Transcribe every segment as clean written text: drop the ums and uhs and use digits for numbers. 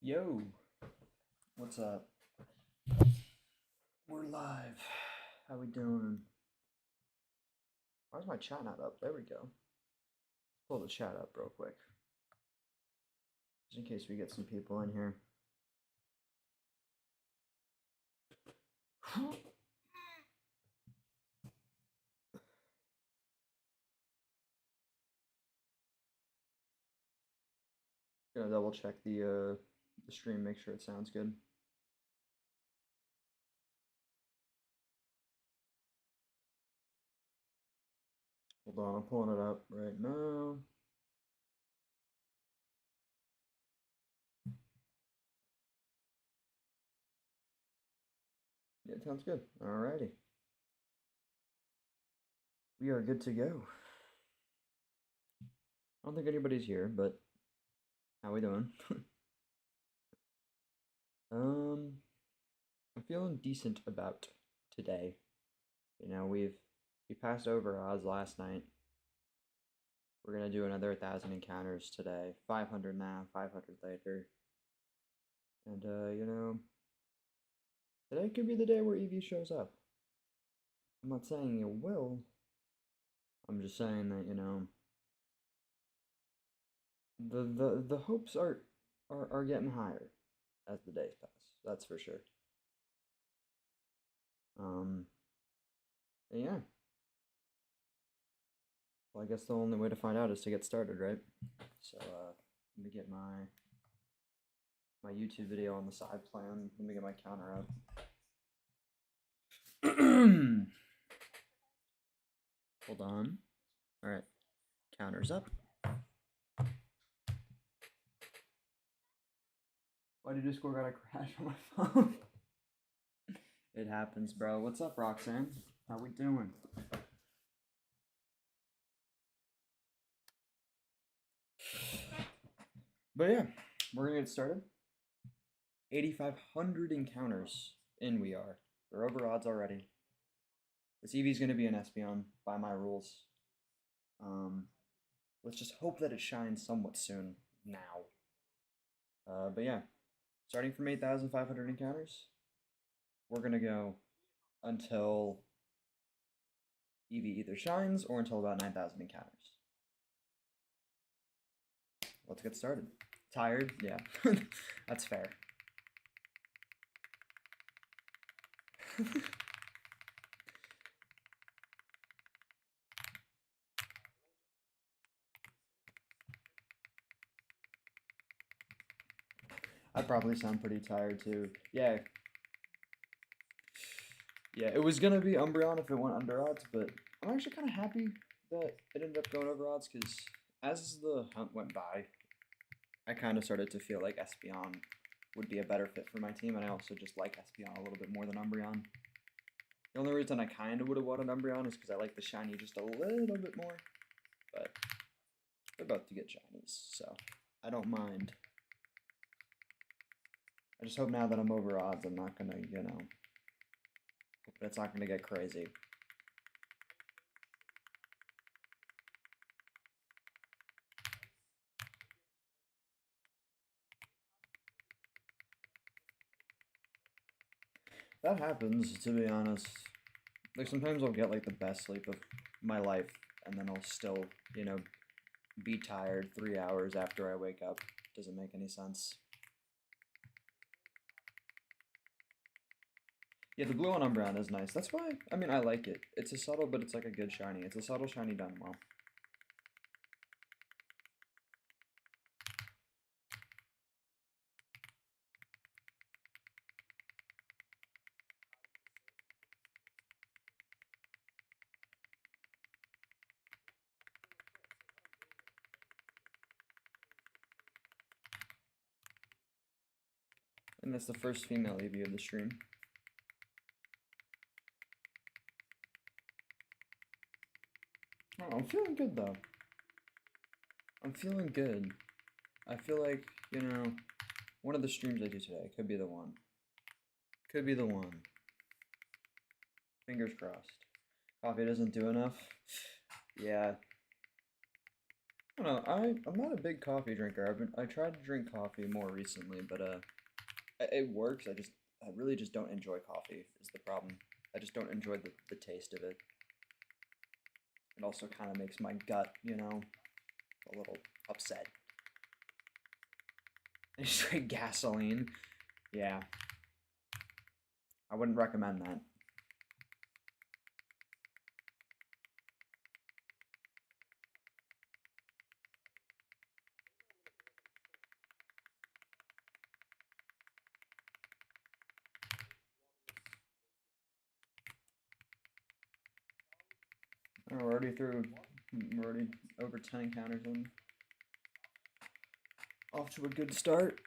Yo, what's up? We're live. How we doing? Why's my chat not up? There we go. Let's pull the chat up real quick. Just in case we get some people in here. Gonna double check the stream, make sure it sounds good. Hold on, I'm pulling it up right now. Yeah, it sounds good. Alrighty. We are good to go. I don't think anybody's here, but how we doing? I'm feeling decent about today. You know, we passed over Oz last night. We're gonna do another 1,000 encounters today. 500 now, 500 later. And you know, today could be the day where EEVE shows up. I'm not saying it will. I'm just saying that, you know, the hopes are getting higher as the days pass. That's for sure. Yeah. Well, I guess the only way to find out is to get started, right? So let me get my YouTube video on the side plan. Let me get my counter up. Hold on. All right, counter's up. Why did Discord got a crash on my phone? It happens, bro. What's up, Roxanne? How we doing? But yeah, we're gonna get started. 8,500 encounters in we are. We're over odds already. This EEVE's gonna be an Espeon by my rules. Let's just hope that it shines somewhat soon now. But yeah, starting from 8,500 encounters, we're gonna go until EEVE either shines or until about 9,000 encounters. Let's get started. Tired? Yeah, that's fair. I probably sound pretty tired too. Yeah. Yeah, it was gonna be Umbreon if it went under odds, but I'm actually kind of happy that it ended up going over odds because as the hunt went by, I kind of started to feel like Espeon would be a better fit for my team, and I also just like Espeon a little bit more than Umbreon. The only reason I kind of would have wanted Umbreon is because I like the shiny just a little bit more, but they're about to get shinies, so I don't mind. I just hope now that I'm over odds, I'm not gonna, you know, hope it's not gonna get crazy. That happens, to be honest. Like, sometimes I'll get, like, the best sleep of my life, and then I'll still, you know, be tired 3 hours after I wake up. Doesn't make any sense. Yeah, the blue on Umbreon is nice. That's why, I mean, I like it. It's a subtle, but it's like a good shiny. It's a subtle shiny done well. And that's the first female EEVE of the stream. Oh, I'm feeling good though. I'm feeling good. I feel like, you know, one of the streams I do today could be the one. Could be the one. Fingers crossed. Coffee doesn't do enough. Yeah. I don't know. I'm not a big coffee drinker. I tried to drink coffee more recently, but it works. I really just don't enjoy coffee is the problem. I just don't enjoy the taste of it. It also kind of makes my gut, you know, a little upset. And straight gasoline. Yeah. I wouldn't recommend that. Oh, we're already over 10 encounters in. Off to a good start.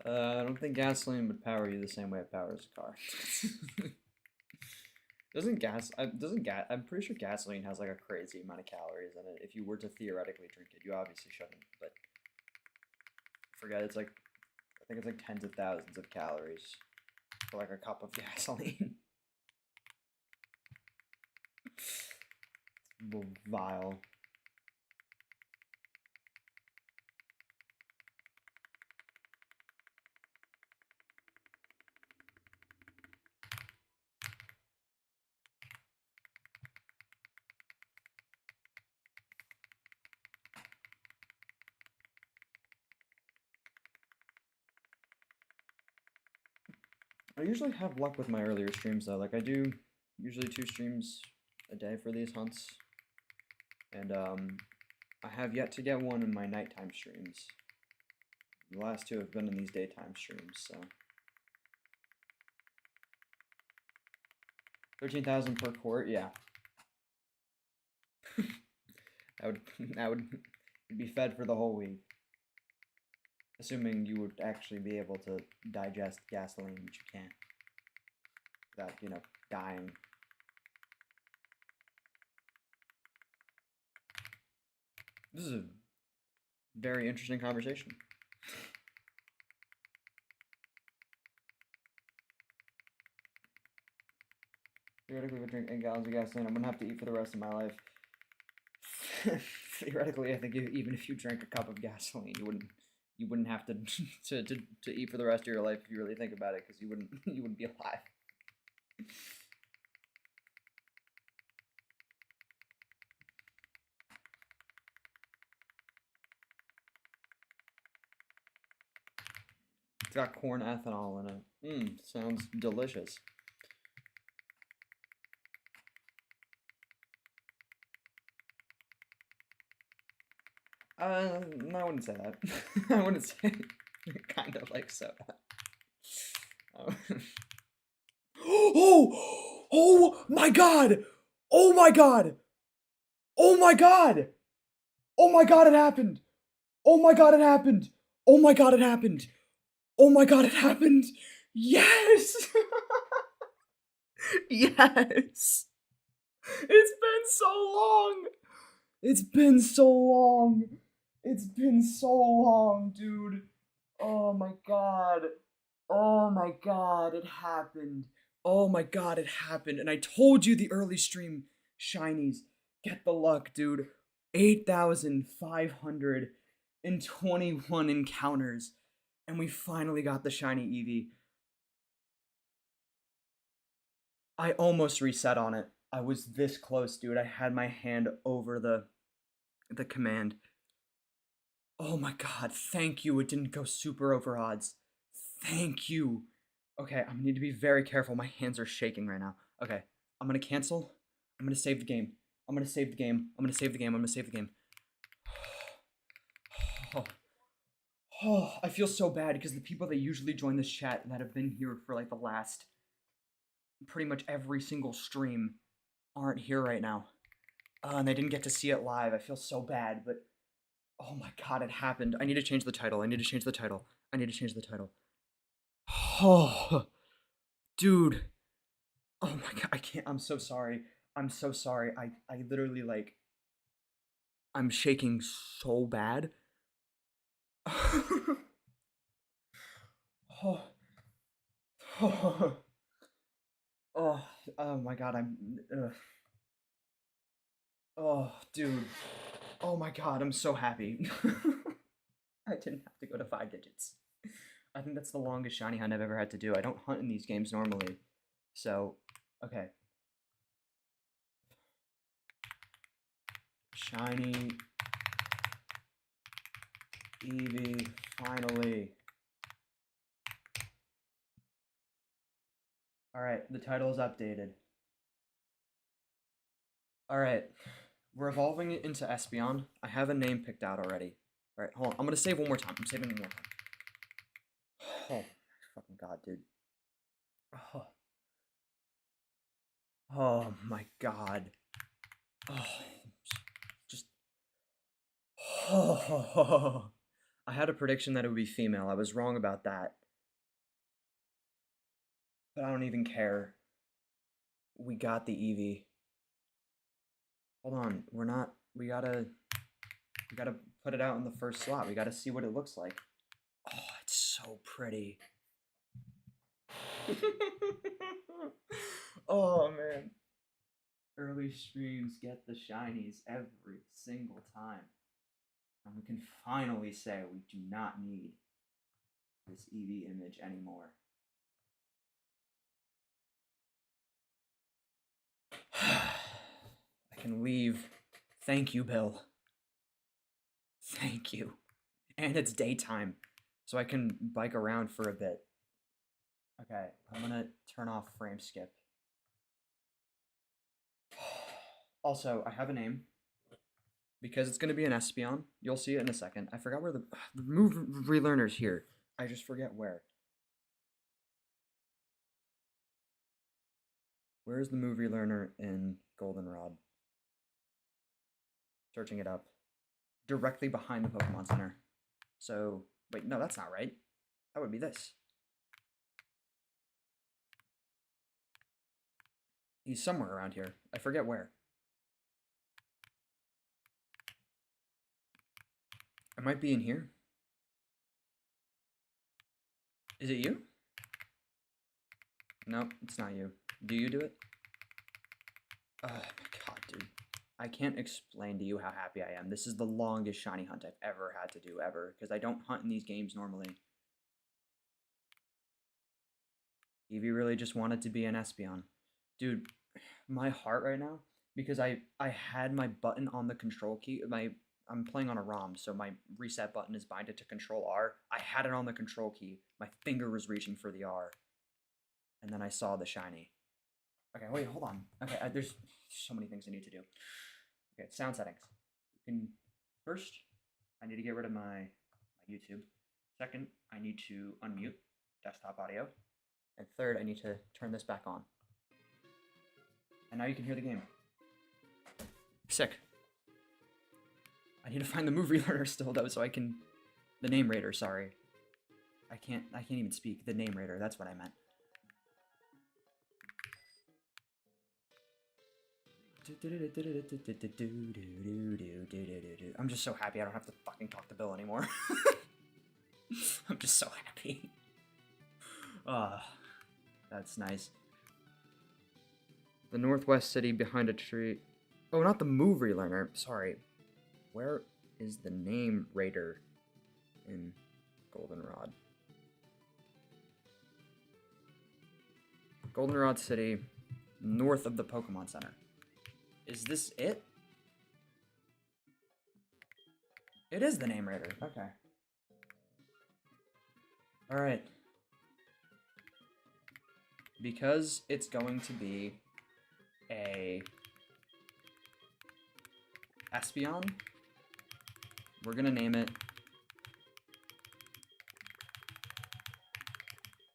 I don't think gasoline would power you the same way it powers a car. I'm pretty sure gasoline has like a crazy amount of calories in it. If you were to theoretically drink it, you obviously shouldn't, but forget it's like, I think it's like tens of thousands of calories for like a cup of gasoline. Vile. I usually have luck with my earlier streams though. Like I do usually 2 streams a day for these hunts. And I have yet to get one in my nighttime streams. The last 2 have been in these daytime streams, so 13,000 per quart, yeah. that would be fed for the whole week. Assuming you would actually be able to digest gasoline, which you can't. Without, you know, dying. This is a very interesting conversation. Theoretically, if I drink 8 gallons of gasoline, I'm gonna have to eat for the rest of my life. Theoretically, I think even if you drank a cup of gasoline, you wouldn't have to to eat for the rest of your life if you really think about it, because you wouldn't be alive. It's got corn ethanol in it. Sounds delicious. No, I wouldn't say that. I wouldn't say kind of like soda. Oh! Oh my god! Oh my god! Oh my god! Oh my god, it happened! Oh my god, it happened! Oh my god, it happened! Oh my god, it happened! Yes! Yes! It's been so long! It's been so long! It's been so long, dude! Oh my god! Oh my god, it happened! Oh my god, it happened! And I told you the early stream shinies. Get the luck, dude. 8,521 encounters. And we finally got the shiny EEVee. I almost reset on it. I was this close, dude. I had my hand over the command. Oh my god, thank you. It didn't go super over odds. Thank you. Okay, I need to be very careful. My hands are shaking right now. Okay, I'm gonna cancel. I'm gonna save the game. I'm gonna save the game. I'm gonna save the game. I'm gonna save the game. Oh, I feel so bad because the people that usually join this chat that have been here for like the last pretty much every single stream aren't here right now. And they didn't get to see it live. I feel so bad, but oh my god, it happened. I need to change the title. I need to change the title. I need to change the title. Oh, dude. Oh my god, I can't. I'm so sorry. I'm so sorry. I literally like I'm shaking so bad. Oh, oh, oh my god, oh, dude. Oh my god, I'm so happy. I didn't have to go to 5 digits. I think that's the longest shiny hunt I've ever had to do. I don't hunt in these games normally. So, okay. Shiny EEVEE finally. Alright, the title is updated. Alright, we're evolving it into Espeon. I have a name picked out already. Alright, hold on. I'm gonna save one more time. I'm saving one more time. Oh, fucking god, dude. Oh, oh my god. Oh, just. Oh. I had a prediction that it would be female. I was wrong about that. But I don't even care. We got the EEVEE. Hold on, we gotta put it out in the first slot. We gotta see what it looks like. Oh, it's so pretty. Oh man. Early streams get the shinies every single time. And we can finally say we do not need this EEVEE image anymore. I can leave. Thank you, Bill. Thank you. And it's daytime, so I can bike around for a bit. Okay, I'm gonna turn off frame skip. Also, I have a name. Because it's gonna be an Espeon. You'll see it in a second. I forgot where the move relearner's here. I just forget where. Where is the move relearner in Goldenrod? Searching it up. Directly behind the Pokemon Center. So, wait, no, that's not right. That would be this. He's somewhere around here. I forget where. It might be in here. Is it you? No, it's not you. Do you do it? Oh my god, dude. I can't explain to you how happy I am. This is the longest shiny hunt I've ever had to do, ever. Because I don't hunt in these games normally. EEVEE really just wanted to be an Espeon. Dude, my heart right now, because I had my button on the control key. I'm playing on a ROM, so my reset button is binded to Control R. I had it on the control key. My finger was reaching for the R. And then I saw the shiny. Okay, wait, hold on. Okay, there's so many things I need to do. Okay, sound settings. First, I need to get rid of my YouTube. Second, I need to unmute desktop audio. And third, I need to turn this back on. And now you can hear the game. Sick. I need to find the move relearner still though, so I can. The name raider, sorry. I can't even speak. The name raider, that's what I meant. I'm just so happy I don't have to fucking talk to Bill anymore. I'm just so happy. That's nice. The northwest city behind a tree. Oh, not the move relearner. Sorry. Where is the name raider in Goldenrod? Goldenrod City, north of the Pokemon Center. Is this it? It is the name raider. Okay. Alright. Because it's going to be a Espeon, we're gonna name it,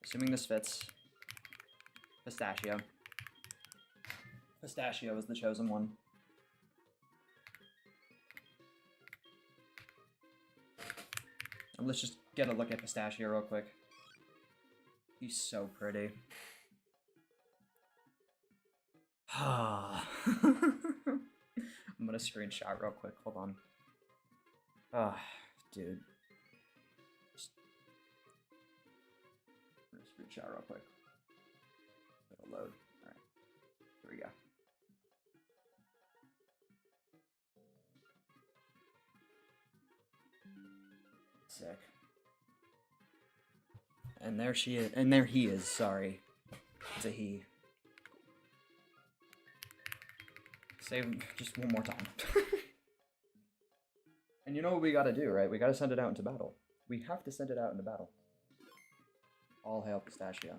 assuming this fits, Pistachio. Pistachio is the chosen one. And let's just get a look at Pistachio real quick. He's so pretty. I'm gonna screenshot real quick. Hold on. Ah, dude. Just reach out real quick. It'll load. Alright. Here we go. Sick. And there she is. And there he is, sorry. It's a he. Save him just one more time. And you know what we gotta do, right? We gotta send it out into battle. We have to send it out into battle. All hail Pistachio.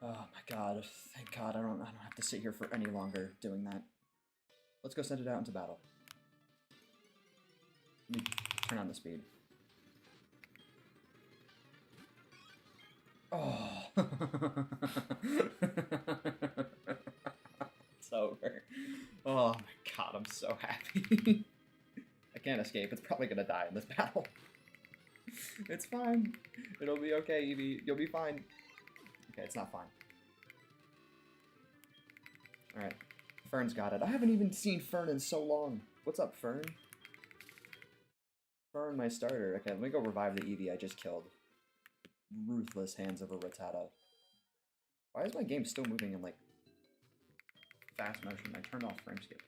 Oh my god, thank god I don't have to sit here for any longer doing that. Let's go send it out into battle. Let me turn on the speed. Oh. It's over. Oh my god, I'm so happy. I can't escape. It's probably gonna die in this battle. It's fine. It'll be okay, EEVEE. You'll be fine. Okay, it's not fine. Alright. Fern's got it. I haven't even seen Fern in so long. What's up, Fern? Fern, my starter. Okay, let me go revive the EEVEE I just killed. Ruthless hands of a Rattata. Why is my game still moving in, like, fast motion? I turned off frame skip.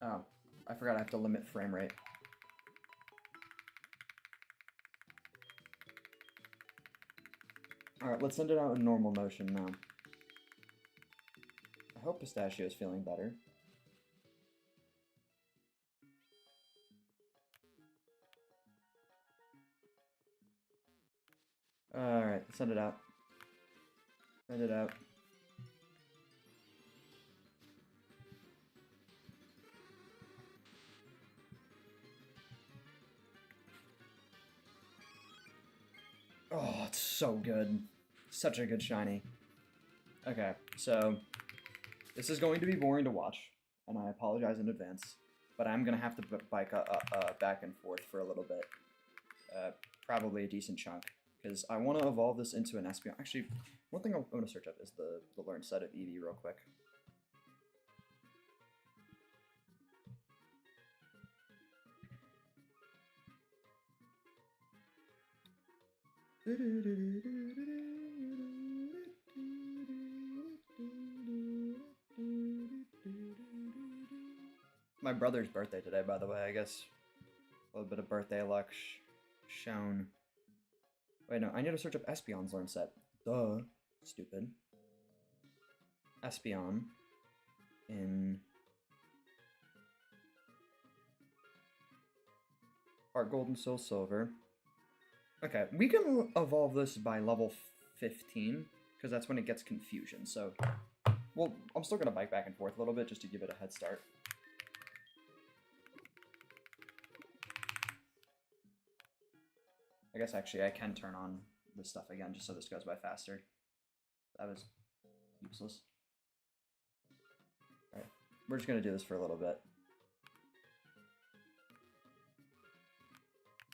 Oh, I forgot I have to limit frame rate. Alright, let's send it out in normal motion now. I hope Pistachio is feeling better. Alright, send it out. Send it out. Oh, it's so good. Such a good shiny. Okay, so this is going to be boring to watch, and I apologize in advance, but I'm going to have to bike back and forth for a little bit. Probably a decent chunk, because I want to evolve this into an Espeon. Actually, one thing I'm going to search up is the learn set of EEVEE real quick. My brother's birthday today, by the way, I guess. A little bit of birthday luck shown. Wait, no, I need to search up Espeon's learn set. Duh. Stupid. Espeon in Heartgold and Soul Silver. Okay, we can evolve this by level 15, because that's when it gets Confusion, so... Well, I'm still going to bike back and forth a little bit just to give it a head start. I guess actually I can turn on this stuff again just so this goes by faster. That was useless. Alright, we're just going to do this for a little bit.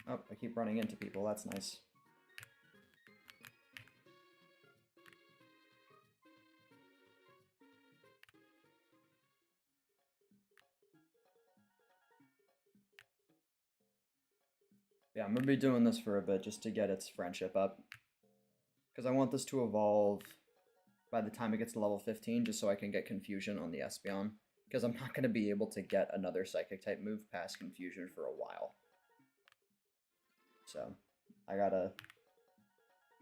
Oh, I keep running into people, that's nice. Yeah, I'm going to be doing this for a bit just to get its friendship up. Because I want this to evolve by the time it gets to level 15, just so I can get Confusion on the Espeon. Because I'm not going to be able to get another Psychic-type move past Confusion for a while. So, I gotta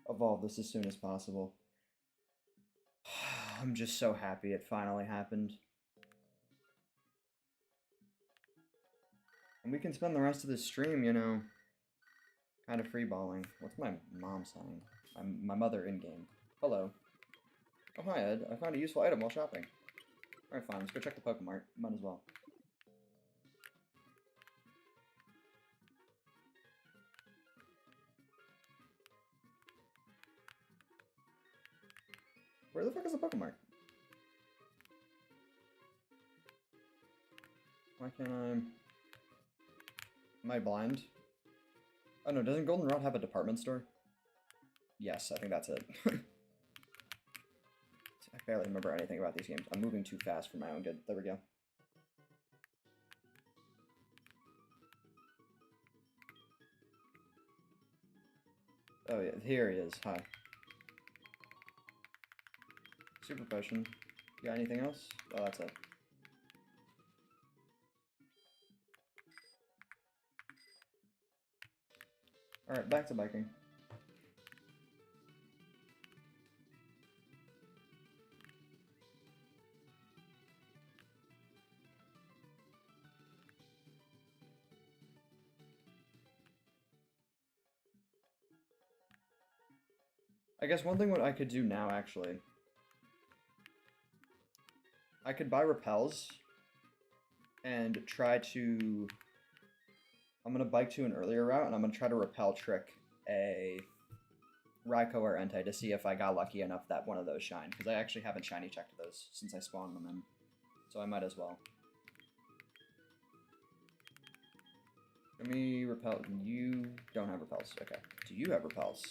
evolve this as soon as possible. I'm just so happy it finally happened. And we can spend the rest of the stream, you know, kind of freeballing. What's my mom saying? My mother in-game. Hello. Oh, hi, Ed. I found a useful item while shopping. Alright, fine. Let's go check the Pokemart. Might as well. Where the fuck is the Pokemart? Why can't I... Am I blind? Oh no, doesn't Goldenrod have a department store? Yes, I think that's it. I barely remember anything about these games. I'm moving too fast for my own good. There we go. Oh yeah, here he is. Hi. Super potion. You got anything else? Oh, that's it. Alright, back to biking. I guess one thing what I could do now, actually, I could buy repels and try to... I'm going to bike to an earlier route, and I'm going to try to repel trick a Raikou or Entei to see if I got lucky enough that one of those shine, because I actually haven't shiny checked those since I spawned them in, so I might as well. Let me repel. You don't have repels. Okay. Do you have repels?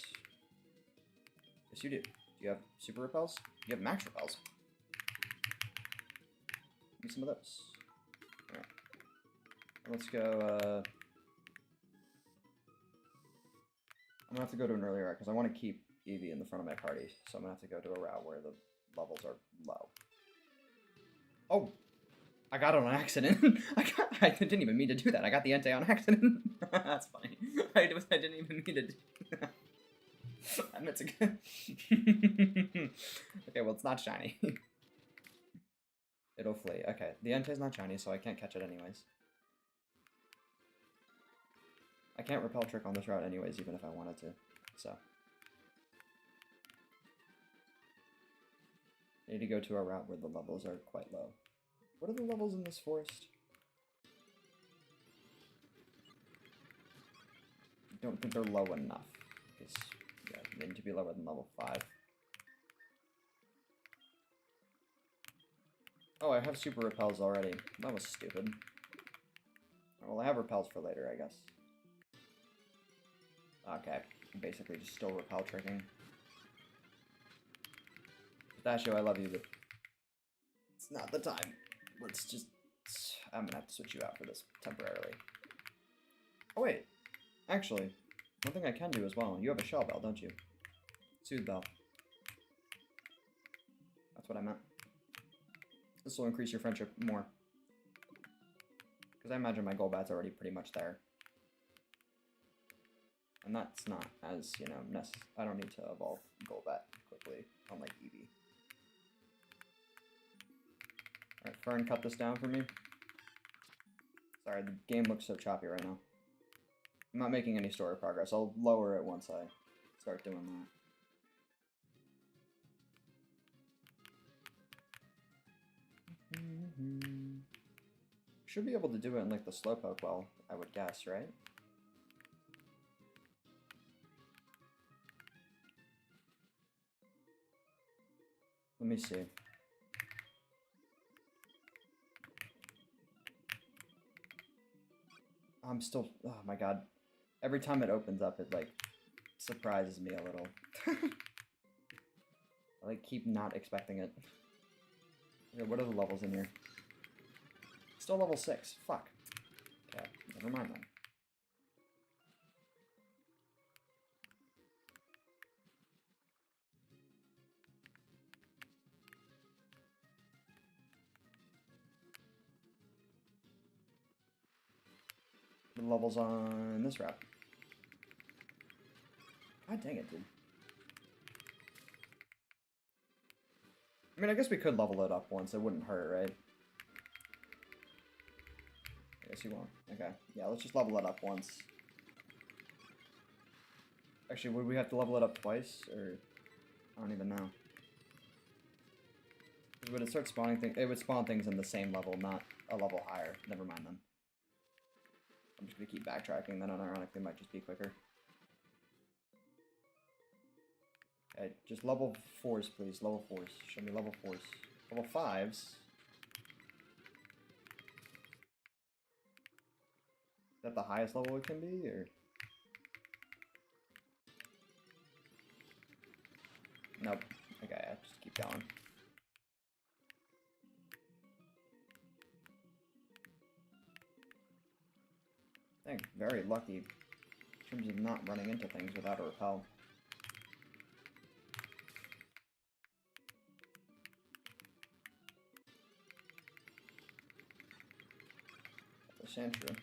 Yes, you do. Do you have super repels? You have max repels. Give me some of those. Alright. Let's go, I'm gonna have to go to an earlier route because I want to keep EEVEE in the front of my party, so I'm gonna have to go to a route where the levels are low. Oh! I got it on accident. I didn't even mean to do that. I got the Entei on accident. That's funny. I didn't even mean to do that. I meant to go. Okay, well, it's not shiny. It'll flee. Okay, the Entei's not shiny, so I can't catch it anyways. I can't repel trick on this route anyways, even if I wanted to, so. I need to go to a route where the levels are quite low. What are the levels in this forest? I don't think they're low enough, because, yeah, they need to be lower than level 5. Oh, I have super repels already. That was stupid. Well, I have repels for later, I guess. Okay, I'm basically just still repel tricking. Pistachio, I love you, but it's not the time. Let's just... I'm gonna have to switch you out for this temporarily. Oh wait, actually, one thing I can do as well, you have a shell bell, don't you? Soothe bell. That's what I meant. This will increase your friendship more. Because I imagine my Golbat's already pretty much there. And that's not as, you know, I don't need to evolve Golbat quickly, unlike EEVEE. Alright, Fern, cut this down for me. Sorry, the game looks so choppy right now. I'm not making any story progress. I'll lower it once I start doing that. Should be able to do it in, like, the Slowpoke well, I would guess, right? Let me see. I'm still... Oh my god. Every time it opens up, it, like, surprises me a little. I, like, keep not expecting it. Okay, what are the levels in here? Still level 6. Fuck. Okay, never mind then. The levels on this route. God dang it, dude. I mean, I guess we could level it up once. It wouldn't hurt, right? I guess you won't. Okay. Yeah, let's just level it up once. Actually, would we have to level it up twice? Or... I don't even know. Would it start spawning things? It would spawn things in the same level, not a level higher. Never mind then. I'm just gonna keep backtracking, then unironically might just be quicker. Okay, just level 4s, please. Level 4s. Show me level 4s. Level 5s. Is that the highest level it can be, or? Nope. Okay, I just keep going. I think very lucky in terms of not running into things without a repel. That's a Sandshrew.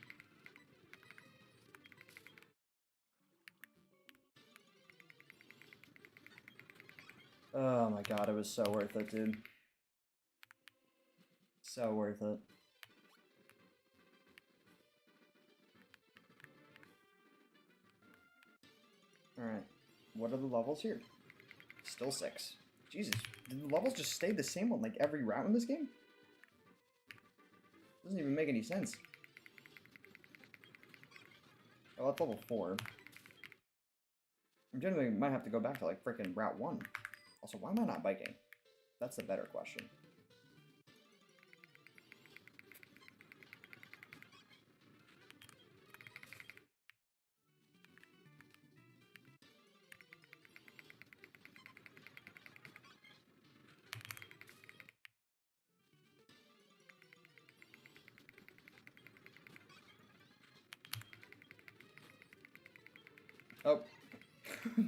Oh my god, it was so worth it, dude. So worth it. Alright, what are the levels here? Still 6. Jesus, did the levels just stay the same on like every route in this game? Doesn't even make any sense. Oh, that's level 4. I generally might have to go back to like freaking Route 1. Also, why am I not biking? That's the better question. Oh,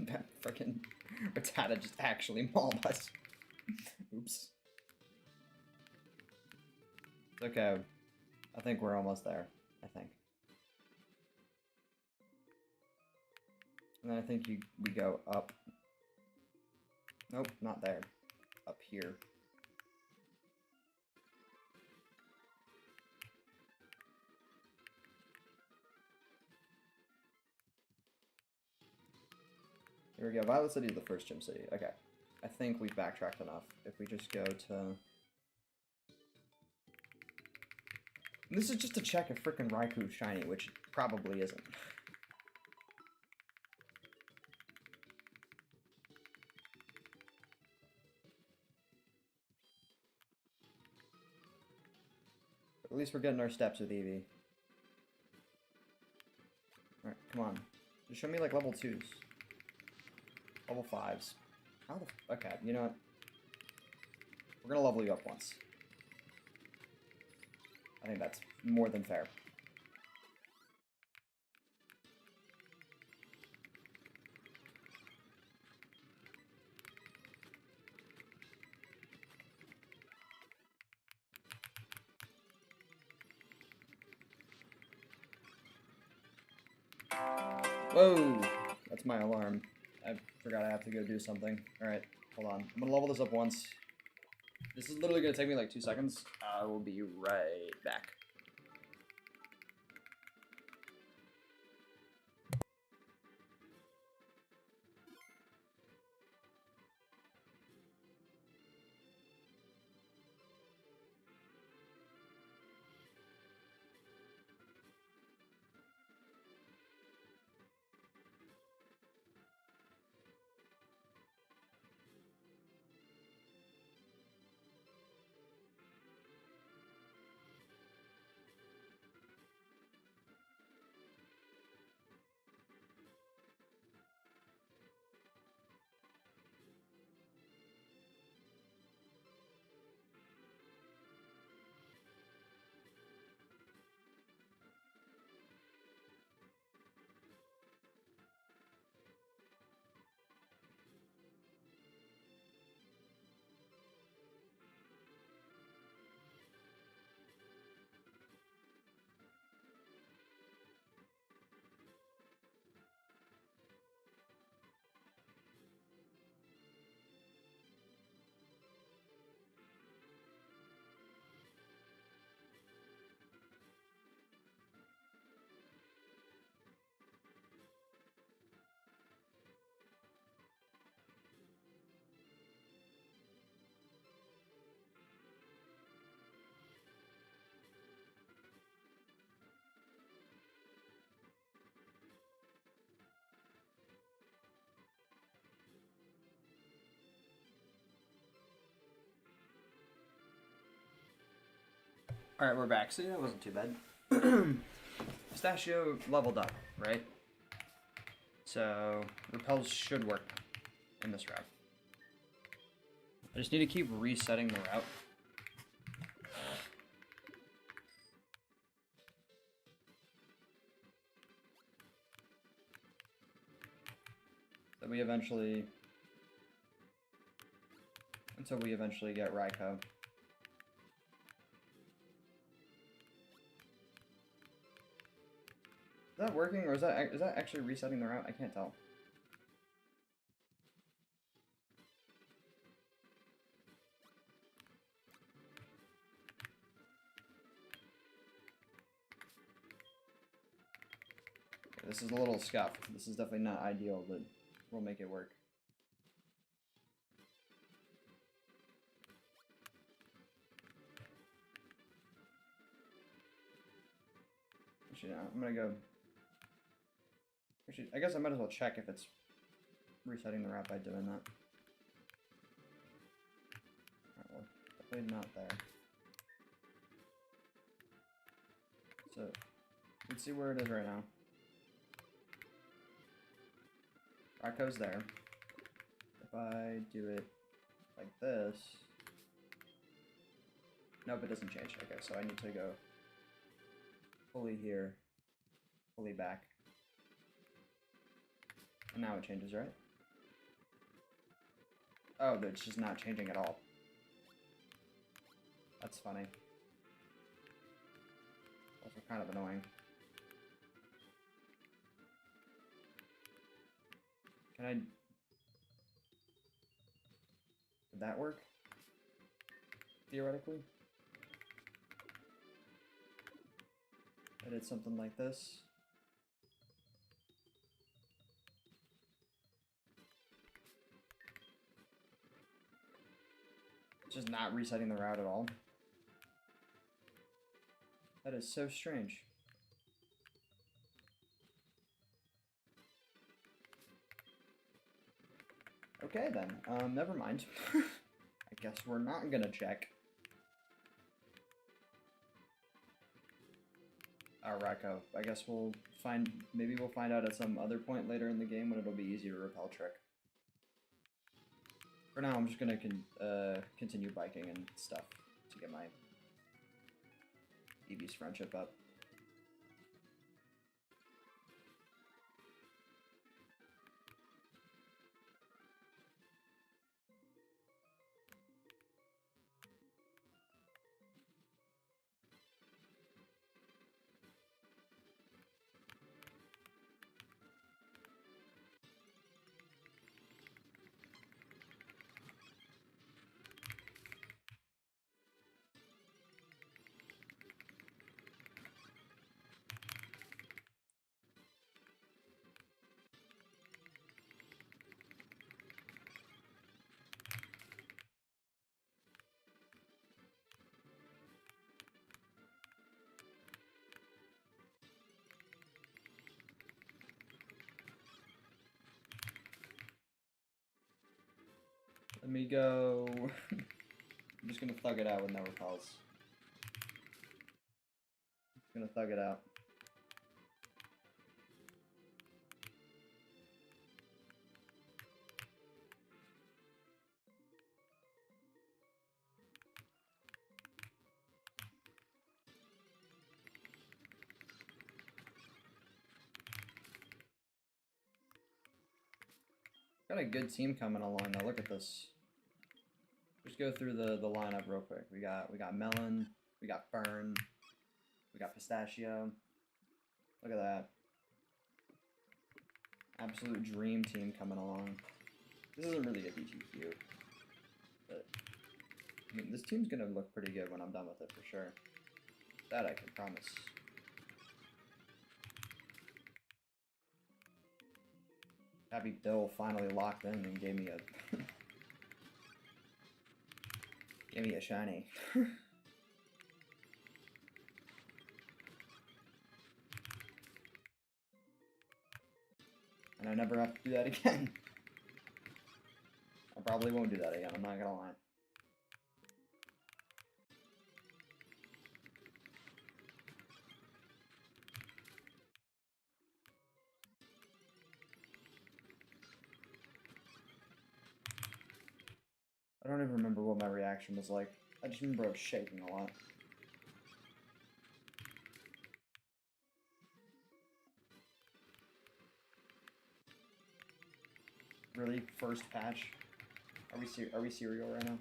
that frickin' Rattata just actually mauled us. Oops. It's okay. I think we're almost there. I think. And then I think we go up. Nope, not there. Up here. Here we go. Violet City is the first gym city. Okay. I think we've backtracked enough. If we just go to... This is just to check if frickin' Raikou's shiny, which it probably isn't. But at least we're getting our steps with EEVEE. Alright, come on. Just show me like level 2s. Level 5s. How the... Okay, you know what? We're gonna level you up once. I think that's more than fair. Whoa! That's my alarm. I forgot I have to go do something. Alright, hold on. I'm gonna level this up once. This is literally gonna take me like 2 seconds. I will be right back. Alright, we're back. See, that wasn't too bad. Pistachio leveled up, right? So, repels should work in this route. I just need to keep resetting the route. we eventually get Raikou. Is that working, or is that actually resetting the route? I can't tell. Okay, this is a little scuffed. This is definitely not ideal, but we'll make it work. Actually, no, I'm gonna go. Actually, I guess I might as well check if it's resetting the route by doing that. Alright, well, definitely not there. So, let's see where it is right now. Raikou's there. If I do it like this... Nope, it doesn't change. Okay, so I need to go fully here, fully back. And now it changes, right? Oh, it's just not changing at all. That's funny. Also kind of annoying. Can I... Would that work? Theoretically? I did something like this. It's just not resetting the route at all. That is so strange. Okay then, never mind. I guess we're not gonna check. Raikou. I guess maybe we'll find out at some other point later in the game when it'll be easier to repel trick. For now, I'm just gonna continue biking and stuff to get my EEVEE's friendship up. Let me go... I'm just gonna thug it out with no repels. Just gonna thug it out. Got a good team coming along now. Look at this. Just go through the lineup real quick. We got Melon, we got Fern, we got Pistachio. Look at that. Absolute dream team coming along. This isn't really a DTQ, but I mean, this team's gonna look pretty good when I'm done with it for sure. That I can promise. Happy Bill finally locked in and gave me a gave me a shiny. And I never have to do that again. I probably won't do that again, I'm not gonna lie. I don't even remember what my reaction was like. I just remember I was shaking a lot. Really? First patch? Are we serial right now?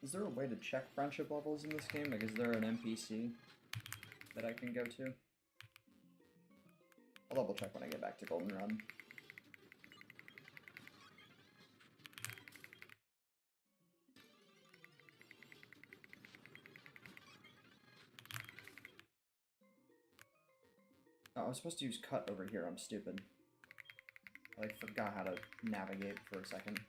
Is there a way to check friendship levels in this game? Like, is there an NPC that I can go to? I'll double check when I get back to Goldenrod. Oh, I was supposed to use cut over here. I'm stupid. I like forgot how to navigate for a second.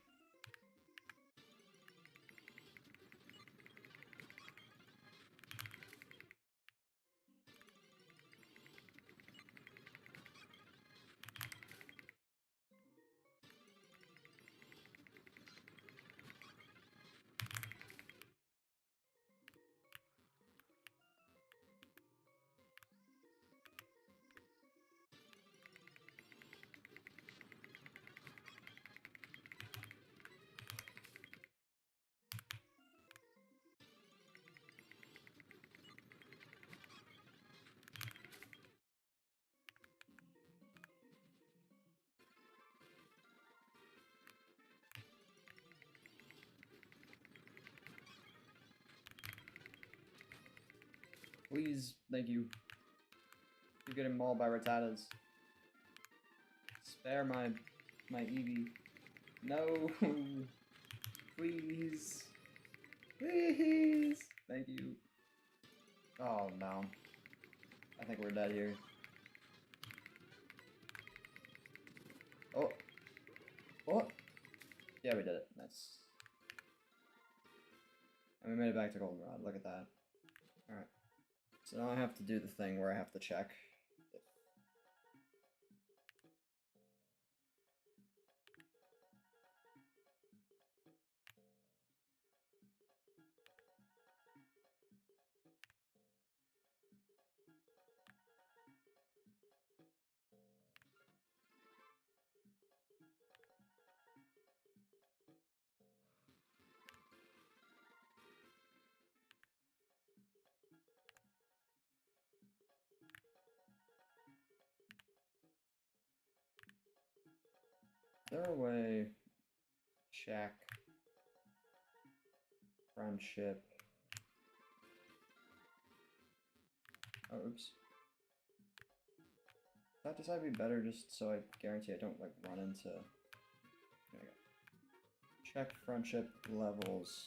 Please, thank you. You're getting mauled by Rattatas. Spare my EEVEE. No! Please! Please! Thank you. Oh no. I think we're dead here. Oh! Oh! Yeah, we did it. Nice. And we made it back to Goldenrod. Look at that. Alright. So now I have to do the thing where I have to check. Is there a way to check friendship? Oh, oops. That decide be better just so I guarantee I don't like run into. There we go. Check friendship levels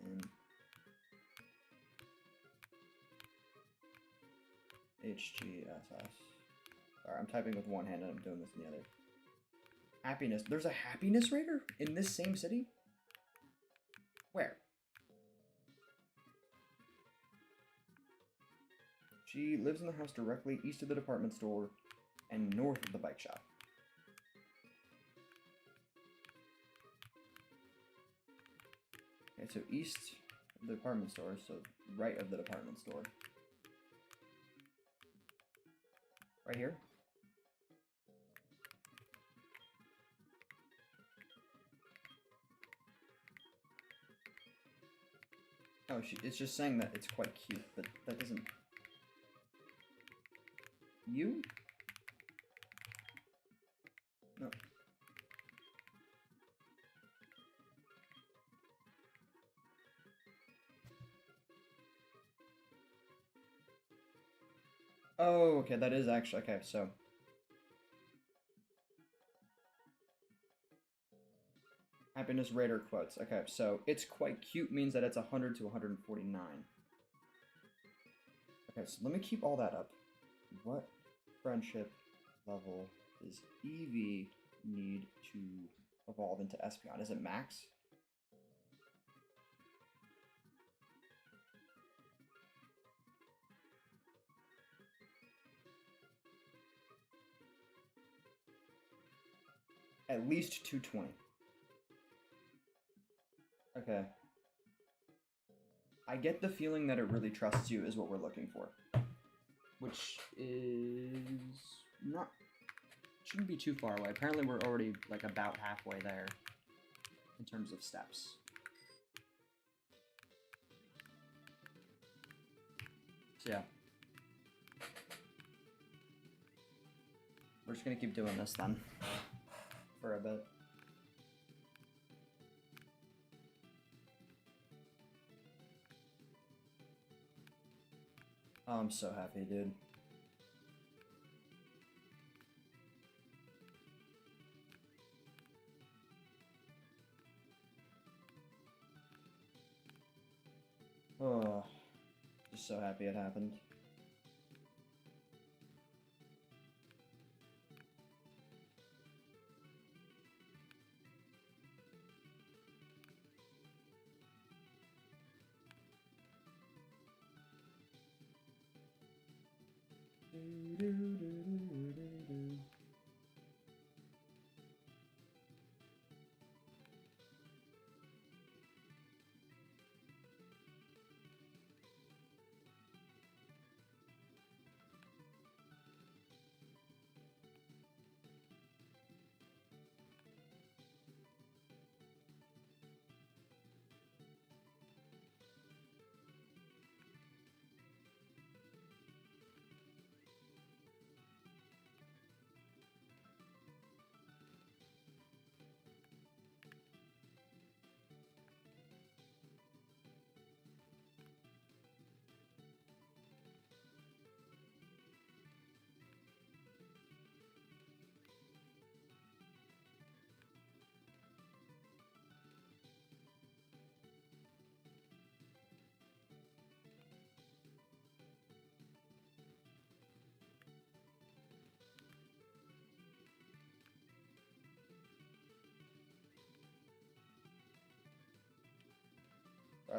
in HGSS. Sorry, I'm typing with one hand and I'm doing this in the other. Happiness. There's a happiness rater in this same city? Where? She lives in the house directly east of the department store and north of the bike shop. Okay, so east of the department store, so right of the department store. Right here? Oh, it's just saying that it's quite cute, but that doesn't... You? No. Oh, okay, that is actually... Okay, so... Happiness rater quotes. Okay, so it's quite cute means that it's 100 to 149. Okay, so let me keep all that up. What friendship level does EEVEE need to evolve into Espeon? Is it max? At least 220. Okay. I get the feeling that it really trusts you is what we're looking for. Which is not... shouldn't be too far away. Apparently we're already, like, about halfway there in terms of steps. So yeah. We're just gonna keep doing this then. For a bit. Oh, I'm so happy, dude. Oh, just so happy it happened.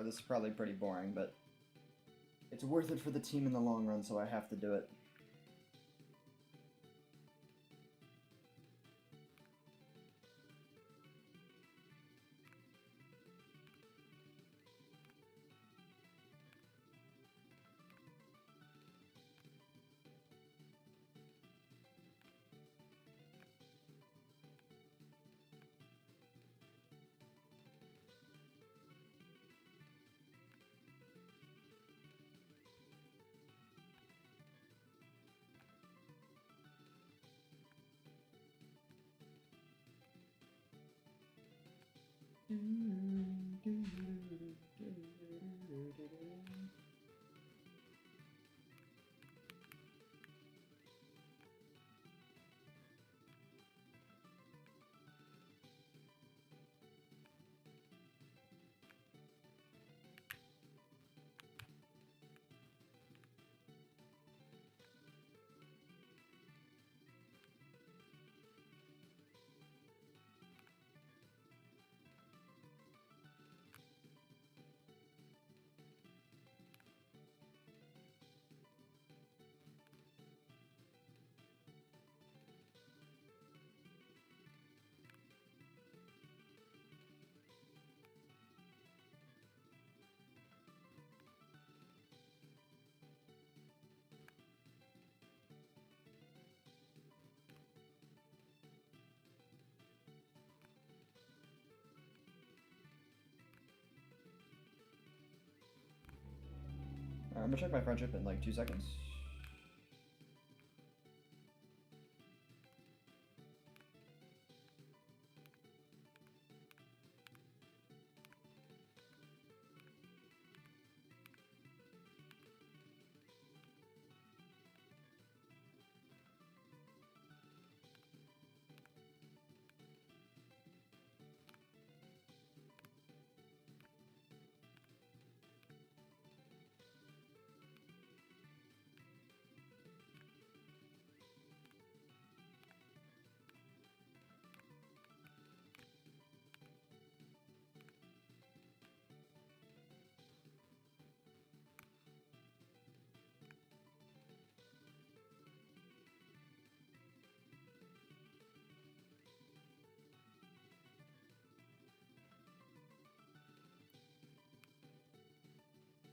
This is probably pretty boring, but it's worth it for the team in the long run, so I have to do it. I'm gonna check my friendship in like 2 seconds.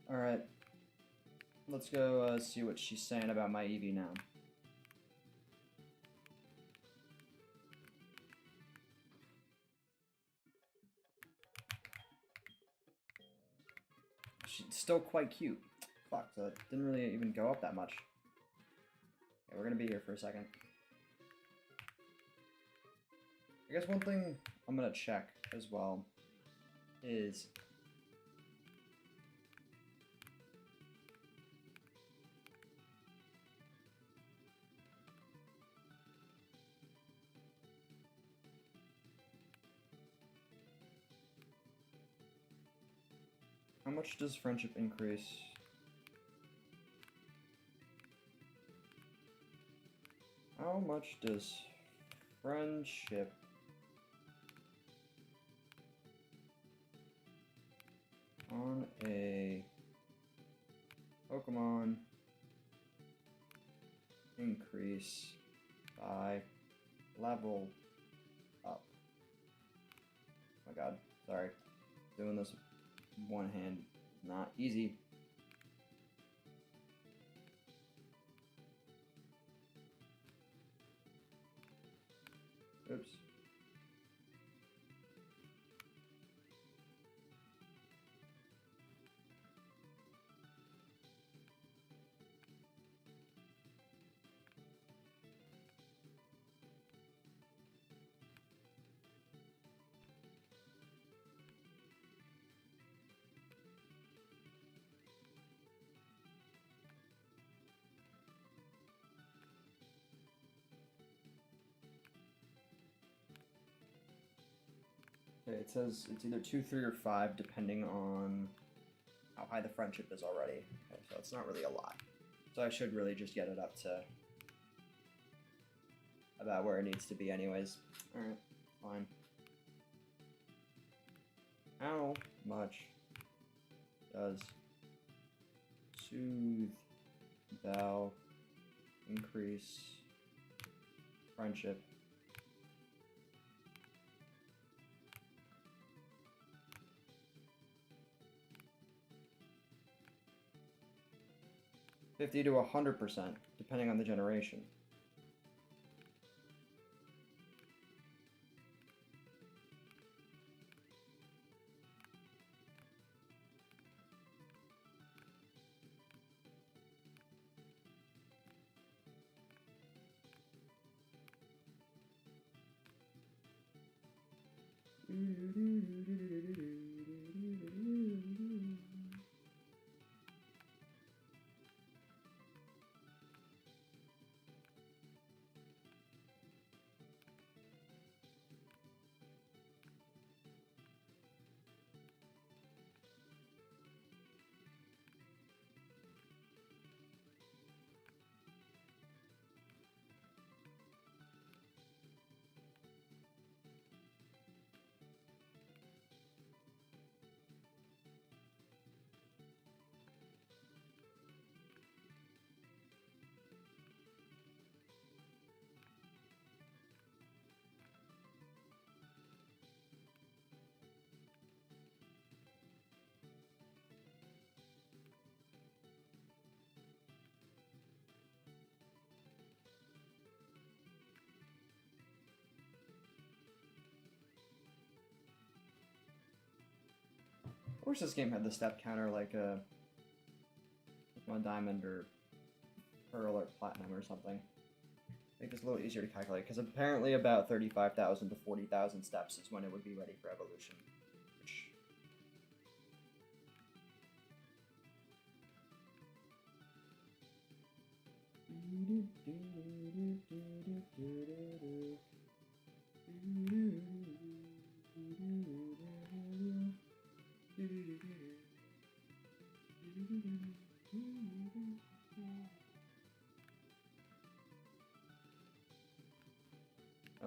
Alright. Let's go see what she's saying about my EV now. She's still quite cute. Fuck, so it didn't really even go up that much. Okay, we're gonna be here for a second. I guess one thing I'm gonna check as well is how much does friendship increase? How much does friendship on a Pokemon increase by level up? Oh my god, sorry. Doing this with one hand is not easy. Oops. Okay, it says it's either 2, 3, or 5, depending on how high the friendship is already. Okay, so it's not really a lot. So I should really just get it up to about where it needs to be anyways. Alright, fine. How much does Soothe Bell increase friendship? $50 to 100%, depending on the generation. I wish this game had the step counter like a Pokemon Diamond or Pearl or Platinum or something. Make this a little easier to calculate, because apparently about 35,000 to 40,000 steps is when it would be ready for evolution. Which...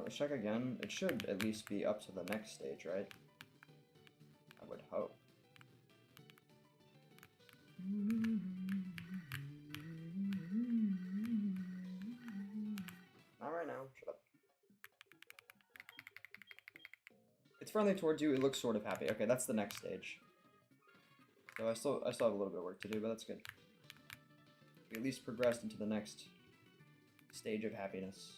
Let's check again. It should at least be up to the next stage, right? I would hope. Not right now. Shut up. It's friendly towards you. It looks sort of happy. Okay, that's the next stage. So I still have a little bit of work to do, but that's good. We at least progressed into the next stage of happiness.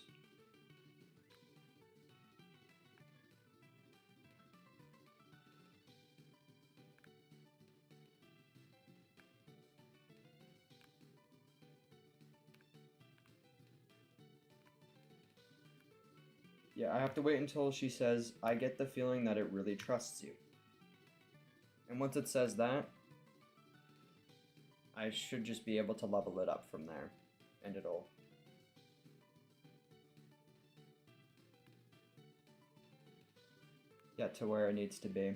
Yeah, I have to wait until she says, I get the feeling that it really trusts you. And once it says that, I should just be able to level it up from there. And it'll... get to where it needs to be.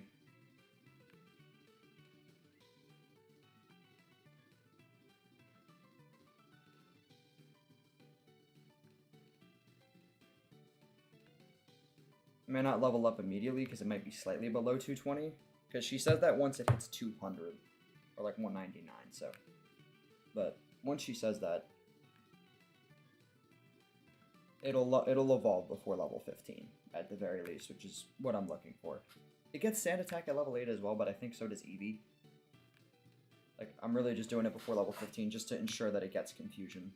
It may not level up immediately because it might be slightly below 220. Because she says that once it hits 200 or like 199. So, but once she says that, it'll evolve before level 15 at the very least, which is what I'm looking for. It gets sand attack at level 8 as well, but I think so does EEVEE. Like, I'm really just doing it before level 15 just to ensure that it gets confusion.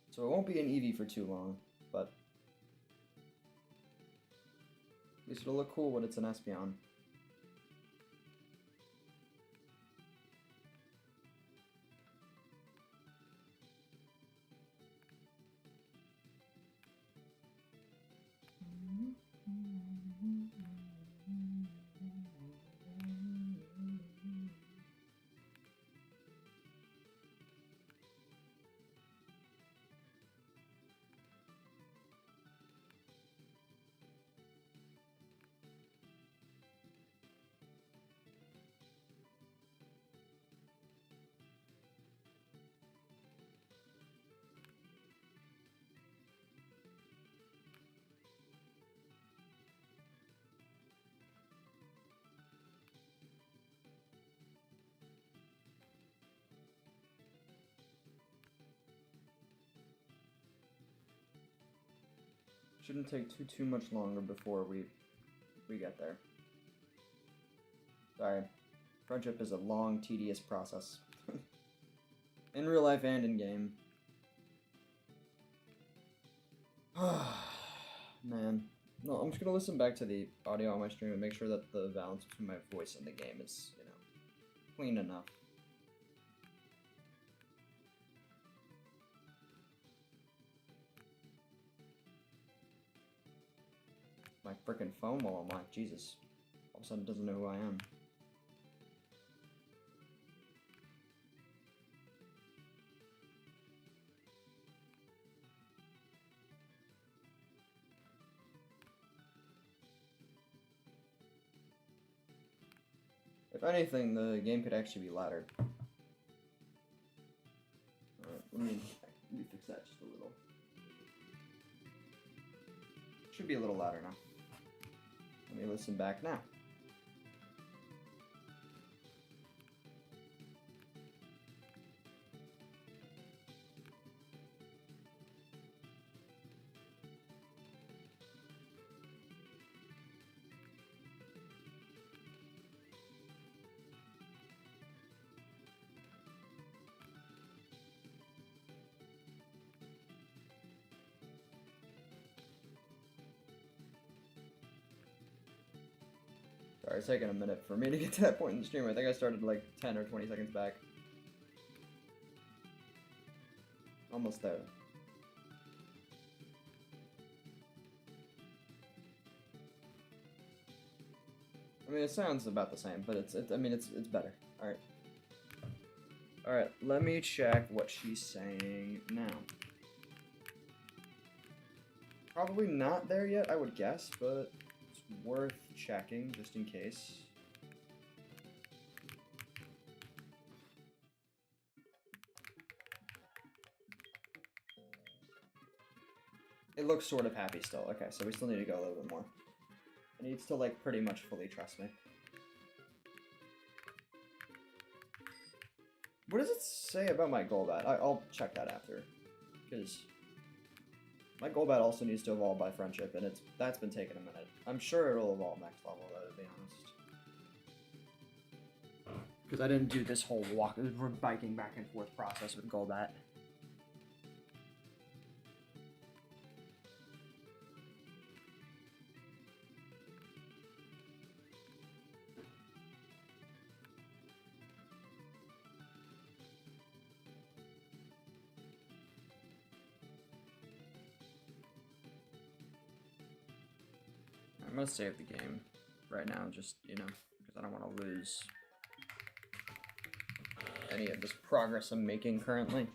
So it won't be an EEVEE for too long, but at least it'll look cool when it's an Espeon. Shouldn't take too much longer before we get there. Sorry. Friendship is a long, tedious process. In real life and in game. Man. No, I'm just gonna listen back to the audio on my stream and make sure that the balance between my voice and the game is, you know, clean enough. My frickin' phone while I'm like, Jesus. All of a sudden it doesn't know who I am. If anything, the game could actually be laddered. Alright, let me fix that just a little. Should be a little louder now. Let me listen back now. Sorry, it's taking a minute for me to get to that point in the stream. I think I started like 10 or 20 seconds back. Almost there. I mean, it sounds about the same, but it's better. Alright. Alright, let me check what she's saying now. Probably not there yet, I would guess, but it's worth checking just in case. It looks sort of happy still. Okay, so we still need to go a little bit more. It needs to, like, pretty much fully trust me. What does it say about my Golbat? I'll check that after, because my Golbat also needs to evolve by friendship, and that's been taking a minute. I'm sure it'll evolve next level, though, to be honest. Because I didn't do this whole biking back and forth process with Golbat. I'm gonna save the game right now, just, you know, because I don't want to lose any of this progress I'm making currently.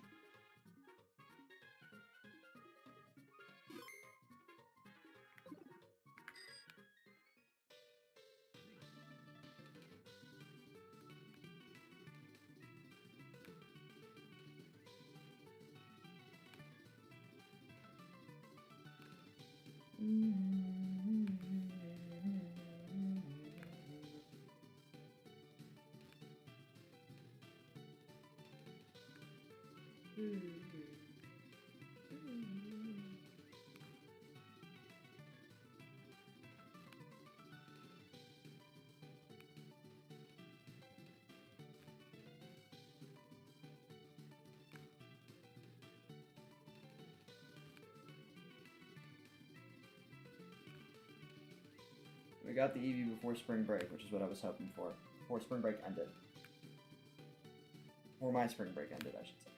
We got the EEVEE before spring break, which is what I was hoping for. Before spring break ended. Before my spring break ended, I should say.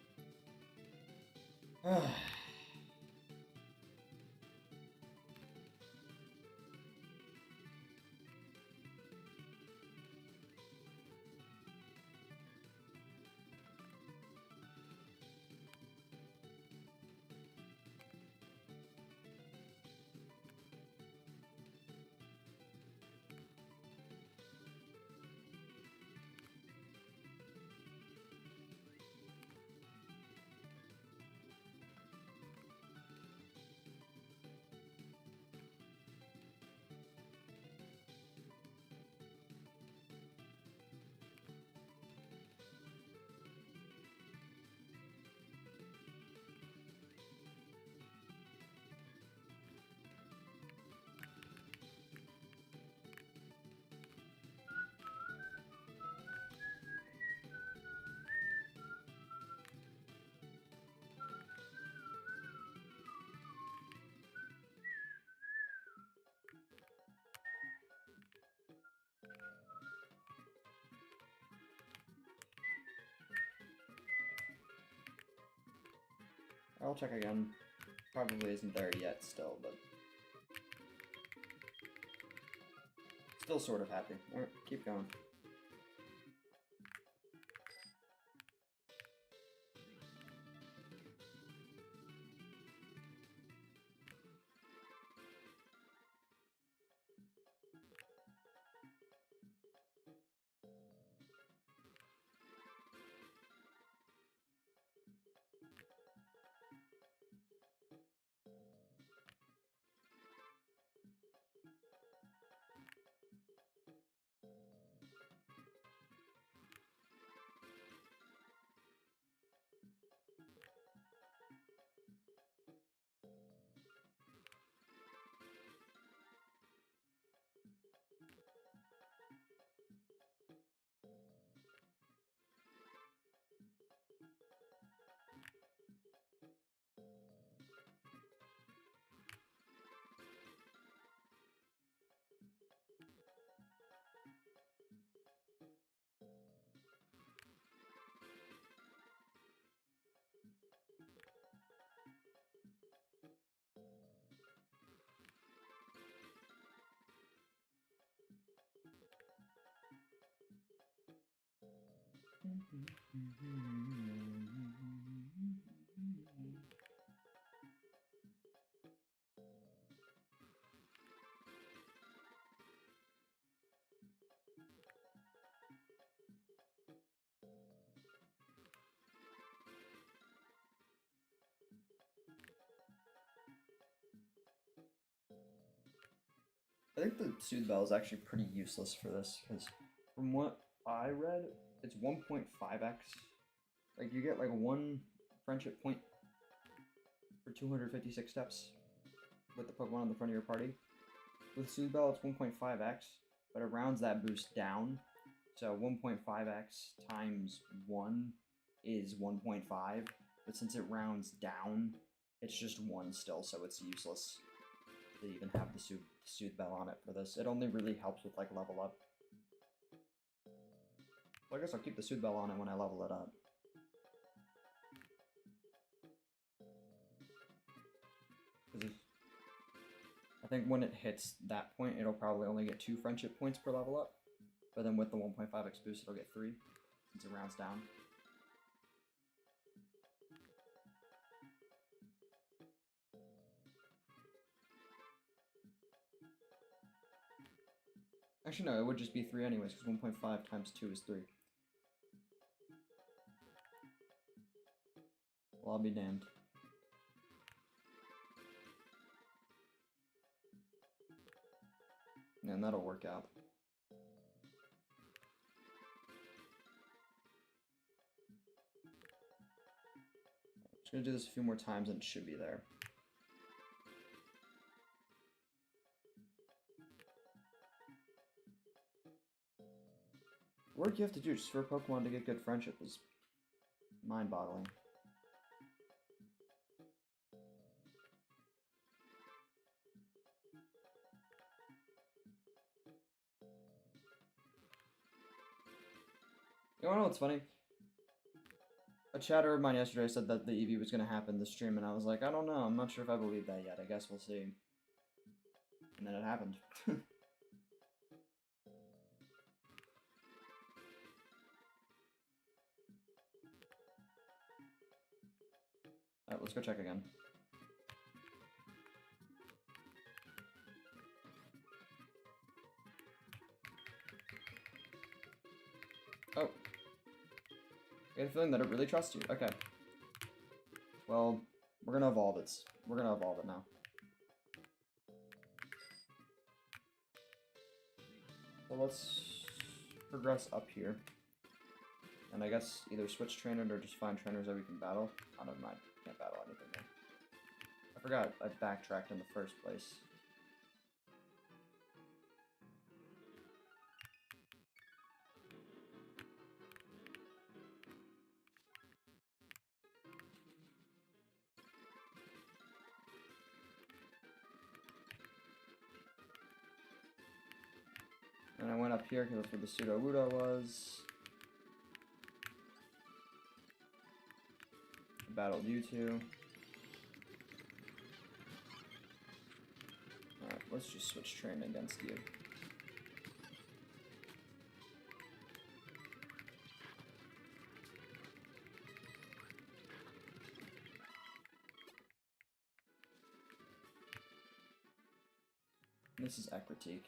I'll check again. Probably isn't there yet still, but still sort of happy. Alright, keep going. I think the Soothe Bell is actually pretty useless for this, because from what I read, it's 1.5x Like, you get like 1 friendship point for 256 steps with the Pokemon on the front of your party. With Soothe Bell, it's 1.5x, but it rounds that boost down. So 1.5x times 1 is 1.5, but since it rounds down, it's just 1 still, so it's useless to even have the Soothe Bell on it for this. It only really helps with, like, level up. Well, I guess I'll keep the Soothe Bell on it when I level it up. I think when it hits that point, it'll probably only get 2 friendship points per level up. But then with the 1.5x boost, it'll get 3, since it rounds down. Actually, no, it would just be 3 anyways, because 1.5 times 2 is 3. Well, I'll be damned. And that'll work out. Just gonna do this a few more times and it should be there. The work you have to do just for a Pokemon to get good friendship is mind-boggling. You wanna know what's funny? A chatter of mine yesterday said that the EEVEE was going to happen this stream, and I was like, I don't know, I'm not sure if I believe that yet, I guess we'll see. And then it happened. Alright, let's go check again. Oh. I get a feeling that it really trusts you. Okay. Well, we're gonna evolve it. We're gonna evolve it now. So let's progress up here. And I guess either switch train it or just find trainers that we can battle. Oh, never mind. Can't battle anything there. I forgot I backtracked in the first place. And I went up here because that's where the Pseudo-Wudo was. I battled you two. Alright, let's just switch train against you. This is Ekritique.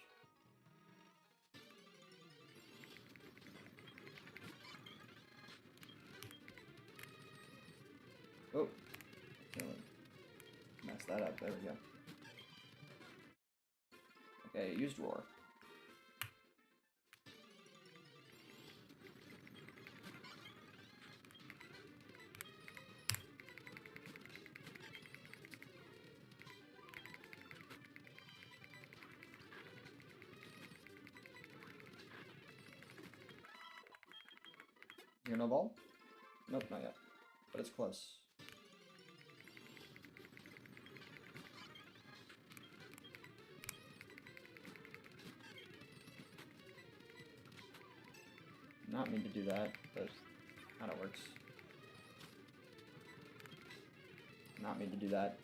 Oh, mess that up. There we go. Okay, used Roar. You gonna evolve? Nope, not yet. But it's close. Not mean to do that, but kind of works. Not mean to do that.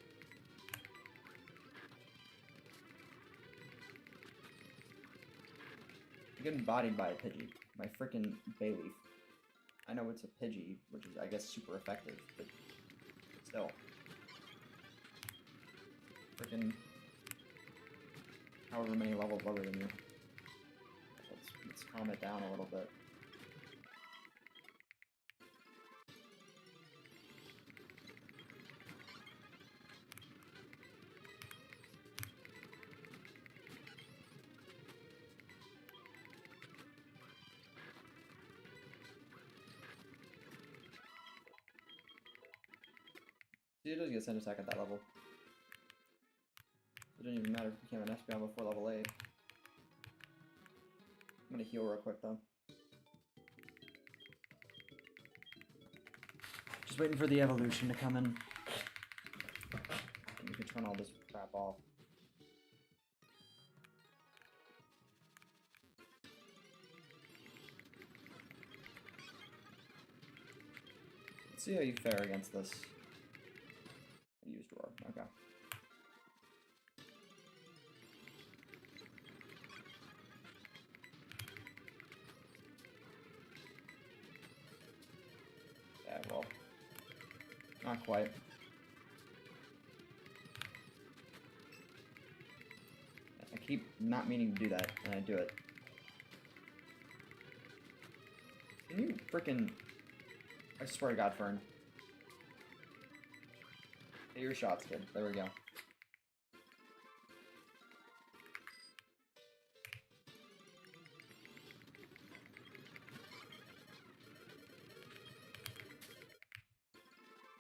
I'm getting bodied by a Pidgey. My frickin' Bayleaf. I know it's a Pidgey, which is, I guess, super effective, but still. Frickin' however many levels lower than you. Let's calm it down a little bit. See, it doesn't get sent attack at that level. It didn't even matter if it became an Espeon before level 8. I'm gonna heal real quick though. Just waiting for the evolution to come in. And we can turn all this crap off. Let's see how you fare against this. I used Roar, okay. Yeah, well, not quite. I keep not meaning to do that, and I do it. Can you frickin'... I swear to God, Fern. Get your shots, kid. There we go.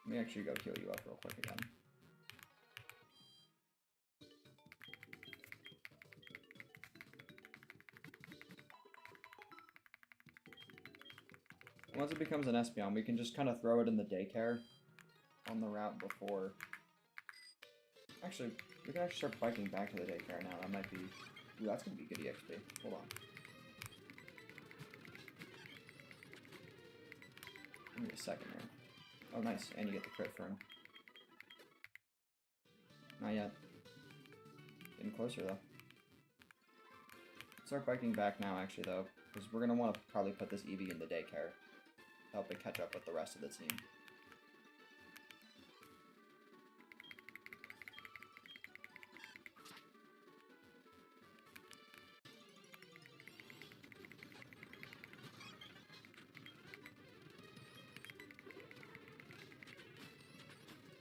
Let me actually go heal you up real quick again. Once it becomes an Espeon, we can just kind of throw it in the daycare on the route before. Actually, we can actually start biking back to the daycare now. That might be... Ooh, that's going to be good EXP. Hold on. Give me a second here. Oh, nice. And you get the crit for him. Not yet. Getting closer, though. Start biking back now, actually, though. Because we're going to want to probably put this EV in the daycare. Help it catch up with the rest of the team.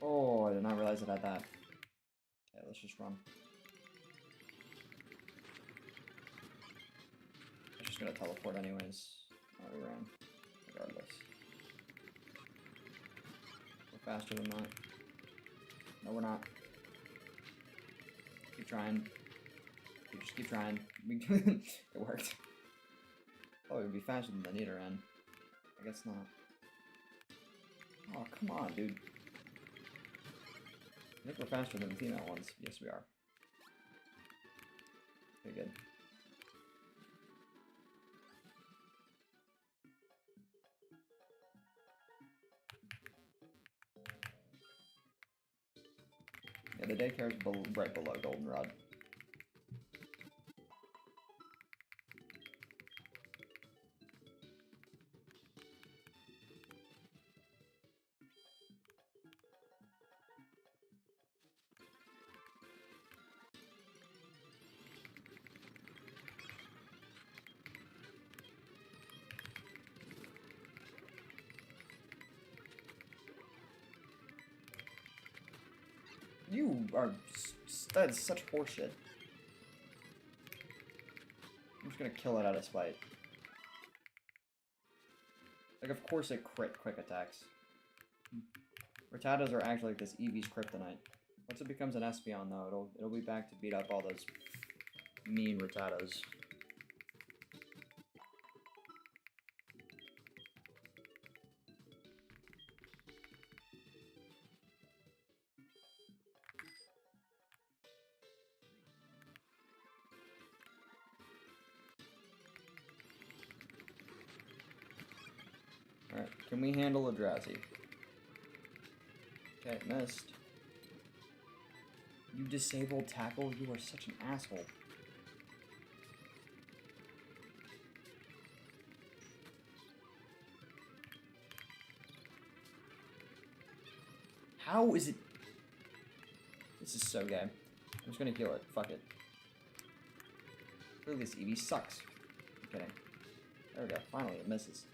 Oh, I did not realize it had that. Okay, let's just run. I'm just gonna teleport anyways. Oh, we ran. Regardless. We're faster than that. No, we're not. Keep trying. Just keep trying. It worked. Oh, it would be faster than the Nidoran. I guess not. Oh, come on, dude. I think we're faster than the female ones. Yes, we are. Okay, good. Yeah, the daycare is right below Goldenrod. You are... That's such horseshit. I'm just gonna kill it out of spite. Like, of course it crit quick attacks. Rattatas are actually like this EV's kryptonite. Once it becomes an Espeon, though, it'll be back to beat up all those mean Rattatas. Alright, can we handle a Drowsy? Okay, missed. You disabled tackle? You are such an asshole. How is it? This is so gay. I'm just gonna heal it. Fuck it. Really, this Eevee sucks. I'm kidding. There we go. Finally, it misses.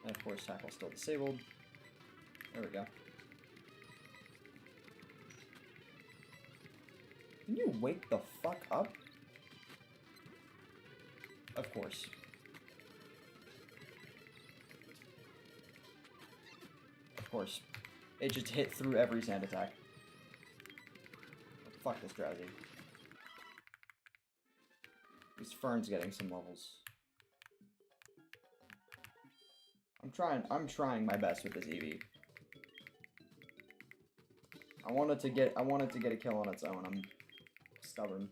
And of course, tackle's still disabled. There we go. Can you wake the fuck up? Of course. Of course. It just hit through every sand attack. Oh, fuck this Drowsy. At least Fern's getting some levels. I'm trying my best with this EV. I wanted to get a kill on its own. I'm stubborn.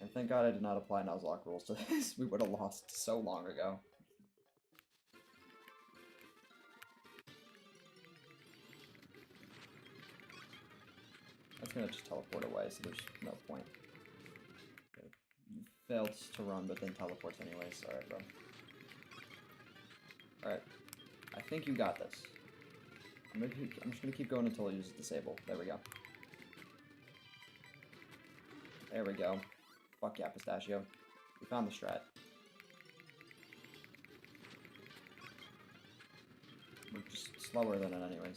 And thank God I did not apply Nuzlocke rules to this. We would have lost so long ago. That's gonna just teleport away, so there's no point. You failed to run, but then teleports anyways. Alright, bro. Alright. I think you got this. I'm just gonna keep going until I use disable. There we go. There we go. Fuck yeah, Pistachio. We found the strat. We're just slower than it anyways.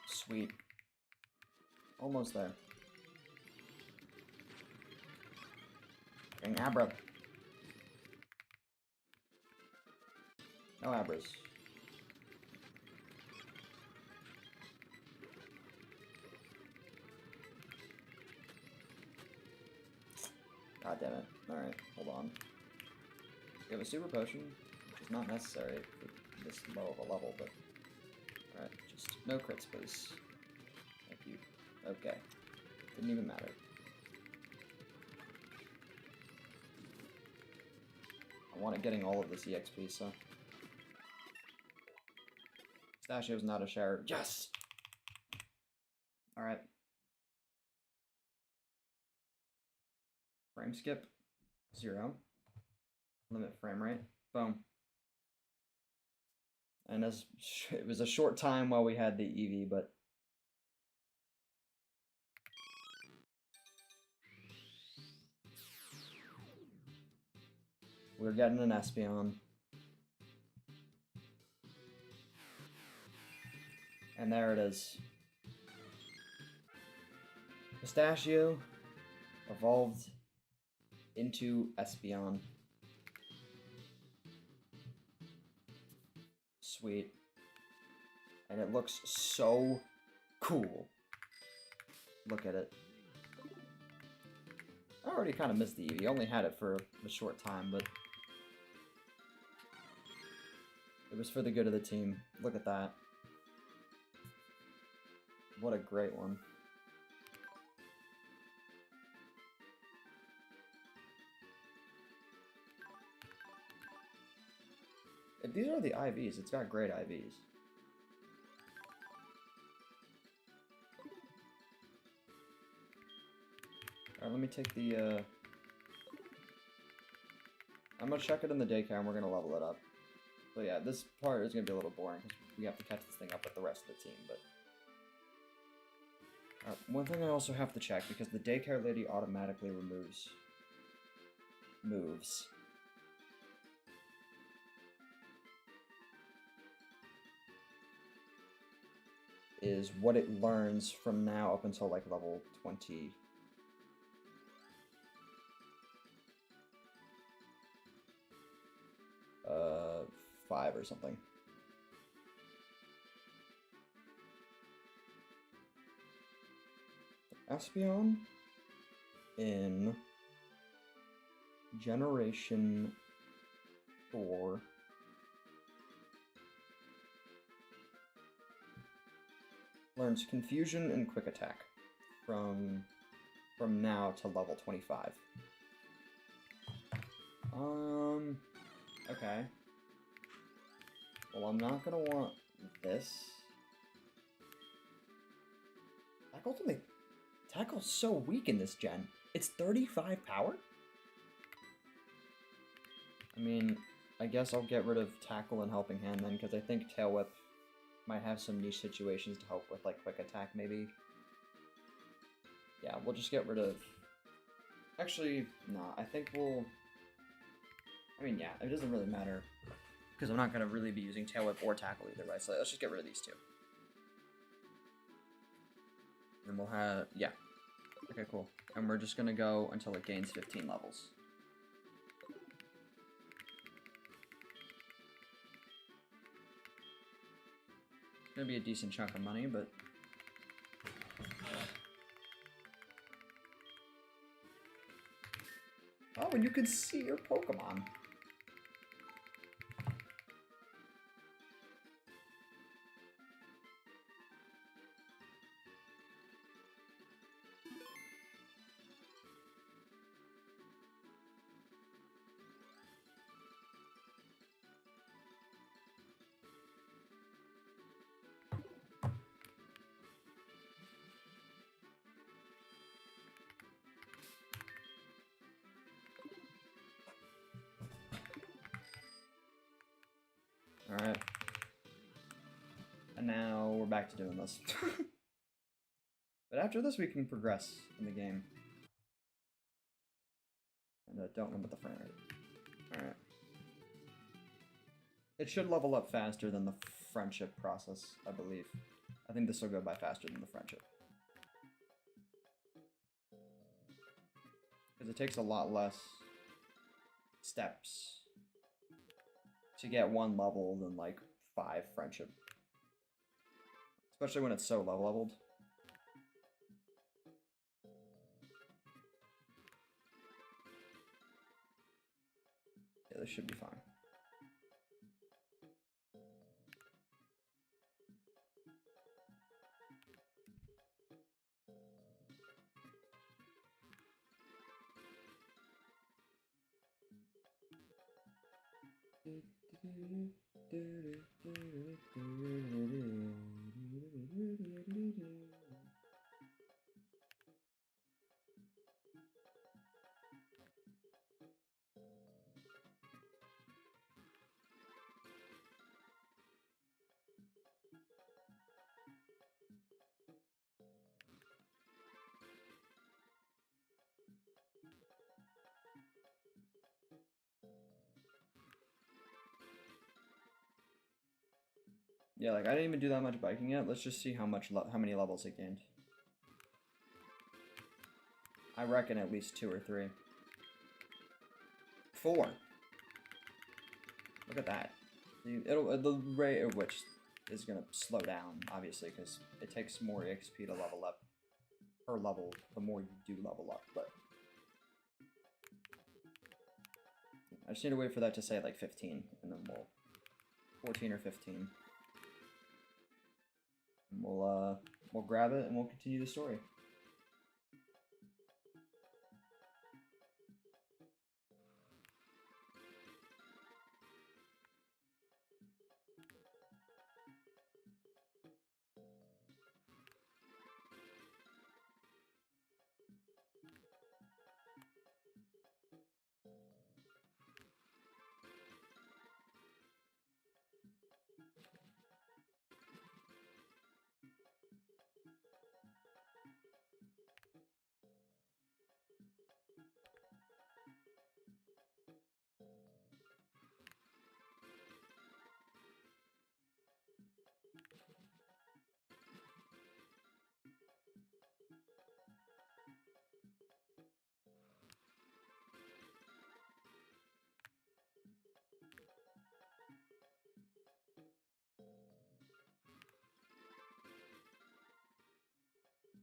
Sweet. Almost there. Dang Abra. No Abras. God damn it. Alright, hold on. We have a super potion, which is not necessary for this low of a level, but... Alright, just no crits, please. Thank you. Okay. Didn't even matter. I wanted getting all of this EXP, so... Pistachio's not a share. Yes! Alright. Frame skip. 0. Limit frame rate. Boom. And as it was a short time while we had the EV, but... We're getting an Espeon. And there it is. Pistachio evolved into Espeon. Sweet. And it looks so cool. Look at it. I already kind of missed the Eevee. I only had it for a short time, but... It was for the good of the team. Look at that. What a great one. If these are the IVs, it's got great IVs. Alright, let me take the, I'm gonna check it in the daycare and we're gonna level it up. So yeah, this part is gonna be a little boring because we have to catch this thing up with the rest of the team, but... one thing I also have to check, because the daycare lady automatically removes moves. Is what it learns from now up until like level 20. Five or something. Espeon in Generation 4 learns Confusion and Quick Attack from now to level 25. Okay. Well, I'm not gonna want this. Tackle's so weak in this gen. It's 35 power? I mean, I guess I'll get rid of Tackle and Helping Hand then, because I think Tail Whip might have some niche situations to help with, like, Quick Attack, maybe. Yeah, we'll just get rid of... Actually, nah, I think we'll... I mean, yeah, it doesn't really matter, because I'm not going to really be using Tail Whip or Tackle either way, so let's just get rid of these two. And we'll have, yeah. Okay, cool. And we're just gonna go until it gains 15 levels. It's gonna be a decent chunk of money, but... Oh, and you can see your Pokemon. Alright. And now we're back to doing this. But after this we can progress in the game. And don't limit the frame rate. Alright. It should level up faster than the friendship process, I believe. I think this will go by faster than the friendship. Because it takes a lot less steps to get one level than like 5 friendship. Especially when it's so low leveled. Yeah, this should be fine. Yeah, like I didn't even do that much biking yet. Let's just see how many levels it gained. I reckon at least 2 or 3. 4. Look at that. The rate at which is gonna slow down, obviously, because it takes more XP to level up per level. The more you do level up, but I just need to wait for that to say like 15, and then we'll 14 or 15. And we'll grab it and we'll continue the story.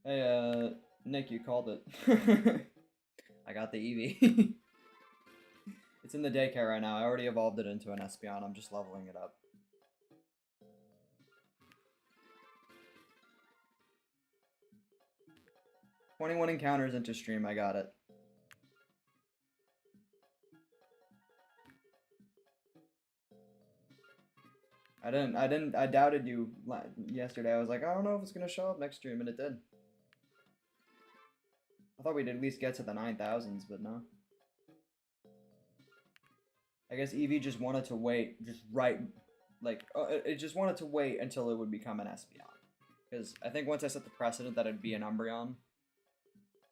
Hey, Nick, you called it. I got the EEVEE. It's in the daycare right now. I already evolved it into an Espeon. I'm just leveling it up. "21 encounters into stream. I got it. I doubted you yesterday. I was like, I don't know if it's gonna show up next stream, and it did. I thought we'd at least get to the 9,000s, but no. I guess EEVEE just wanted to wait, it just wanted to wait until it would become an Espeon. Because I think once I set the precedent that it'd be an Umbreon,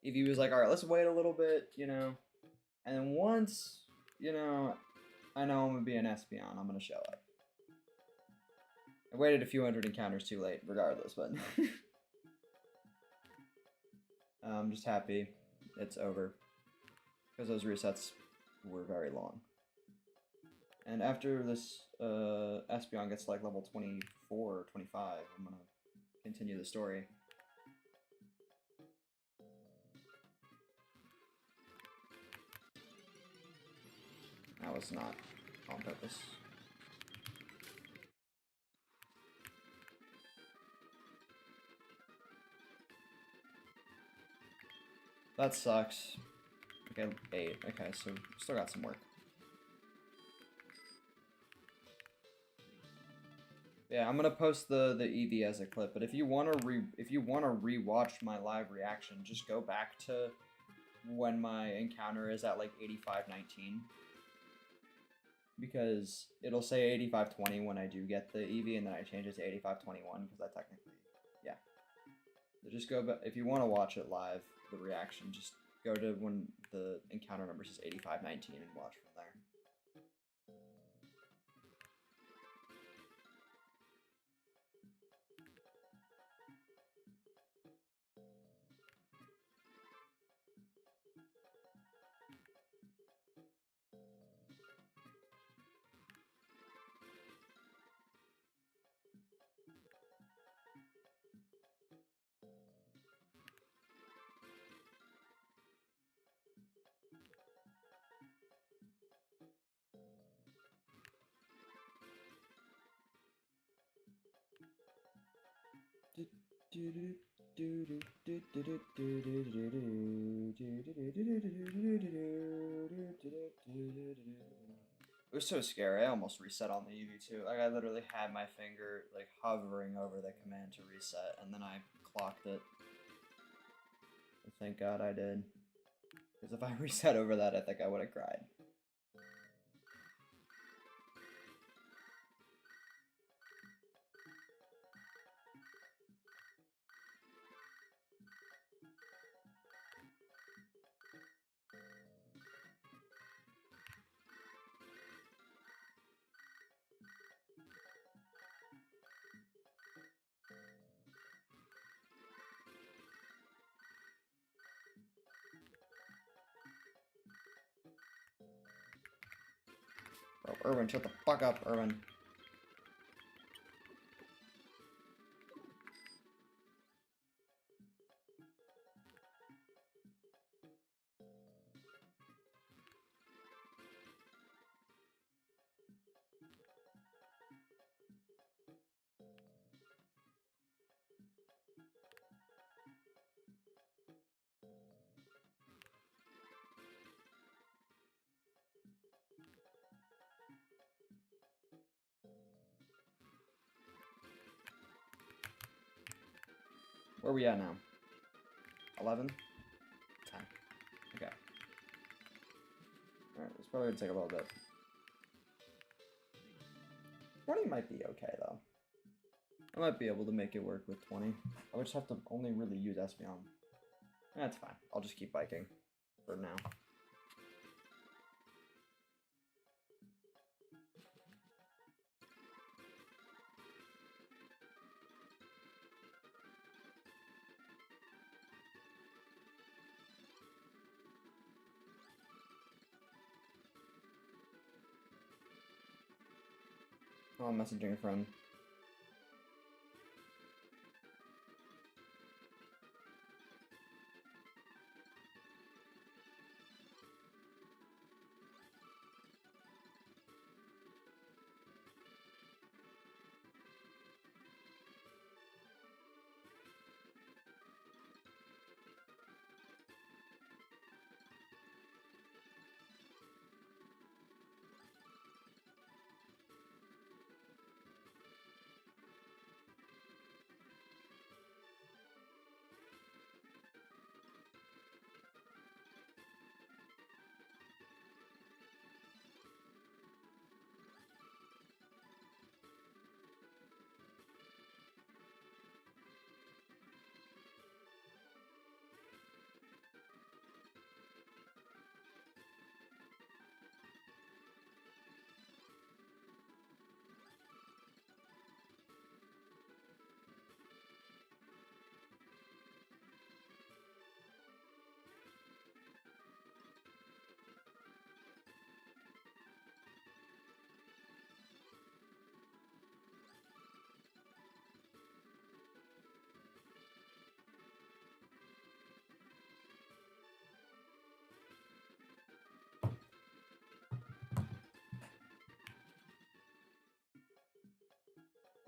EEVEE was like, alright, let's wait a little bit, you know. And then once, you know, I know I'm gonna be an Espeon, I'm gonna show up. I waited a few hundred encounters too late, regardless, but... I'm just happy it's over because those resets were very long. And after this Espeon gets to like level 24 or 25, I'm gonna continue the story. That was not on purpose. That sucks. Okay, 8. Okay, so still got some work. Yeah, I'm gonna post the EV as a clip, but if you wanna rewatch my live reaction, just go back to when my encounter is at like 85-19. Because it'll say 85-20 when I do get the EV, and then I change it to 85-21 because I technically, yeah. So just go back if you want to watch it live, the reaction. Just go to when the encounter number says 85-19 and watch from there. It was so scary. I almost reset on the EV too. Like I literally had my finger like hovering over the command to reset, and then I clocked it. But thank God I did. Because if I reset over that, I think I would have cried. Bro, Irvin, shut the fuck up, Irvin. Where are we at now? 11? 10. Okay. Alright, it's probably gonna take a little bit. 20 might be okay, though. I might be able to make it work with 20. I would just have to only really use Espeon. That's fine. I'll just keep biking for now. Oh, I'm messaging a friend.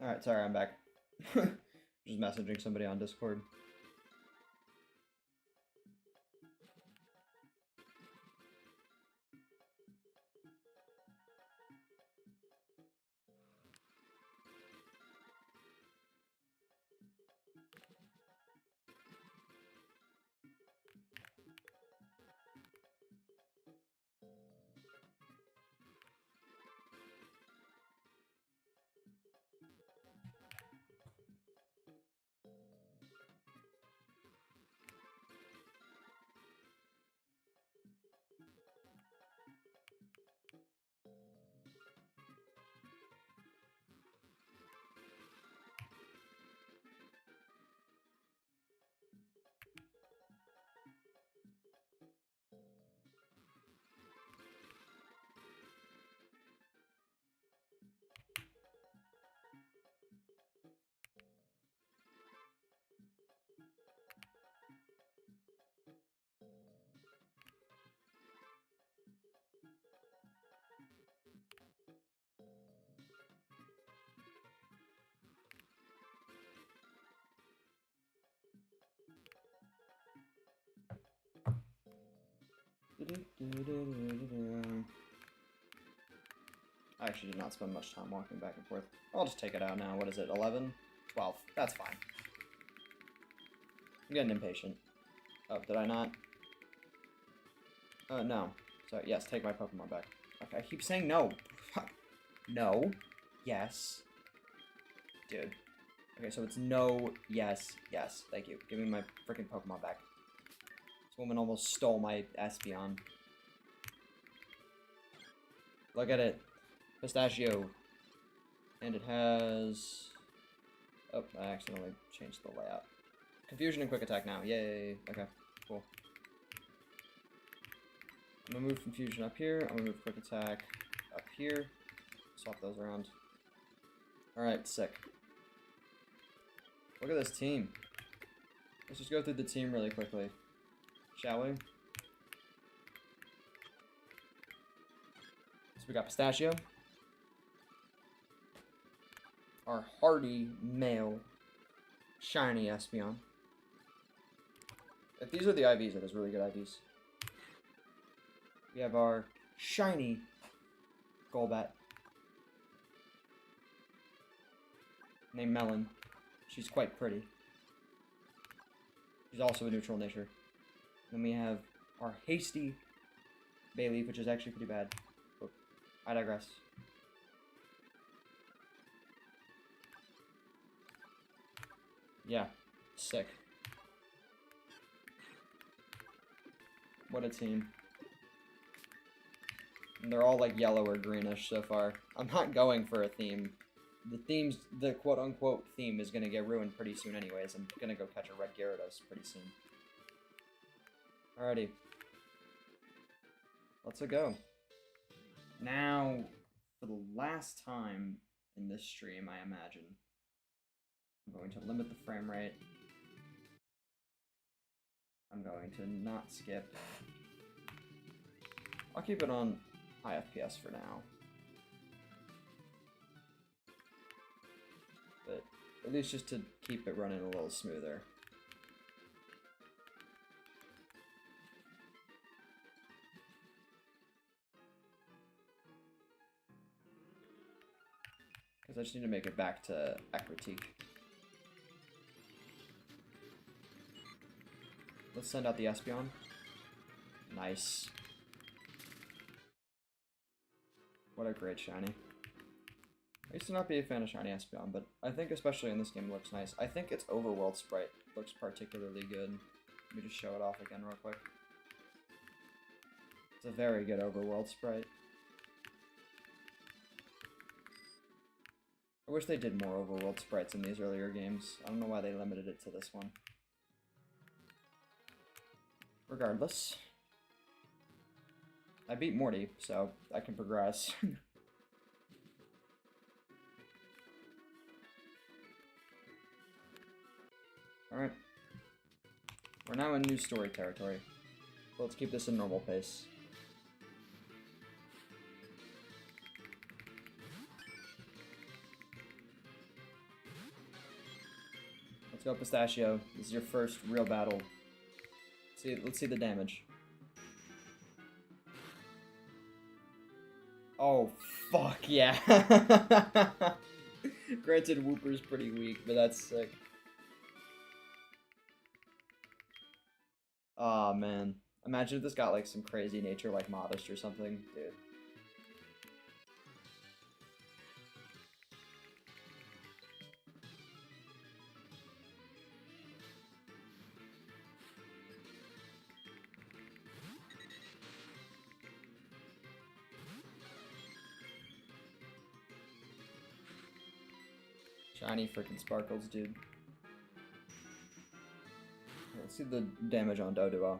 Alright, sorry, I'm back. Just messaging somebody on Discord. I actually did not spend much time walking back and forth. I'll just take it out now. What is it, 11? 12. That's fine. I'm getting impatient. Oh, did I not? No. Sorry, yes, take my Pokemon back. Okay, I keep saying no. No. Yes. Dude. Okay, so it's no, yes, yes. Thank you. Give me my freaking Pokemon back. This woman almost stole my Espeon. Look at it. Pistachio. And it has... Oh, I accidentally changed the layout. Confusion and Quick Attack now. Yay. Okay, cool. I'm gonna move Confusion up here. I'm gonna move Quick Attack up here. Swap those around. Alright, sick. Look at this team. Let's just go through the team really quickly. Shall we? So we got Pistachio. Our hardy male shiny Espeon. If these are the IVs, it is really good IVs. We have our shiny Golbat named Melon. She's quite pretty. She's also a neutral nature. Then we have our hasty Bayleaf, which is actually pretty bad. But I digress. Yeah, sick. What a team. And they're all like yellow or greenish so far. I'm not going for a theme. The quote-unquote theme is going to get ruined pretty soon anyways. I'm going to go catch a red Gyarados pretty soon. Alrighty. Let's go. Now, for the last time in this stream, I imagine, I'm going to limit the frame rate. I'm going to not skip. I'll keep it on high FPS for now. But at least just to keep it running a little smoother. Because I just need to make it back to Aquatique. Let's send out the Espeon. Nice. What a great shiny. I used to not be a fan of shiny Espeon, but I think especially in this game it looks nice. I think its overworld sprite looks particularly good. Let me just show it off again real quick. It's a very good overworld sprite. I wish they did more overworld sprites in these earlier games. I don't know why they limited it to this one. Regardless. I beat Morty, so I can progress. Alright. We're now in new story territory. So let's keep this in normal pace. Let's go, Pistachio. This is your first real battle. Let's see the damage. Oh, fuck yeah. Granted, Wooper's pretty weak, but that's sick. Aw, oh, man. Imagine if this got, like, some crazy nature, like Modest or something. Dude. Shiny freaking sparkles, dude. Let's see the damage on Doduo.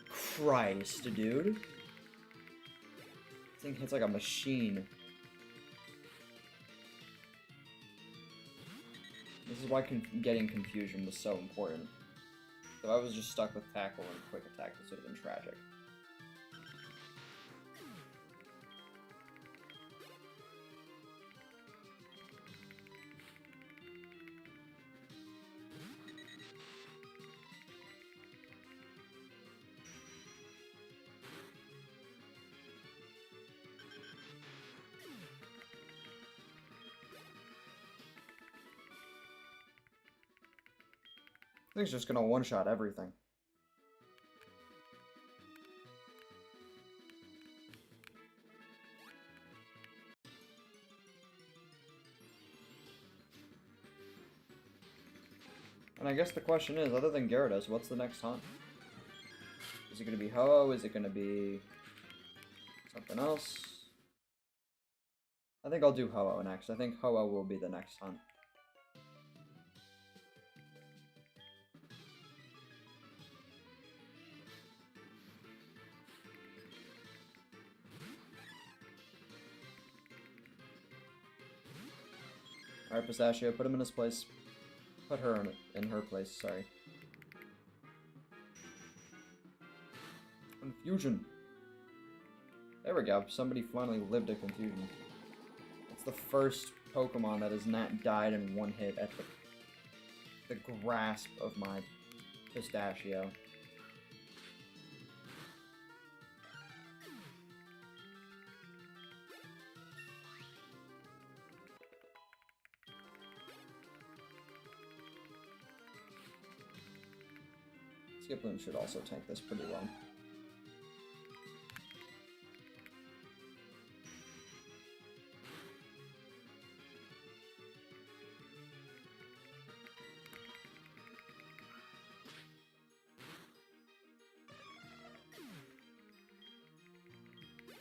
Christ, dude. This thing hits like a machine. This is why getting confusion was so important. If I was just stuck with tackle and quick attack, this would have been tragic. I think it's just gonna one-shot everything. And I guess the question is, other than Gyarados, what's the next hunt? Is it gonna be Ho-Oh? Is it gonna be something else? I think I'll do Ho-Oh next. I think Ho-Oh will be the next hunt. Alright, Pistachio, put him in his place. Put her in her place, sorry. Confusion. There we go, somebody finally lived a confusion. It's the first Pokemon that has not died in one hit at the grasp of my Pistachio. Skiploom should also tank this pretty well.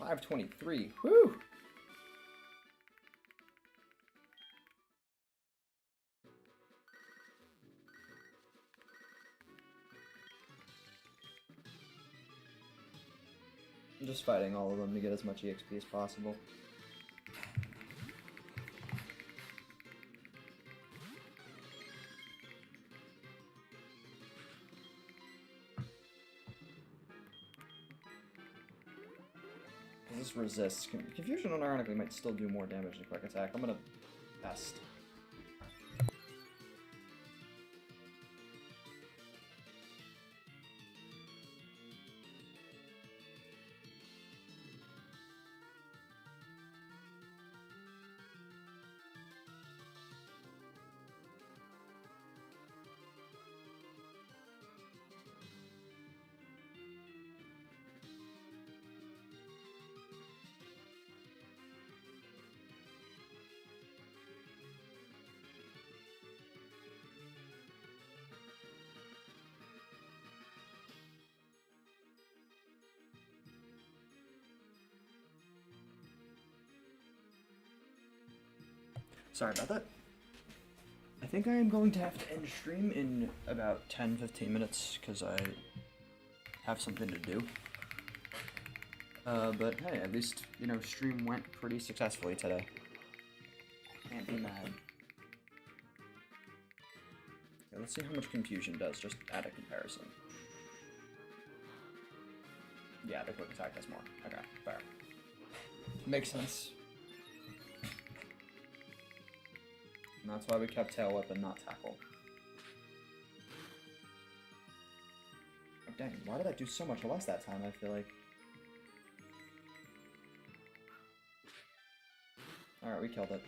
$523. Whew! I'm just fighting all of them to get as much EXP as possible. This resists. Confusion unironically might still do more damage than quick attack. I'm gonna test. Sorry about that. I think I am going to have to end stream in about 10-15 minutes because I have something to do. But hey, at least, you know, stream went pretty successfully today. Can't be mad. Okay, let's see how much confusion does, just at a comparison. Yeah, the quick attack does more. Okay, fair. Makes sense. And that's why we kept Tail Whip and not Tackle. dang, why did that do so much less that time, I feel like? Alright, we killed it.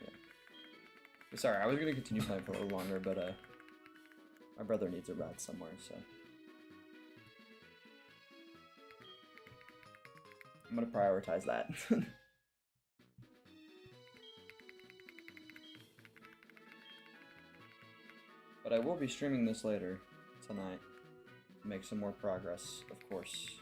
Yeah. Sorry, I was gonna continue playing for a little longer, but my brother needs a rat somewhere, so I'm gonna prioritize that. But I will be streaming this later tonight. Make some more progress, of course.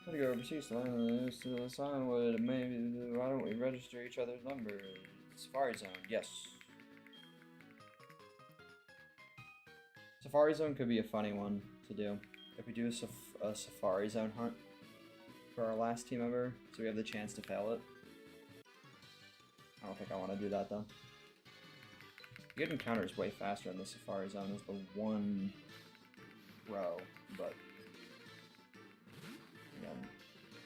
I'm gonna go overseas to the Signwood. Maybe why don't we register each other's numbers? Safari Zone, yes. Safari Zone could be a funny one to do. If we do a Safari Zone hunt for our last team member, so we have the chance to fail it. I don't think I want to do that though. You get encounters way faster in the Safari Zone as the one row, but again,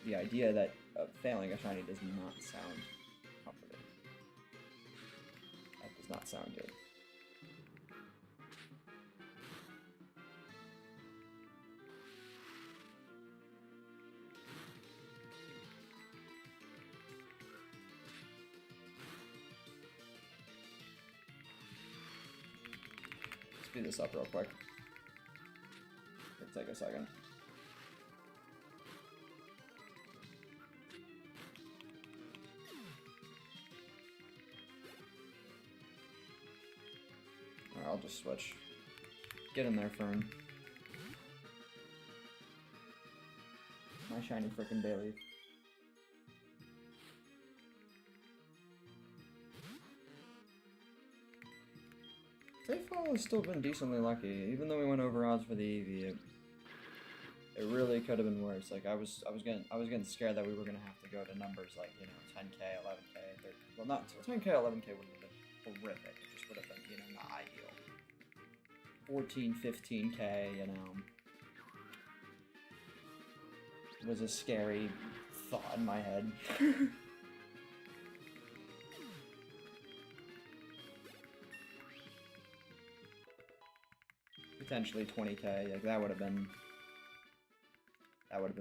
the idea that failing a shiny does not sound comforting. That does not sound good. Speed this up real quick. It'll take a second. Alright, I'll just switch. Get in there, Fern. My shiny frickin' Bayleaf. Fall has still been decently lucky, even though we went over odds for the EEVE. It really could have been worse. Like I was getting scared that we were gonna have to go to numbers like 10K, 11K, 30, well not 10K, 11K would have been horrific. It just would have been not ideal. 14, 15K, was a scary thought in my head. Potentially 20K, like that would have been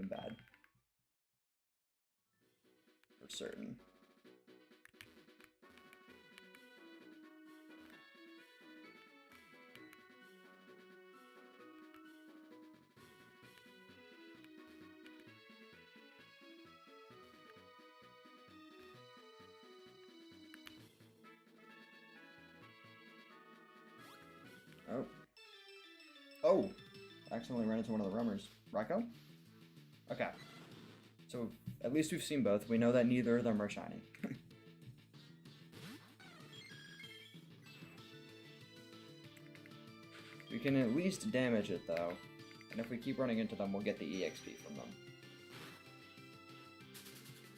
bad. For certain. Oh. Oh! I accidentally ran into one of the rummers. Raikou? Okay. So, at least we've seen both. We know that neither of them are shiny. We can at least damage it, though. And if we keep running into them, we'll get the EXP from them.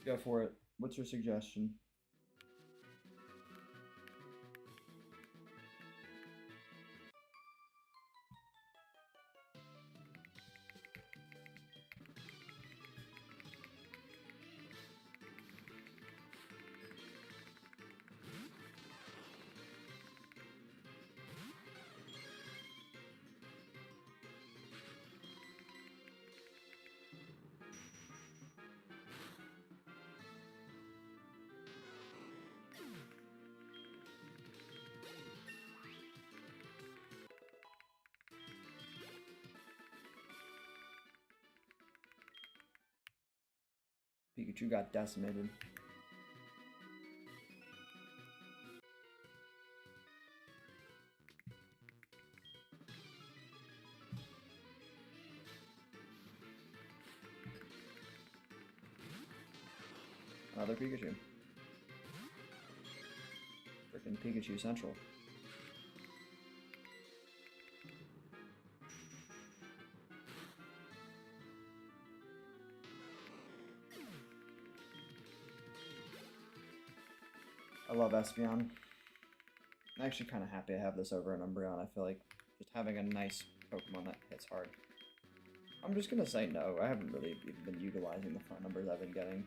Go for it. What's your suggestion? Pikachu got decimated. Another Pikachu. Frickin' Pikachu Central. I love Espeon. I'm actually kind of happy I have this over an Umbreon. I feel like just having a nice Pokemon that hits hard I'm just gonna say no. I haven't really even been utilizing the front numbers I've been getting.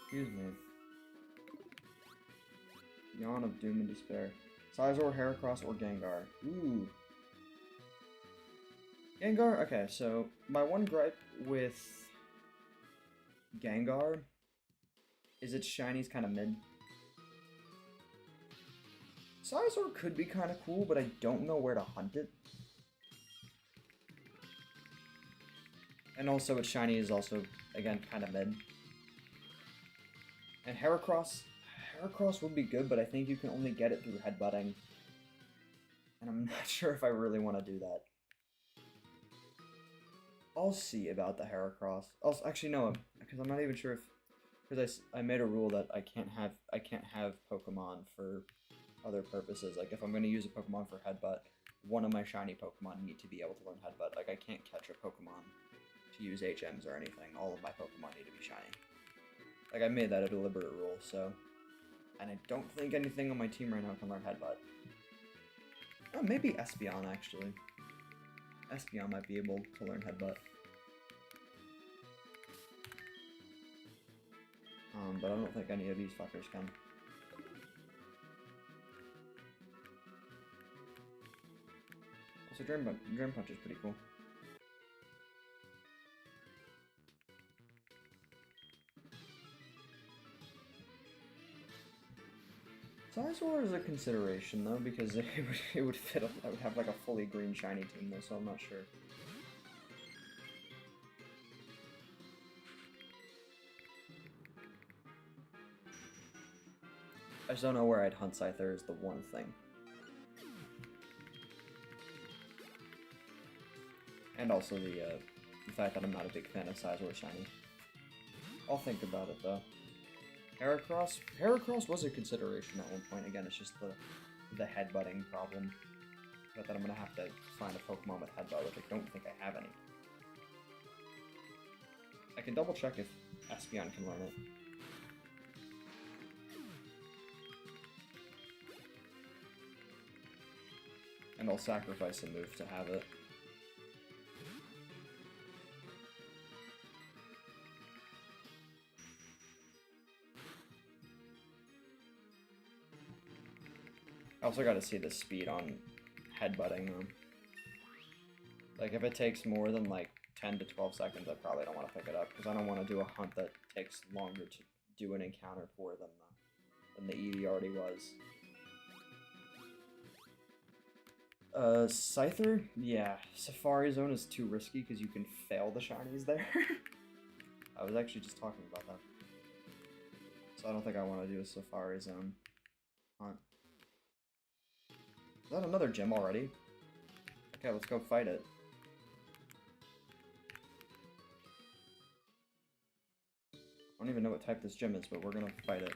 Excuse me. Yawn of Doom and Despair. Sizor, Heracross, or Gengar. Ooh. Gengar? Okay, so my one gripe with Gengar is its shinies kind of mid. Sizor could be kind of cool, but I don't know where to hunt it. And also its shiny is also, again, kind of mid. And Heracross would be good, but I think you can only get it through headbutting. And I'm not sure if I really want to do that. I'll see about the Heracross. Actually, no, because I'm not even sure if... Because I made a rule that I can't have Pokemon for other purposes. Like, if I'm going to use a Pokemon for Headbutt, one of my shiny Pokemon need to be able to learn Headbutt. Like, I can't catch a Pokemon to use HMs or anything. All of my Pokemon need to be shiny. Like, I made that a deliberate rule, so... And I don't think anything on my team right now can learn Headbutt. Oh, maybe Espeon, actually. Espeon might be able to learn Headbutt. But I don't think any of these fuckers can. Also, Drain Punch is pretty cool. Sizor is a consideration though, because it would fit. I would have like a fully green shiny team though, so I'm not sure. I just don't know where I'd hunt Scyther is the one thing. And also the fact that I'm not a big fan of Sizor shiny. I'll think about it though. Heracross was a consideration at one point. Again, it's just the headbutting problem. But then I'm gonna have to find a Pokemon with headbutt, which I don't think I have any. I can double check if Espeon can learn it. And I'll sacrifice a move to have it. I also gotta see the speed on headbutting though. Like, if it takes more than like 10 to 12 seconds, I probably don't want to pick it up, because I don't want to do a hunt that takes longer to do an encounter for than the EV already was. Scyther? Yeah, Safari Zone is too risky because you can fail the shinies there. I was actually just talking about that. So I don't think I want to do a Safari Zone hunt. Is that another gym already? Okay, let's go fight it. I don't even know what type this gym is, but we're gonna fight it.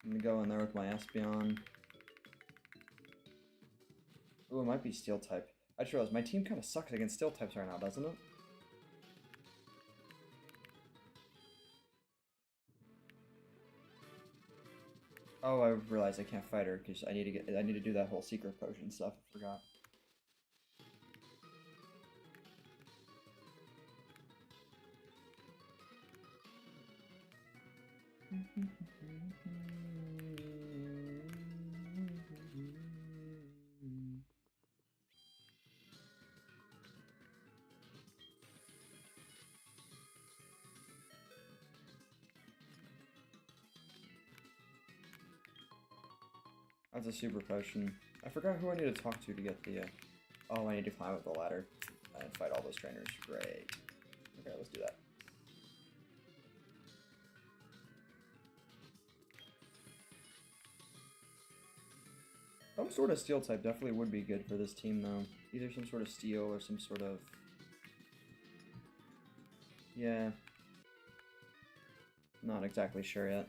I'm gonna go in there with my Espeon. Ooh, it might be Steel type. I just realized my team kind of sucks against Steel types right now, doesn't it? Oh, I realized I can't fight her because I need to do that whole secret potion stuff. I forgot. That's a super potion. I forgot who I need to talk to get the, oh, I need to climb up the ladder and fight all those trainers. Great. Okay, let's do that. Some sort of steel type definitely would be good for this team, though. Either some sort of steel or some sort of... Yeah. Not exactly sure yet.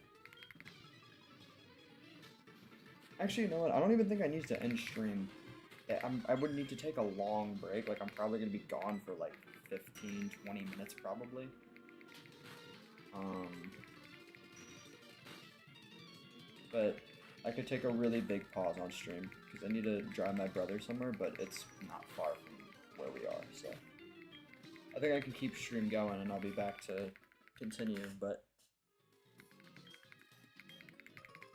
Actually, you know what? I don't even think I need to end stream. I would need to take a long break. Like, I'm probably going to be gone for like 15, 20 minutes probably. But I could take a really big pause on stream because I need to drive my brother somewhere, but it's not far from where we are, so I think I can keep stream going and I'll be back to continue, but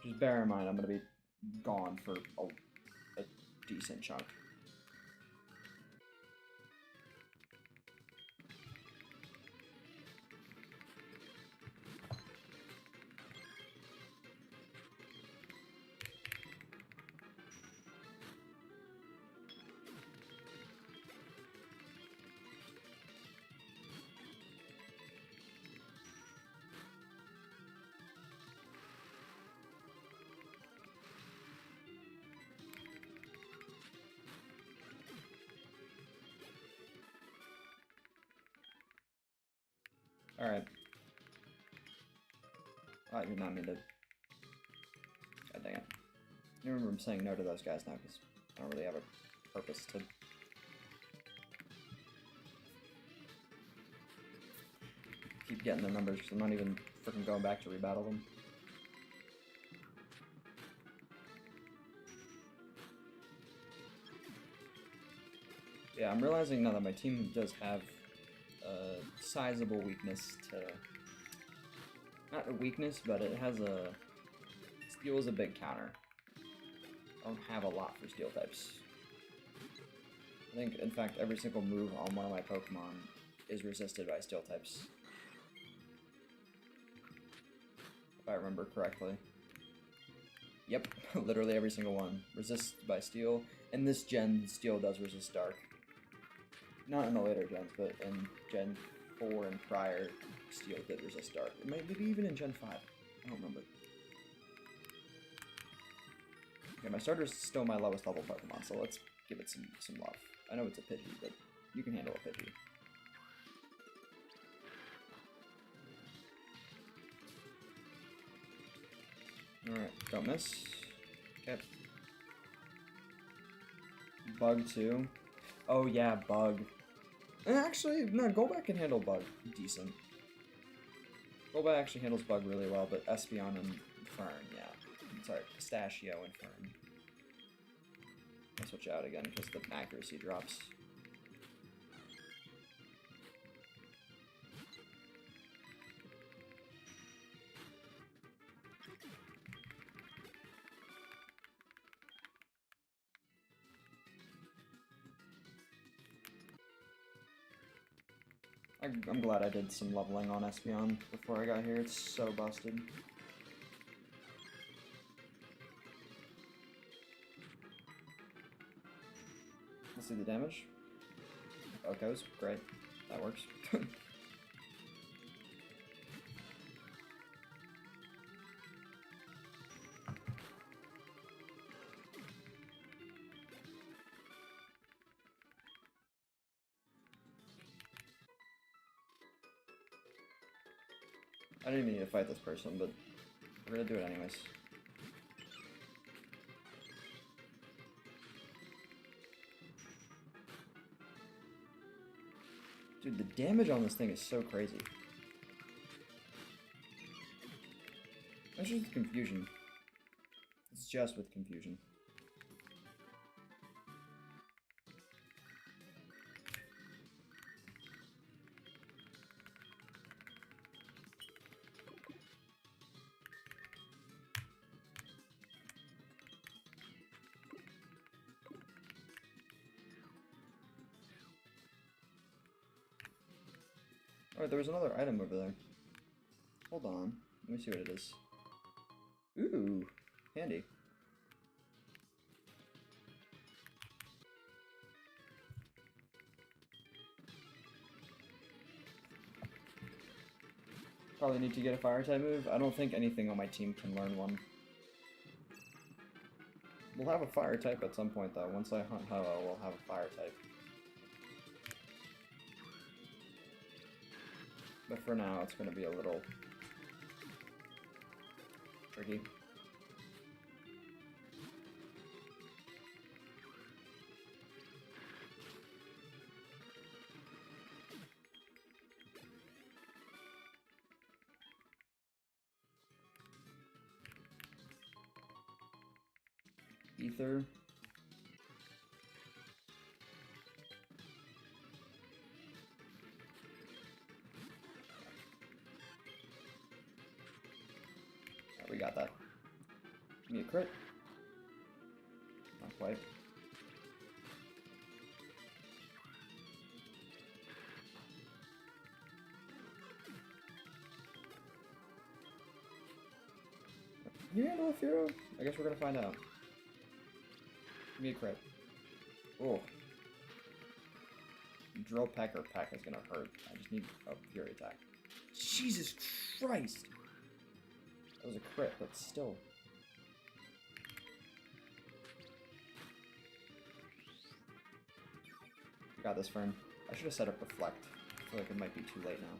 just bear in mind I'm going to be gone for a decent chunk. Alright. Oh, you're not mean to... God dang it. I remember I'm saying no to those guys now because I don't really have a purpose to... keep getting their numbers because I'm not even freaking going back to rebattle them. Yeah, I'm realizing now that my team does have a sizable weakness to... not a weakness, but it has a... Steel is a big counter. I don't have a lot for steel types. I think, in fact, every single move on one of my Pokemon is resisted by steel types. If I remember correctly. Yep, literally every single one. Resists by steel. In this gen, steel does resist dark. Not in the later gens, but in Gen 4 and prior, steel did resist dark. Maybe even in Gen 5. I don't remember. Okay, my starter's still my lowest level Pokemon, so let's give it some love. I know it's a Pidgey, but you can handle a Pidgey. Alright, don't miss. Okay. Bug 2. Oh yeah, Bug. Actually, no, Golbat can handle Bug decent. Golbat actually handles Bug really well, but Espeon and Fern, yeah. Sorry, Pistachio and Fern. I'll switch out again because the accuracy drops. I'm glad I did some leveling on Espeon before I got here. It's so busted. Let's see the damage. Echoes, great. That works. I didn't even need to fight this person, but we're gonna do it anyways. Dude, the damage on this thing is so crazy. That's just with confusion. It's just with confusion. Alright, there was another item over there. Hold on. Let me see what it is. Ooh, handy. Probably need to get a fire type move. I don't think anything on my team can learn one. We'll have a fire type at some point though. Once I hunt Ho-Oh, we'll have a fire type. But for now, it's going to be a little tricky. ether. Right, we got that. Give me a crit. Not quite. Can you handle a Furo? I guess we're gonna find out. Give me a crit. Oh. Drill Peck or Peck is gonna hurt. I just need a Fury attack. Jesus Christ! That was a crit, but still. Got this, Fern. I should have set up Reflect. I feel like it might be too late now.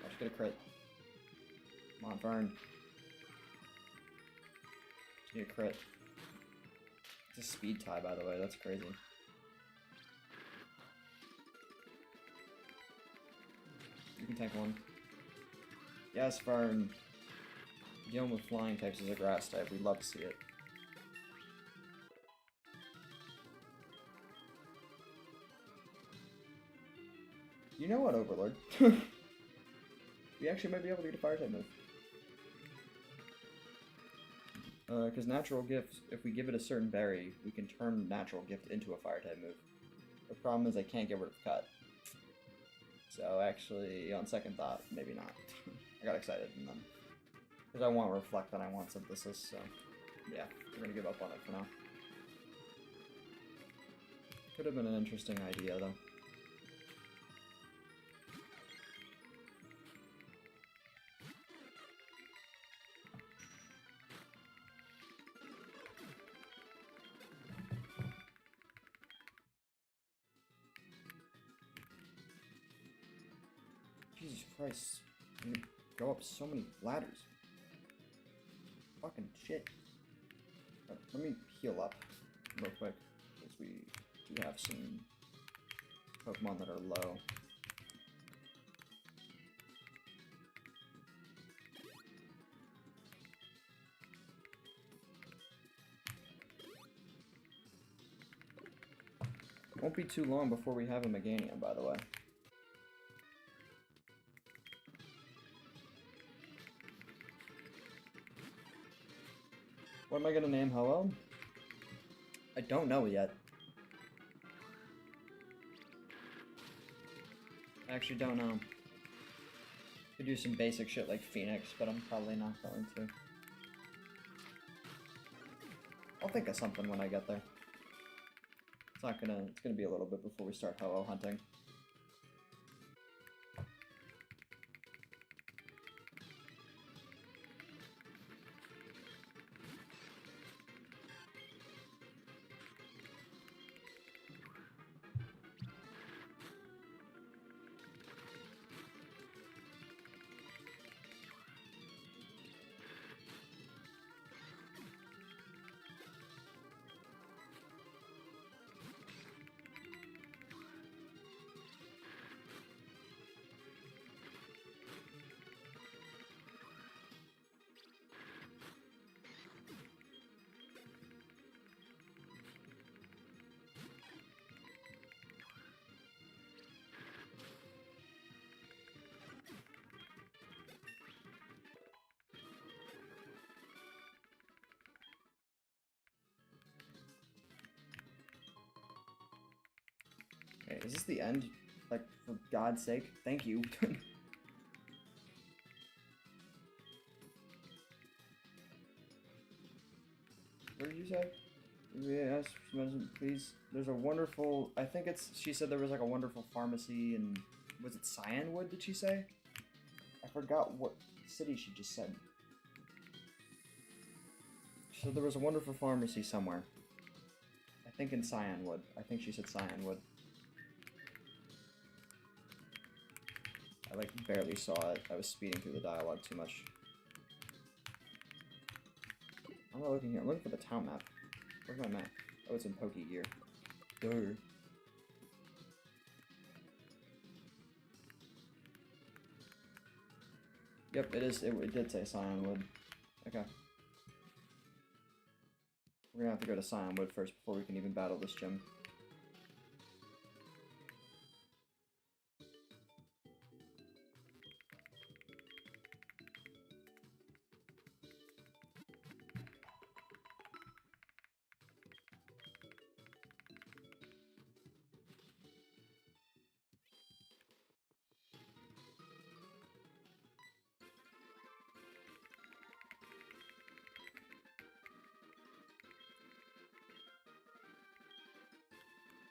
I should get a crit. Come on, Fern. Just need a crit. It's a speed tie, by the way. That's crazy. You can tank one. Yes, Fern. Dealing with flying types as a grass type. We'd love to see it. You know what, Overlord? We actually might be able to get a fire type move. Because Natural Gift, if we give it a certain berry, we can turn Natural Gift into a fire type move. The problem is I can't get rid of Cut. So actually, on second thought, maybe not. I got excited and then... Because I want Reflect and I want Synthesis, so... Yeah, we're gonna give up on it for now. Could have been an interesting idea, though. Jesus Christ, I'm gonna go up so many ladders. Fucking shit. Let me heal up real quick, because we do have some Pokemon that are low. Won't be too long before we have a Meganium, by the way. What am I gonna name Ho-Oh? I don't know yet. I actually don't know. Could do some basic shit like Phoenix, but I'm probably not going to. I'll think of something when I get there. It's gonna be a little bit before we start Ho-Oh hunting. Okay, is this the end? Like, for God's sake, thank you. What did you say? Yes, please. There's a wonderful, I think it's, she said there was like a wonderful pharmacy in, was it Cyanwood, did she say? I forgot what city she just said. She said there was a wonderful pharmacy somewhere. I think in Cyanwood. I think she said Cyanwood. I like barely saw it. I was speeding through the dialogue too much. How am I looking here? I'm looking for the town map. Where's my map? Oh, it's in Pokegear. Duh. Yep, it is. It did say Cyanwood. Okay. We're gonna have to go to Cyanwood first before we can even battle this gym.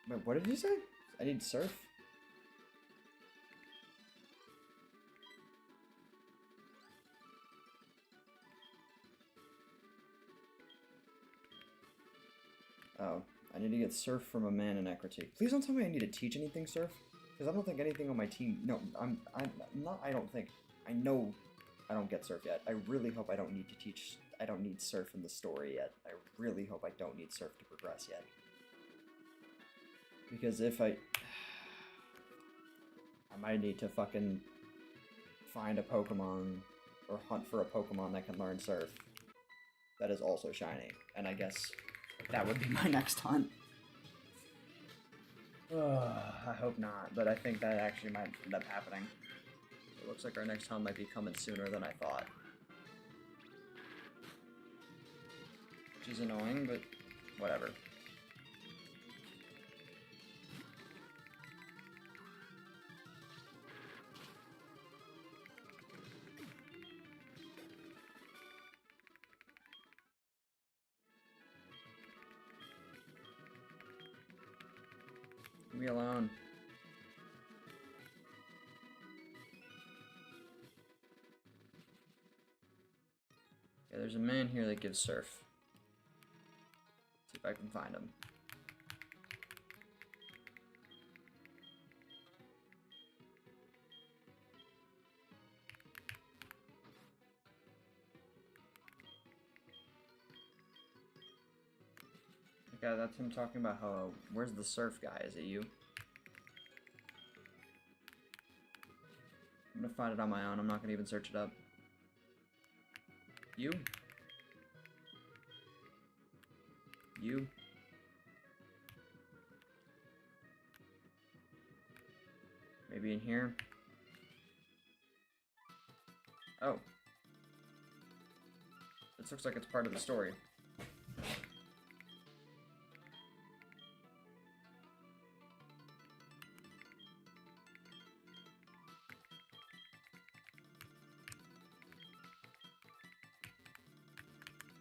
Wait, what did you say? I need surf? Oh, I need to get surf from a man in Equity. Please don't tell me I need to teach anything surf, because I don't think anything on my team. No, I'm not. I don't think. I know I don't get surf yet. I really hope I don't need to teach. I don't need surf in the story yet. I really hope I don't need surf to progress yet. Because if I might need to fucking find a Pokemon or hunt for a Pokemon that can learn surf. That is also shiny, and I guess that would be my next hunt. I hope not, but I think that actually might end up happening. It looks like our next hunt might be coming sooner than I thought. Which is annoying, but whatever. Leave me alone. Yeah, there's a man here that gives surf. See if I can find him. Okay, that's him talking about how, where's the surf guy? Is it you? I'm gonna find it on my own. I'm not gonna even search it up. You? You? Maybe in here? Oh. This looks like it's part of the story.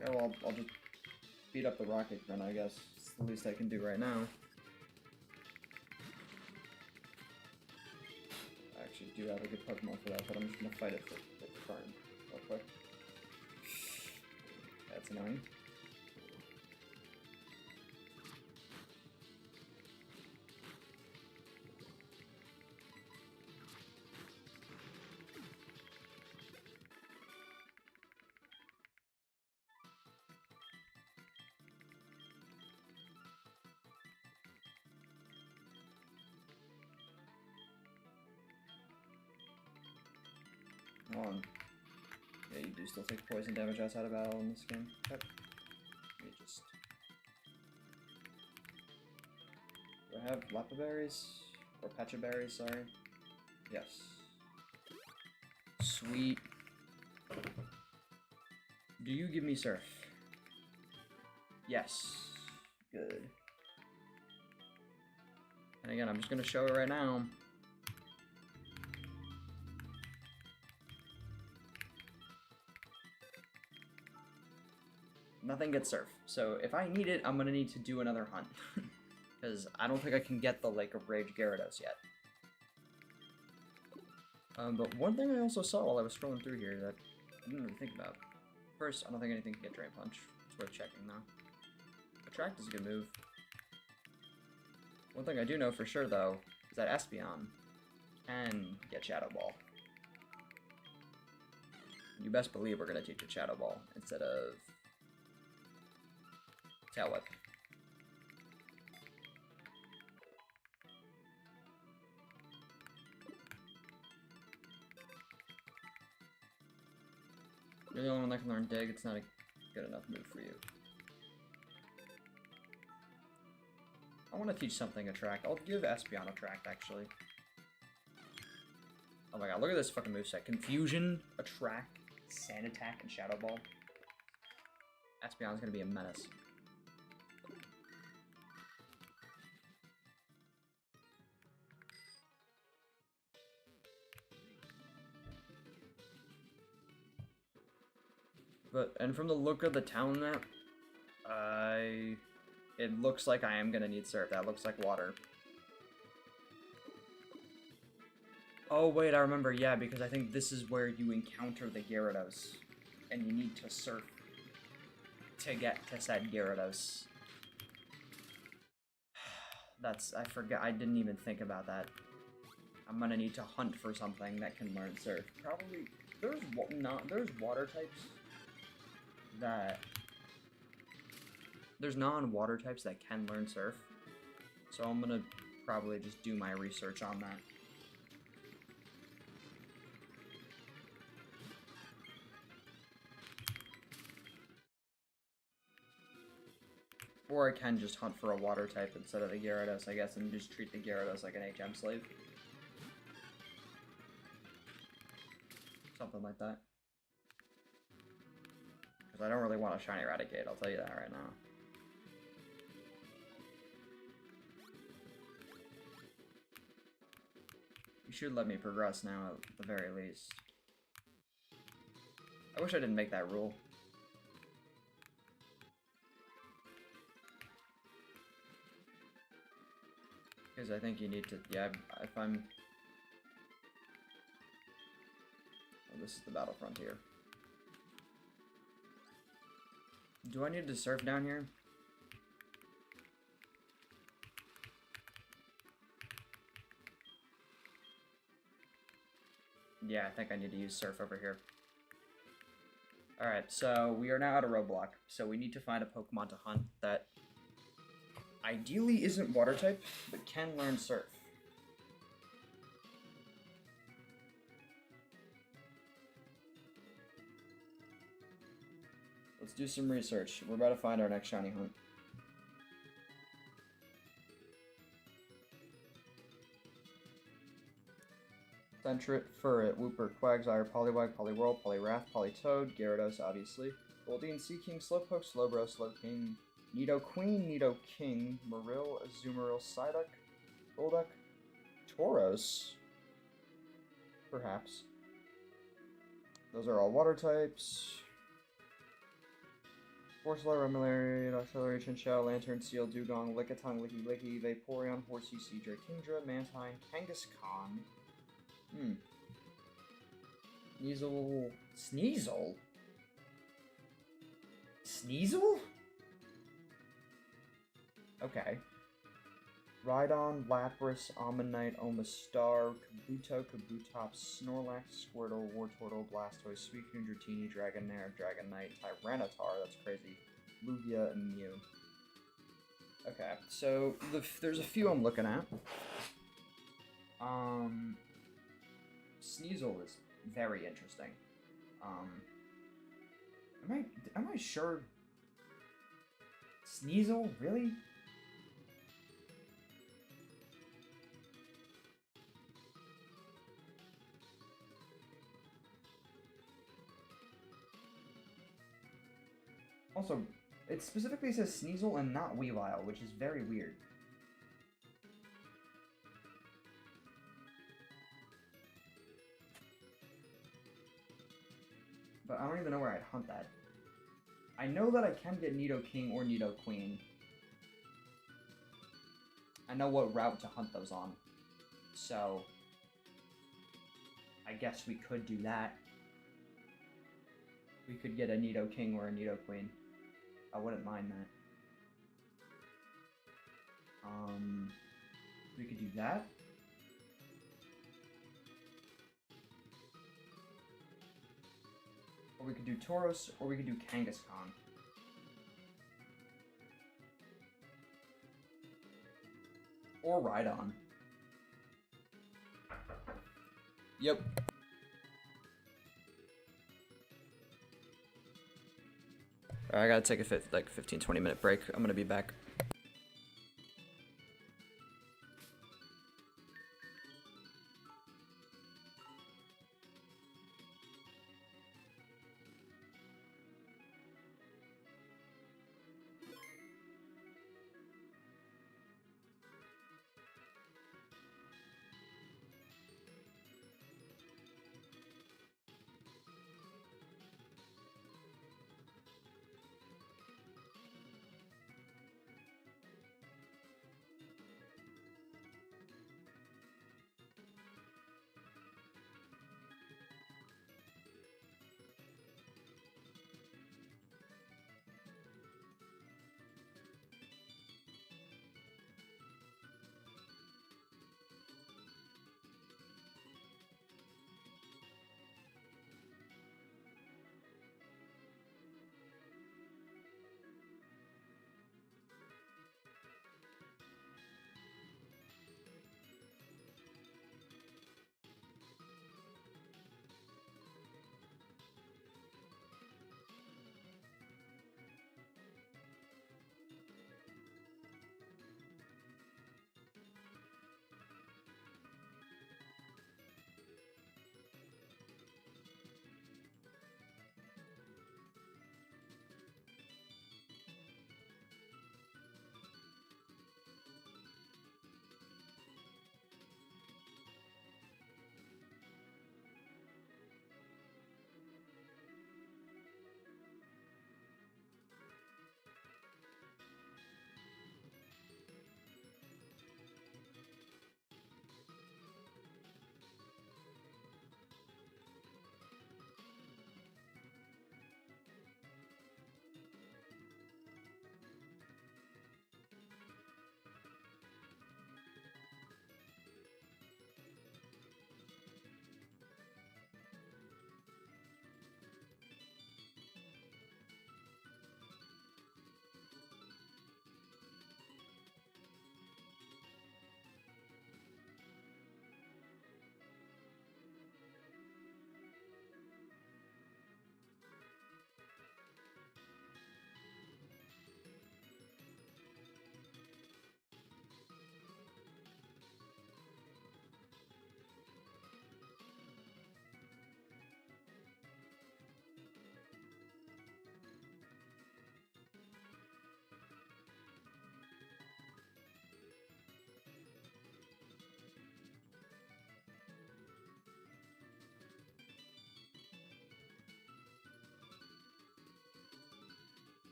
Yeah, well, I'll just beat up the rocket then, I guess. It's the least I can do right now. I actually do have a good Pokemon for that, but I'm just gonna fight it for the turn real quick. That's annoying. Yeah, you do still take poison damage outside of battle in this game. Yep. Let me just... Do I have Lappa berries? Or Pecha berries, sorry. Yes. Sweet. Do you give me surf? Yes. Good. And again, I'm just gonna show it right now. Nothing gets surf. So if I need it, I'm gonna need to do another hunt. Because I don't think I can get the Lake of Rage Gyarados yet. But one thing I also saw while I was scrolling through here that I didn't really think about. First, I don't think anything can get Drain Punch. It's worth checking though. Attract is a good move. One thing I do know for sure though, is that Espeon can get Shadow Ball. You best believe we're gonna teach it Shadow Ball instead of Tail Whip. You're the only one that can learn Dig. It's not a good enough move for you. I want to teach something Attract. I'll give Espeon Attract, actually. Oh my god, look at this fucking moveset. Confusion, Attract, Sand Attack, and Shadow Ball. Espeon's gonna be a menace. But, and from the look of the town map, it looks like I am gonna need Surf. That looks like water. Oh wait, I remember, yeah, because I think this is where you encounter the Gyarados. And you need to surf to get to said Gyarados. I forgot, I didn't even think about that. I'm gonna need to hunt for something that can learn Surf. Probably, there's water types that... There's non-water types that can learn Surf. So I'm gonna probably just do my research on that. Or I can just hunt for a water type instead of the Gyarados, I guess, and just treat the Gyarados like an HM slave. Something like that. Because I don't really want a shiny Eradicate, I'll tell you that right now. You should let me progress now, at the very least. I wish I didn't make that rule. Because I think you need to, yeah, if I'm... Oh, this is the battle frontier. Do I need to surf down here? Yeah, I think I need to use surf over here. Alright, so we are now at a roadblock, so we need to find a Pokemon to hunt that ideally isn't water type, but can learn surf. Let's do some research. We're about to find our next shiny hunt. Sentret, Furret, Wooper, Quagsire, Poliwag, Poliwhirl, Poliwrath, Politoed, Gyarados, obviously. Goldeen, Seaking, Slowpoke, Slowbro, Slowking, Nidoqueen, Nidoking, Marill, Azumarill, Psyduck, Golduck, Tauros. Perhaps. Those are all water types. Forcellar, Remoraid, Auxiliary, Chinchou, Lantern, Seal, Dugong, Lickitung, Licky, Vaporeon, Horsea, Seadra, Kingdra, Mantine, Kangaskhan. Sneasel? Sneasel? Okay. Rhydon, Lapras, Ammonite, Omastar, Kabuto, Kabutops, Snorlax, Squirtle, Wartortle, Blastoise, Suicune, Dratini, Dragonair, Dragonite, Tyranitar, that's crazy, Lugia, and Mew. Okay, so there's a few I'm looking at. Sneasel is very interesting. Am I sure? Sneasel? Really? Also, it specifically says Sneasel and not Weavile, which is very weird. But I don't even know where I'd hunt that. I know that I can get Nidoking or Nidoqueen. I know what route to hunt those on. So, I guess we could do that. We could get a Nidoking or a Nidoqueen. I wouldn't mind that. We could do that. Or we could do Tauros, or we could do Kangaskhan. Or Rhydon. Yep. Alright, I gotta take a 15-20 minute break. I'm gonna be back.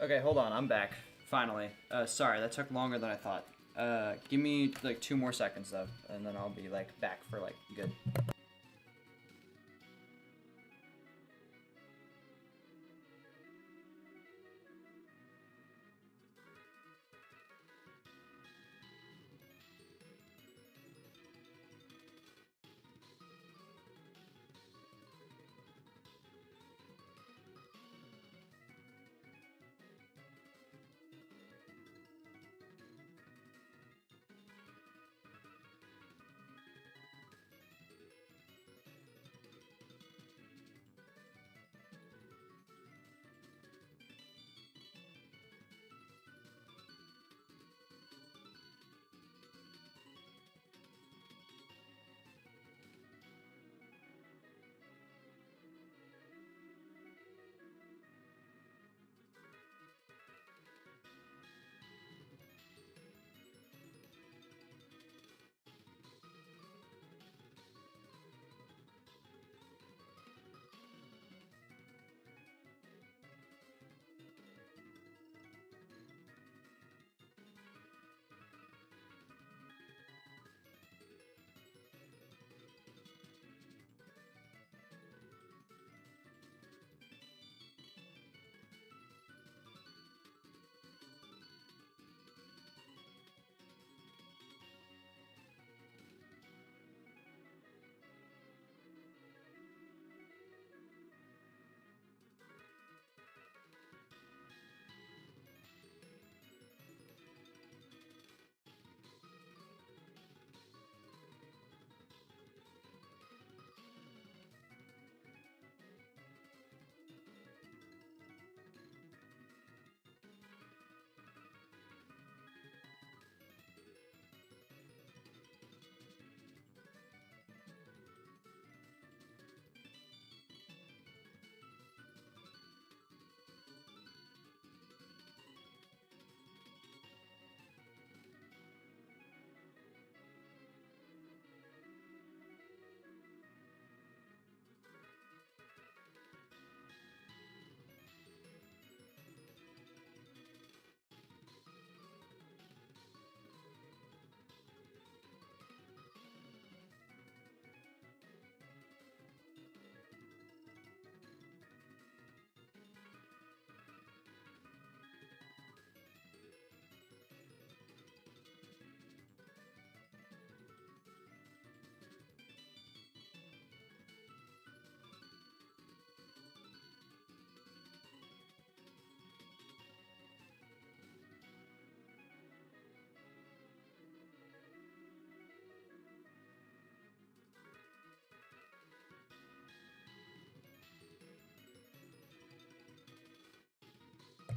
Okay, hold on. I'm back. Finally. Sorry, that took longer than I thought. Give me like 2 more seconds though, and then I'll be like back for like good.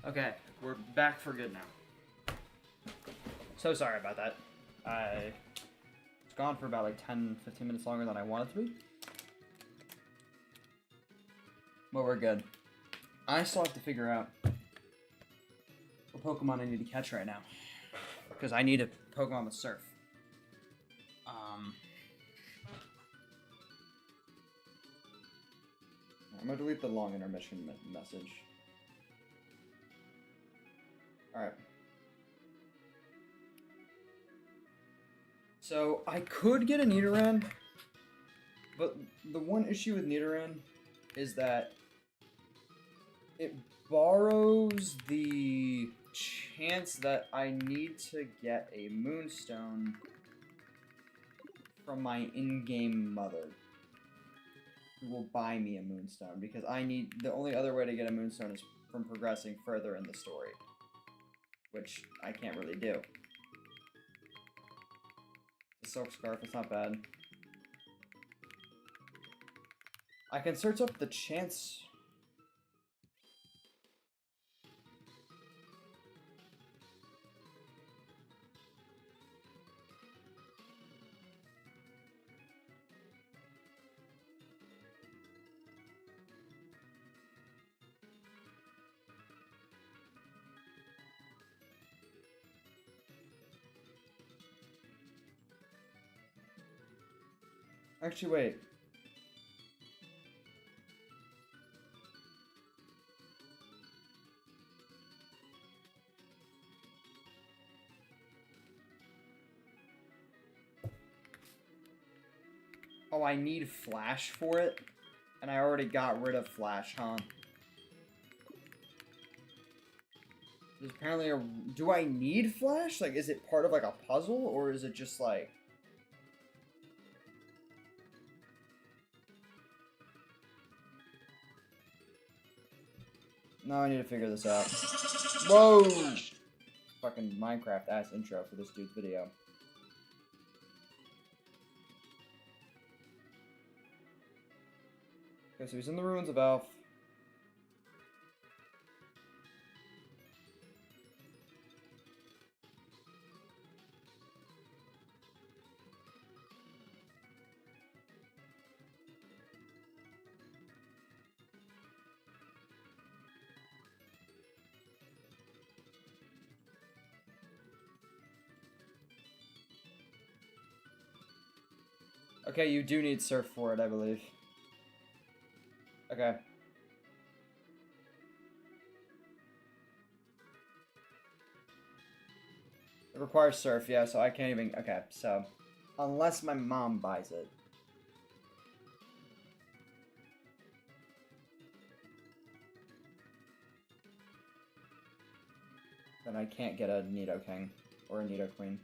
Okay, we're back for good now. So sorry about that. It's gone for about like 10-15 minutes longer than I wanted to be. But we're good. I still have to figure out what Pokemon I need to catch right now. Because I need a Pokemon with Surf. I'm gonna delete the long intermission message. Alright. So, I could get a Nidoran, but the one issue with Nidoran is that it borrows the chance that I need to get a Moonstone from my in-game mother, who will buy me a Moonstone, because the only other way to get a Moonstone is from progressing further in the story, which I can't really do. The Silk Scarf, it's not bad. I can search up the chance. Actually, wait. Oh, I need flash for it? And I already got rid of flash, huh? There's apparently a... Do I need flash? Like, is it part of, like, a puzzle? Or is it just, like... No, I need to figure this out. Whoa! Fucking Minecraft-ass intro for this dude's video. Okay, so he's in the ruins of Elf. Okay, you do need surf for it, I believe. Okay. It requires surf, yeah, so I can't even... Okay, so... Unless my mom buys it. Then I can't get a Nidoking. Or a Nidoqueen.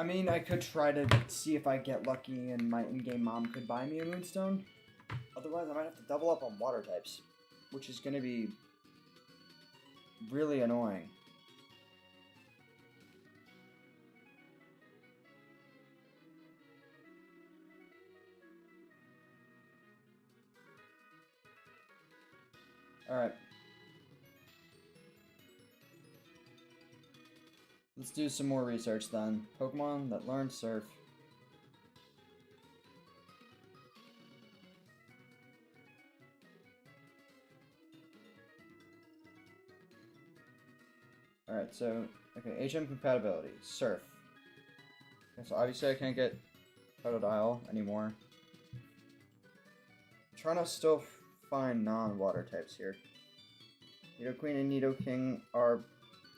I mean, I could try to see if I get lucky and my in-game mom could buy me a Moonstone. Otherwise, I might have to double up on water types, which is going to be really annoying. Alright. Let's do some more research then. Pokemon that learn Surf. Alright, so, okay, HM compatibility. Surf. Okay, so obviously I can't get Totodile anymore. I'm trying to still find non-water types here. Nidoqueen and Nidoking are...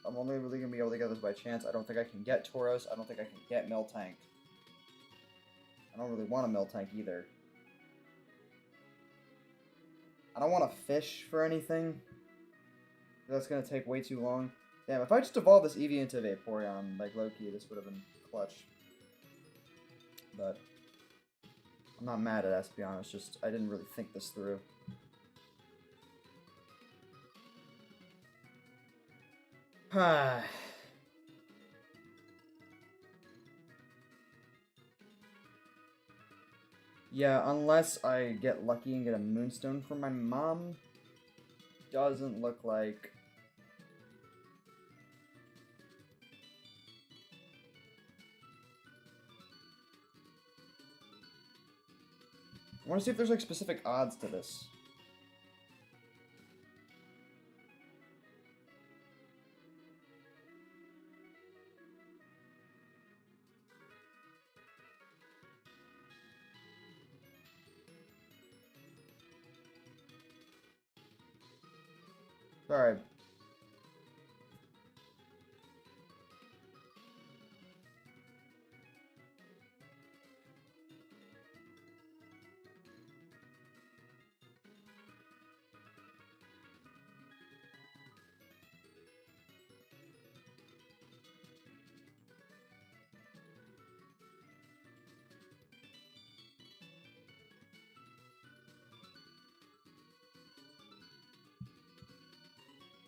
I'm only really going to be able to get those by chance. I don't think I can get Tauros. I don't think I can get Miltank. I don't really want a Miltank either. I don't want to fish for anything. That's going to take way too long. Damn, if I just evolved this Eevee into Vaporeon, like low-key, this would have been clutch. But I'm not mad at Espeon, it's just I didn't really think this through. Yeah, unless I get lucky and get a Moonstone from my mom, doesn't look like... I want to see if there's like specific odds to this. Sorry.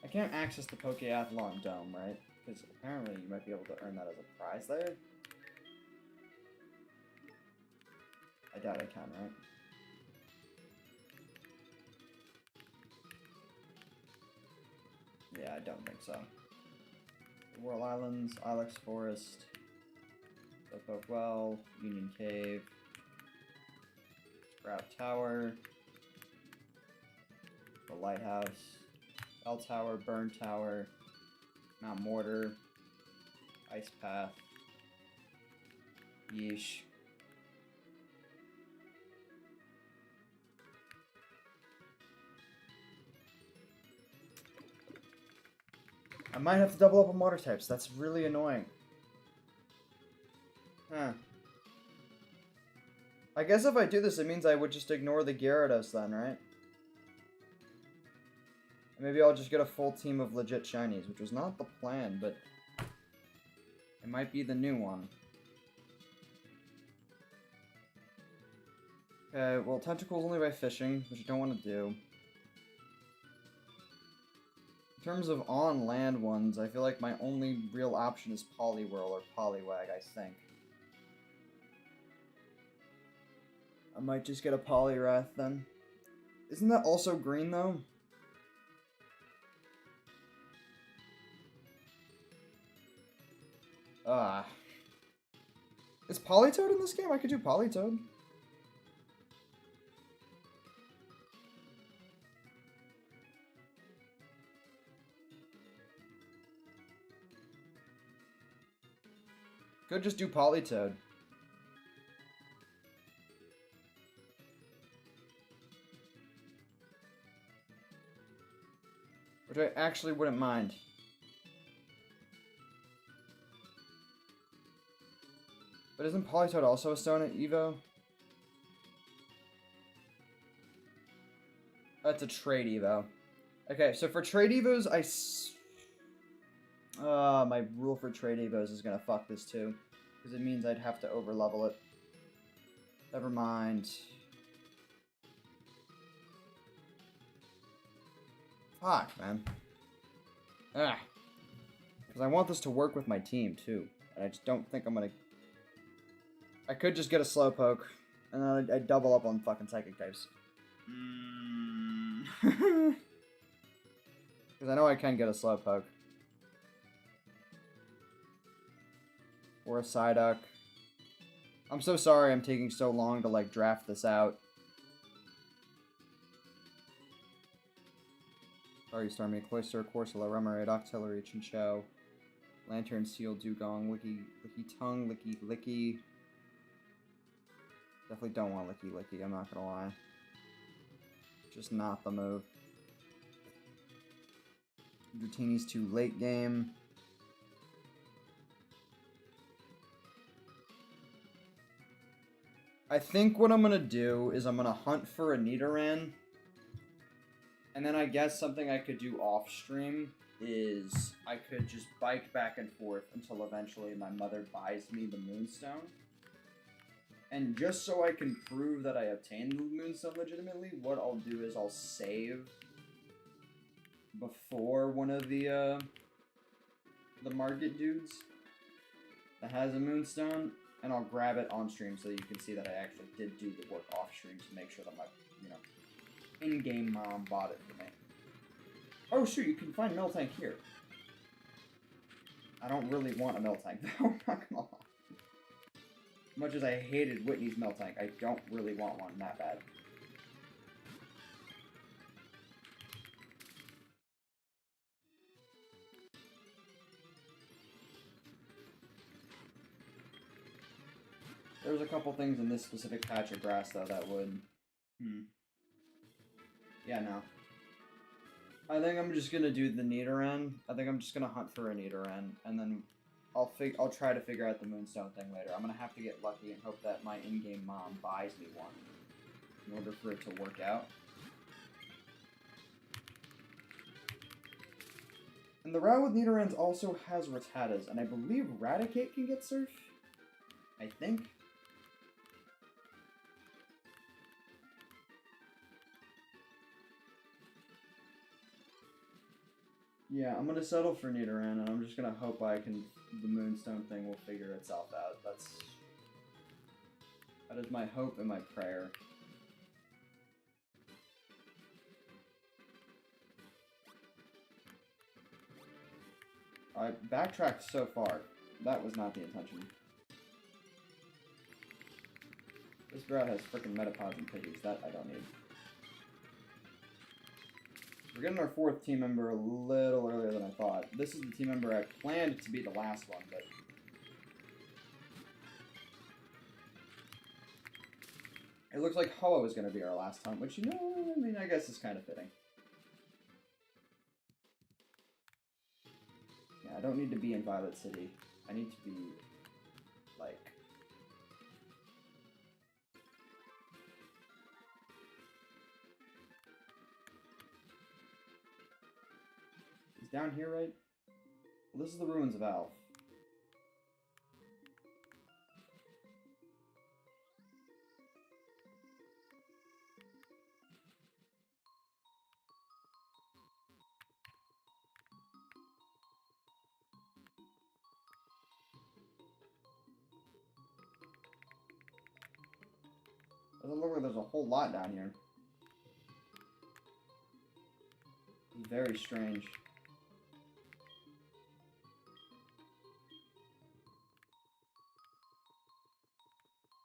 I can't access the Pokeathlon Dome, right? Because apparently you might be able to earn that as a prize there. I doubt I can, right? Yeah, I don't think so. Whirl Islands, Ilex Forest, Slowpoke Well, Union Cave, Sprout Tower, the Lighthouse, Bell Tower, Burn Tower, Mount Mortar, Ice Path, Yeesh. I might have to double up on water types. That's really annoying. Huh. I guess if I do this, it means I would just ignore the Gyarados then, right? Maybe I'll just get a full team of legit shinies, which was not the plan, but it might be the new one. Okay, well, Tentacles only by fishing, which I don't want to do. In terms of on-land ones, I feel like my only real option is Poliwhirl or Poliwag, I think. I might just get a Poliwrath then. Isn't that also green, though? Is Politoed in this game? I could do Politoed. Could just do Politoed. Which I actually wouldn't mind. But isn't Politoed also a stone at Evo? That's a trade Evo. Okay, so for trade Evos, my rule for trade Evos is gonna fuck this too. Because it means I'd have to overlevel it. Never mind. Fuck, man. Ah. Because I want this to work with my team too. And I just don't think I'm gonna... I could just get a Slowpoke, and then I'd double up on fucking Psychic types. Because I know I can get a Slowpoke. Or a Psyduck. I'm so sorry I'm taking so long to, like, draft this out. Sorry, Starmie, Cloyster, Corsola, Remoraid, Octillery, Chinchou, Lantern, Seal, Dugong, Licky Tongue, Licky. Definitely don't want Licky, I'm not gonna lie. Just not the move. Dratini's too late game. I think what I'm gonna do is I'm gonna hunt for a Nidoran. And then I guess something I could do off stream is I could just bike back and forth until eventually my mother buys me the Moonstone. And just so I can prove that I obtained the Moonstone legitimately, what I'll do is I'll save before one of the market dudes that has a Moonstone, and I'll grab it on stream so that you can see that I actually did do the work off stream to make sure that my, in-game mom bought it for me. Oh shoot, you can find Miltank here. I don't really want a Miltank though, I'm not gonna lie. As much as I hated Whitney's Miltank, I don't really want one that bad. There's a couple things in this specific patch of grass, though, that would... Yeah, no. I think I'm just gonna do the Nidoran. I think I'm just gonna hunt for a Nidoran, and then I'll try to figure out the Moonstone thing later. I'm gonna have to get lucky and hope that my in-game mom buys me one in order for it to work out. And the route with Nidorans also has Rattatas, and I believe Raticate can get Surf. I think. Yeah, I'm gonna settle for Nidoran, and I'm just gonna hope the Moonstone thing will figure itself out. That is my hope and my prayer. I backtracked so far. That was not the intention. This bro has freaking metapods and piggies. That I don't need. We're getting our 4th team member a little earlier than I thought. This is the team member I planned to be the last one, but... It looks like Hoa is going to be our last hunt, which, you know, I mean, I guess is kind of fitting. Yeah, I don't need to be in Violet City. I need to be, like... He's down here, right? Well, this is the Ruins of Alf. Doesn't look like there's a whole lot down here. Very strange.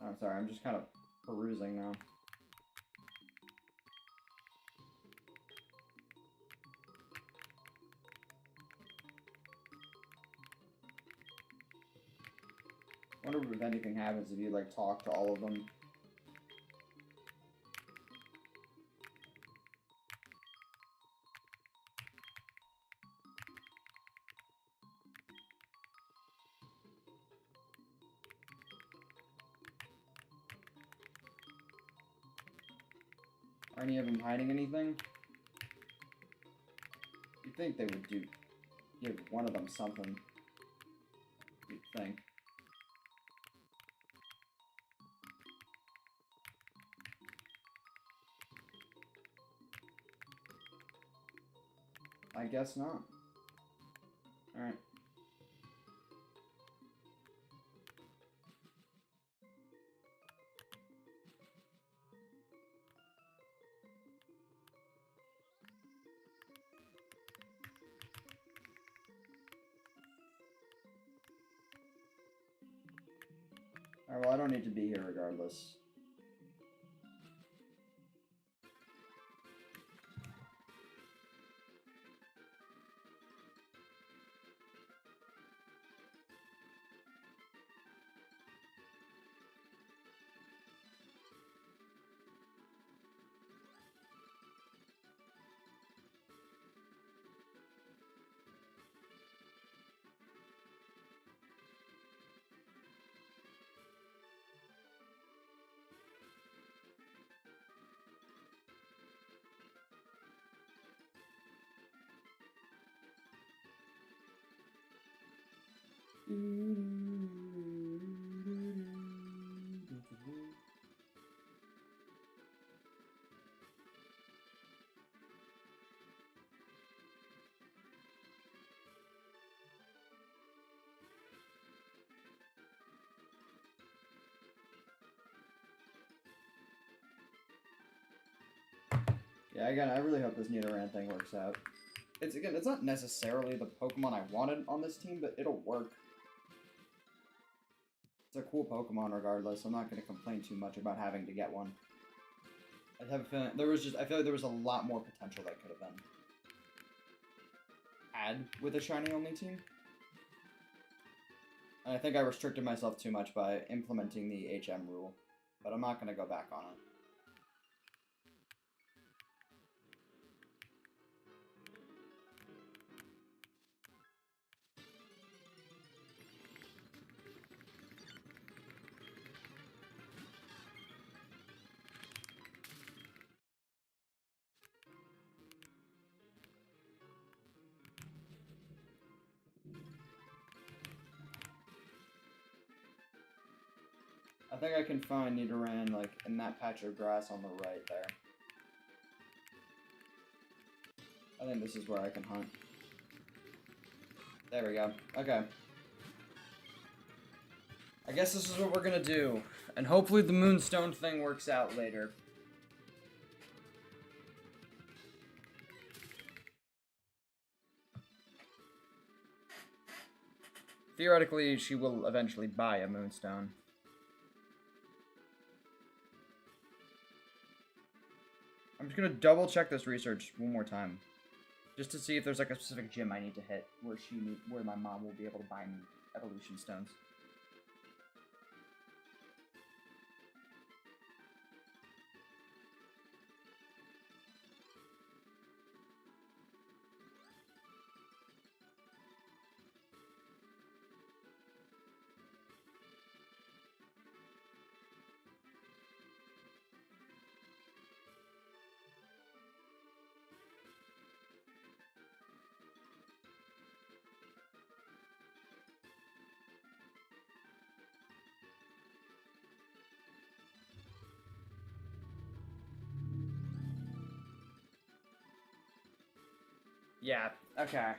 I'm sorry, I'm just kind of perusing now. Wonder if anything happens if you like talk to all of them. Are any of them hiding anything? You'd think they would give one of them something. You'd think. I guess not. Alright. Alright, well, I don't need to be here regardless. Yeah, again, I really hope this Nidoran thing works out. It's not necessarily the Pokemon I wanted on this team, but it'll work. It's a cool Pokemon regardless. I'm not going to complain too much about having to get one. I have a feeling I feel like there was a lot more potential that could have been had with a shiny only team. And I think I restricted myself too much by implementing the HM rule, but I'm not going to go back on it. I think I can find Nidoran, like, in that patch of grass on the right there. I think this is where I can hunt. There we go. Okay. I guess this is what we're gonna do. And hopefully the Moonstone thing works out later. Theoretically, she will eventually buy a Moonstone. I'm just gonna double check this research one more time, just to see if there's like a specific gym I need to hit where my mom will be able to buy me evolution stones. Yeah, okay.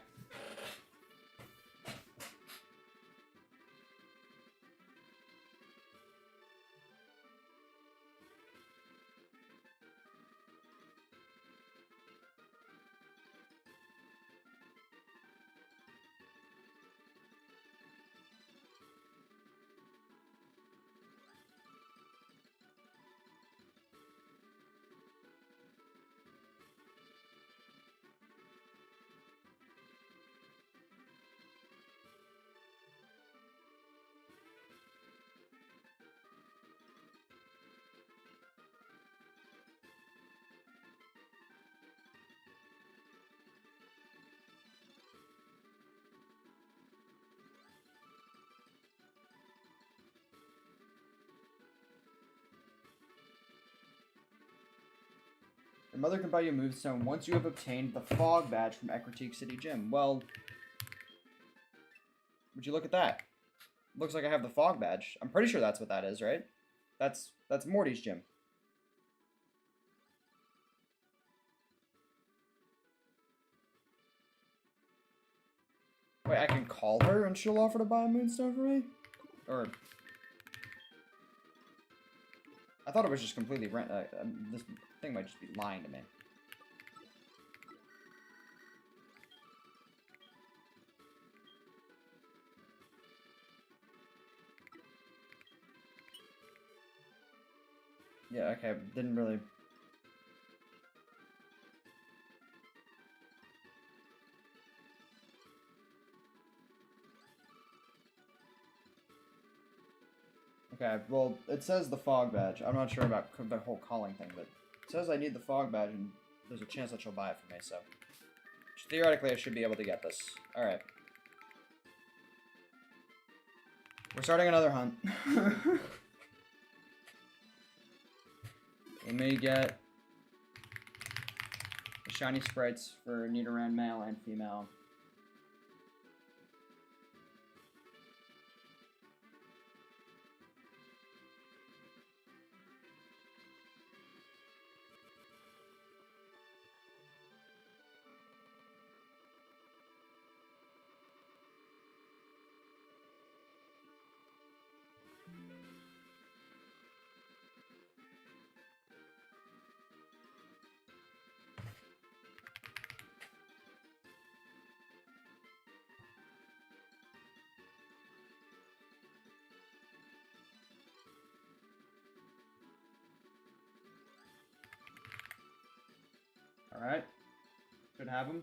Your mother can buy you a moonstone once you have obtained the fog badge from Ecritique City Gym. Well, would you look at that? Looks like I have the fog badge. I'm pretty sure that's what that is, right? That's Morty's gym. Wait, I can call her and she'll offer to buy a moonstone for me? Or... I thought it was just completely this thing might just be lying to me. Yeah, okay, didn't really... Okay, well, it says the fog badge. I'm not sure about the whole calling thing, but it says I need the fog badge, and there's a chance that she'll buy it for me, so... Theoretically, I should be able to get this. Alright. We're starting another hunt. We may get the shiny sprites for Nidoran male and female. Alright. Should have him.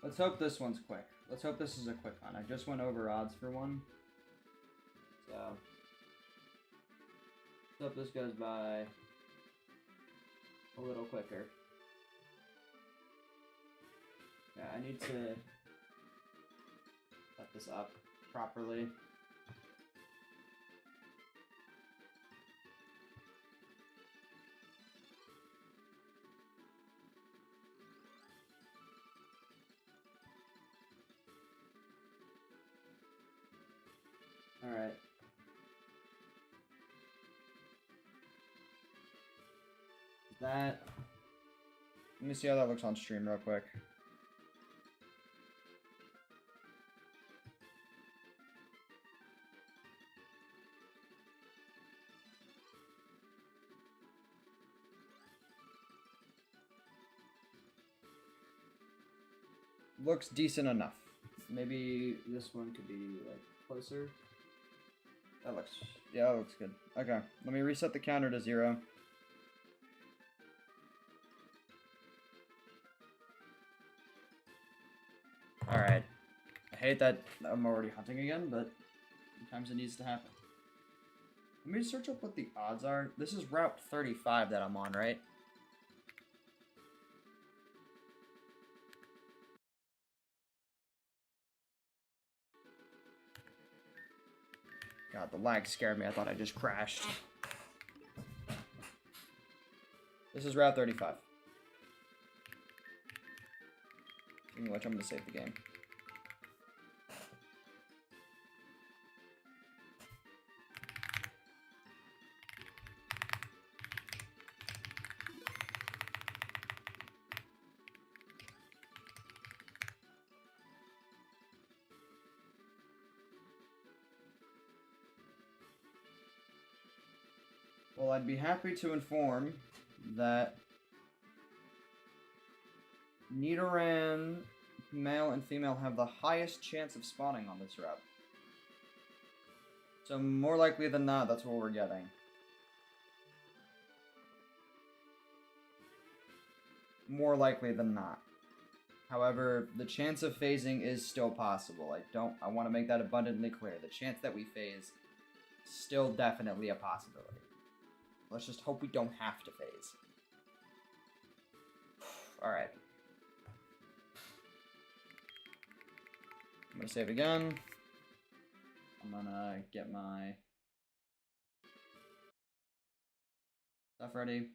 Let's hope this one's quick. Let's hope this is a quick one. I just went over odds for one. So, let's hope this goes by a little quicker. Yeah, I need to set this up properly. Alright. That... Let me see how that looks on stream real quick. looks decent enough. Maybe this one could be like closer. That looks, yeah, that looks good. Okay, let me reset the counter to 0. Alright. I hate that I'm already hunting again, but sometimes it needs to happen. Let me search up what the odds are. This is Route 35 that I'm on, right? God, the lag scared me. I thought I just crashed. This is Route 35. Speaking of which, I'm going to save the game. Well, I'd be happy to inform that Nidoran, male and female, have the highest chance of spawning on this route. So more likely than not, that's what we're getting. More likely than not. However, the chance of phasing is still possible. I want to make that abundantly clear. The chance that we phase, still definitely a possibility. Let's just hope we don't have to phase. Alright. I'm gonna save again. I'm gonna get my stuff ready.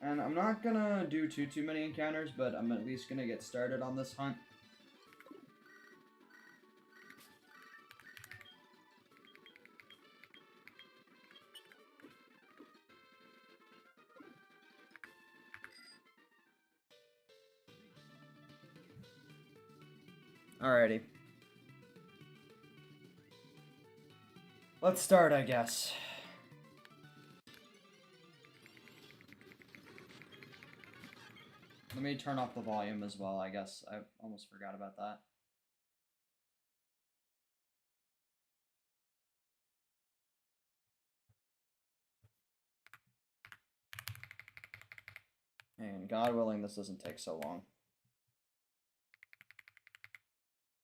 And I'm not gonna do too many encounters, but I'm at least gonna get started on this hunt. Alrighty. Let's start, I guess. Let me turn off the volume as well, I guess. I almost forgot about that. And God willing, this doesn't take so long.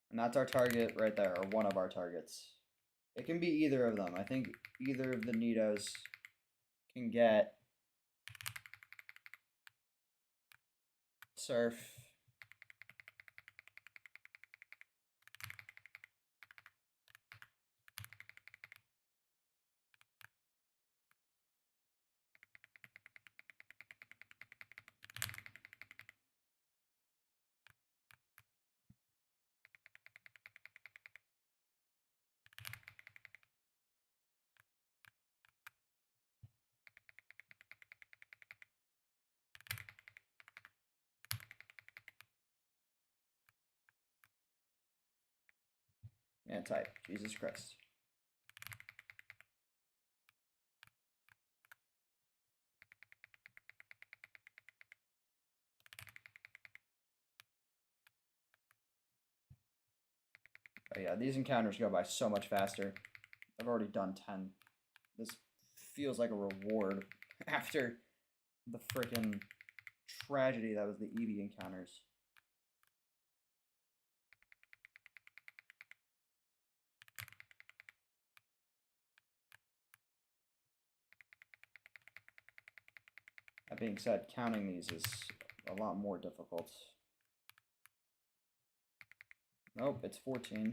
And that's our target right there, or one of our targets. It can be either of them. I think either of the Nidos can get Surf. And type. Jesus Christ. Oh yeah, these encounters go by so much faster. I've already done 10. This feels like a reward after the frickin' tragedy that was the EEVEE encounters. That being said, counting these is a lot more difficult. Nope, it's 14.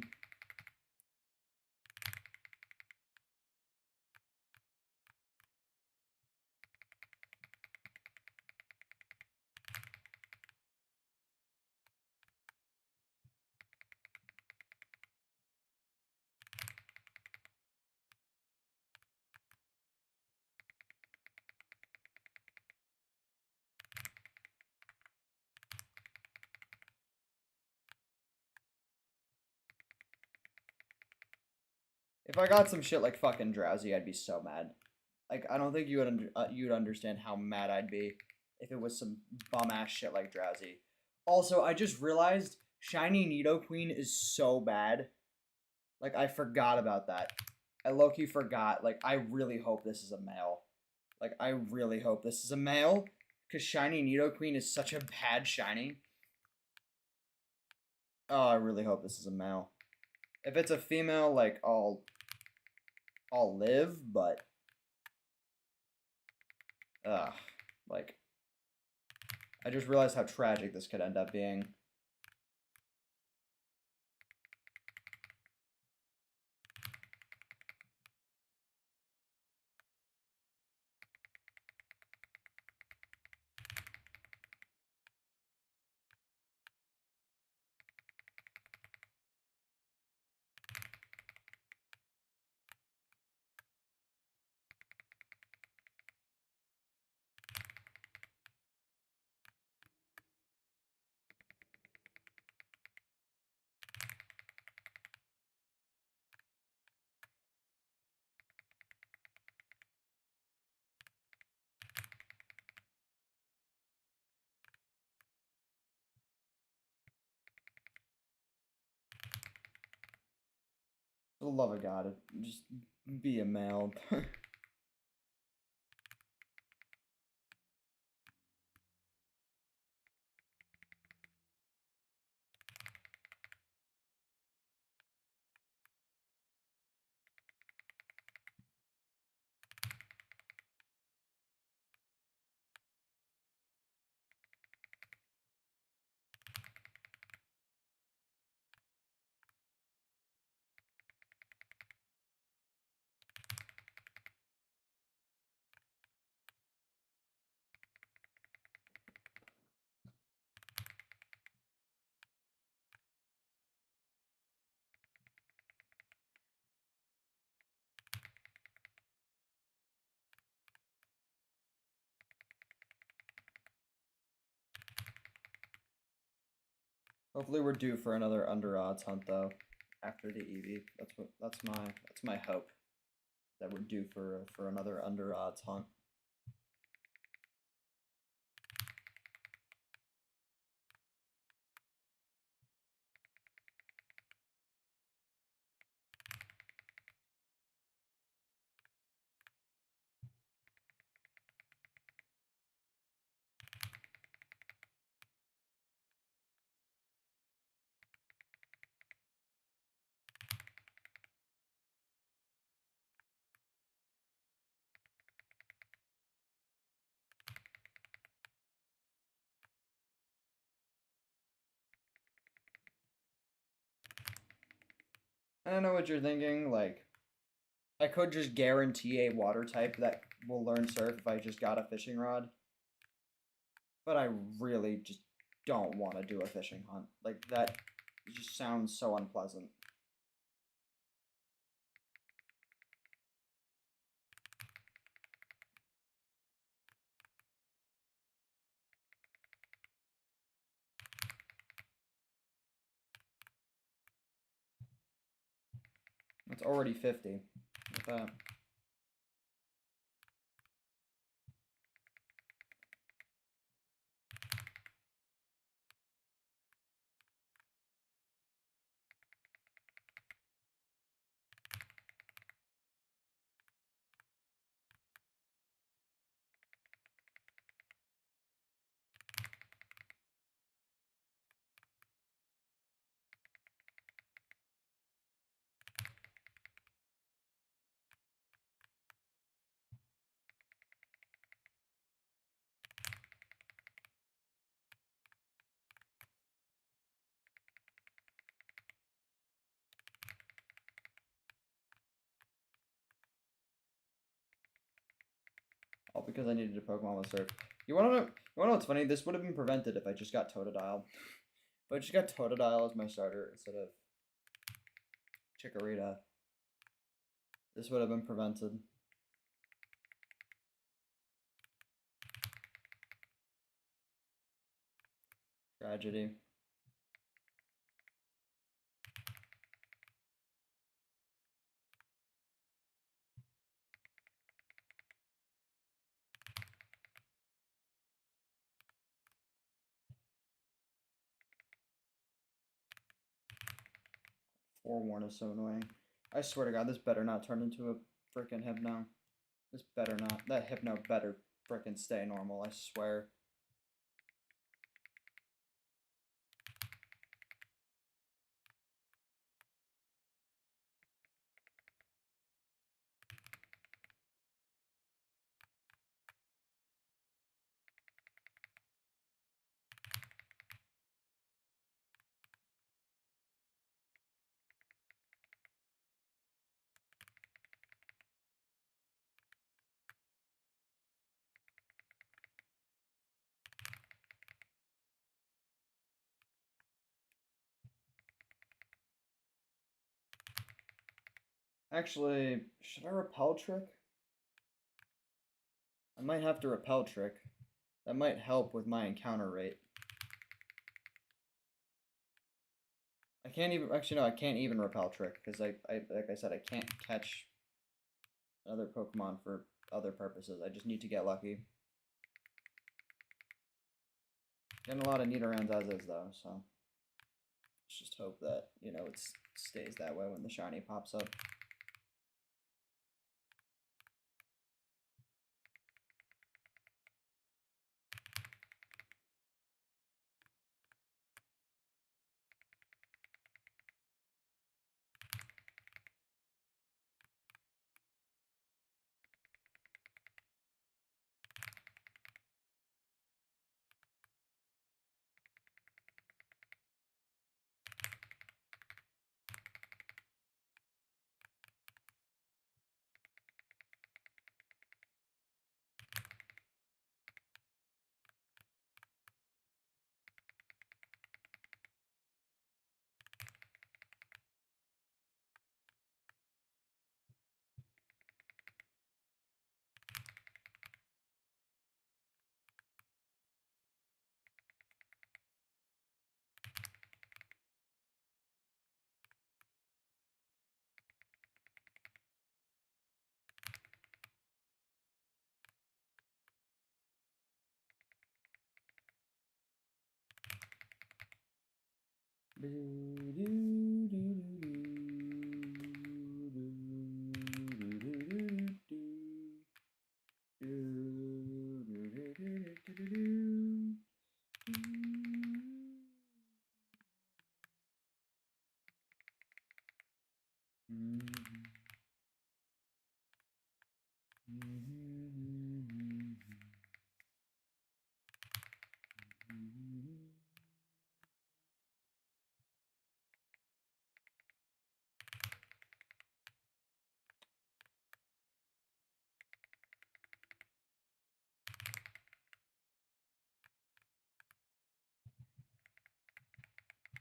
If I got some shit like fucking Drowsy, I'd be so mad. Like, I don't think you'd understand how mad I'd be if it was some bum ass shit like Drowsy. Also, I just realized Shiny Nidoqueen is so bad. Like, I forgot about that. I low-key forgot. Like, I really hope this is a male. Like, I really hope this is a male. Because Shiny Nidoqueen is such a bad shiny. Oh, I really hope this is a male. If it's a female, like, I'll live, but... like... I just realized how tragic this could end up being. For the love of God, just be a male. Hopefully we're due for another under odds hunt though after the EV. That's my hope, that we're due for another under odds hunt. I don't know what you're thinking, like, I could just guarantee a water type that will learn surf if I just got a fishing rod. But I really just don't want to do a fishing hunt. Like, that just sounds so unpleasant. It's already 50. With that. All because I needed a Pokemon with Surf. You wanna know what's funny? This would have been prevented if I just got Totodile. If I just got Totodile as my starter instead of Chikorita, this would have been prevented. Tragedy. Forewarn is so annoying. I swear to God, this better not turn into a frickin' Hypno. This better not. That Hypno better frickin' stay normal, I swear. Actually, should I repel trick? I might have to repel trick. That might help with my encounter rate. I can't even, actually no, I can't even repel trick because like I said, I can't catch other Pokemon for other purposes. I just need to get lucky. Getting a lot of Nidorans as is though, so let's just hope that, you know, it stays that way when the shiny pops up.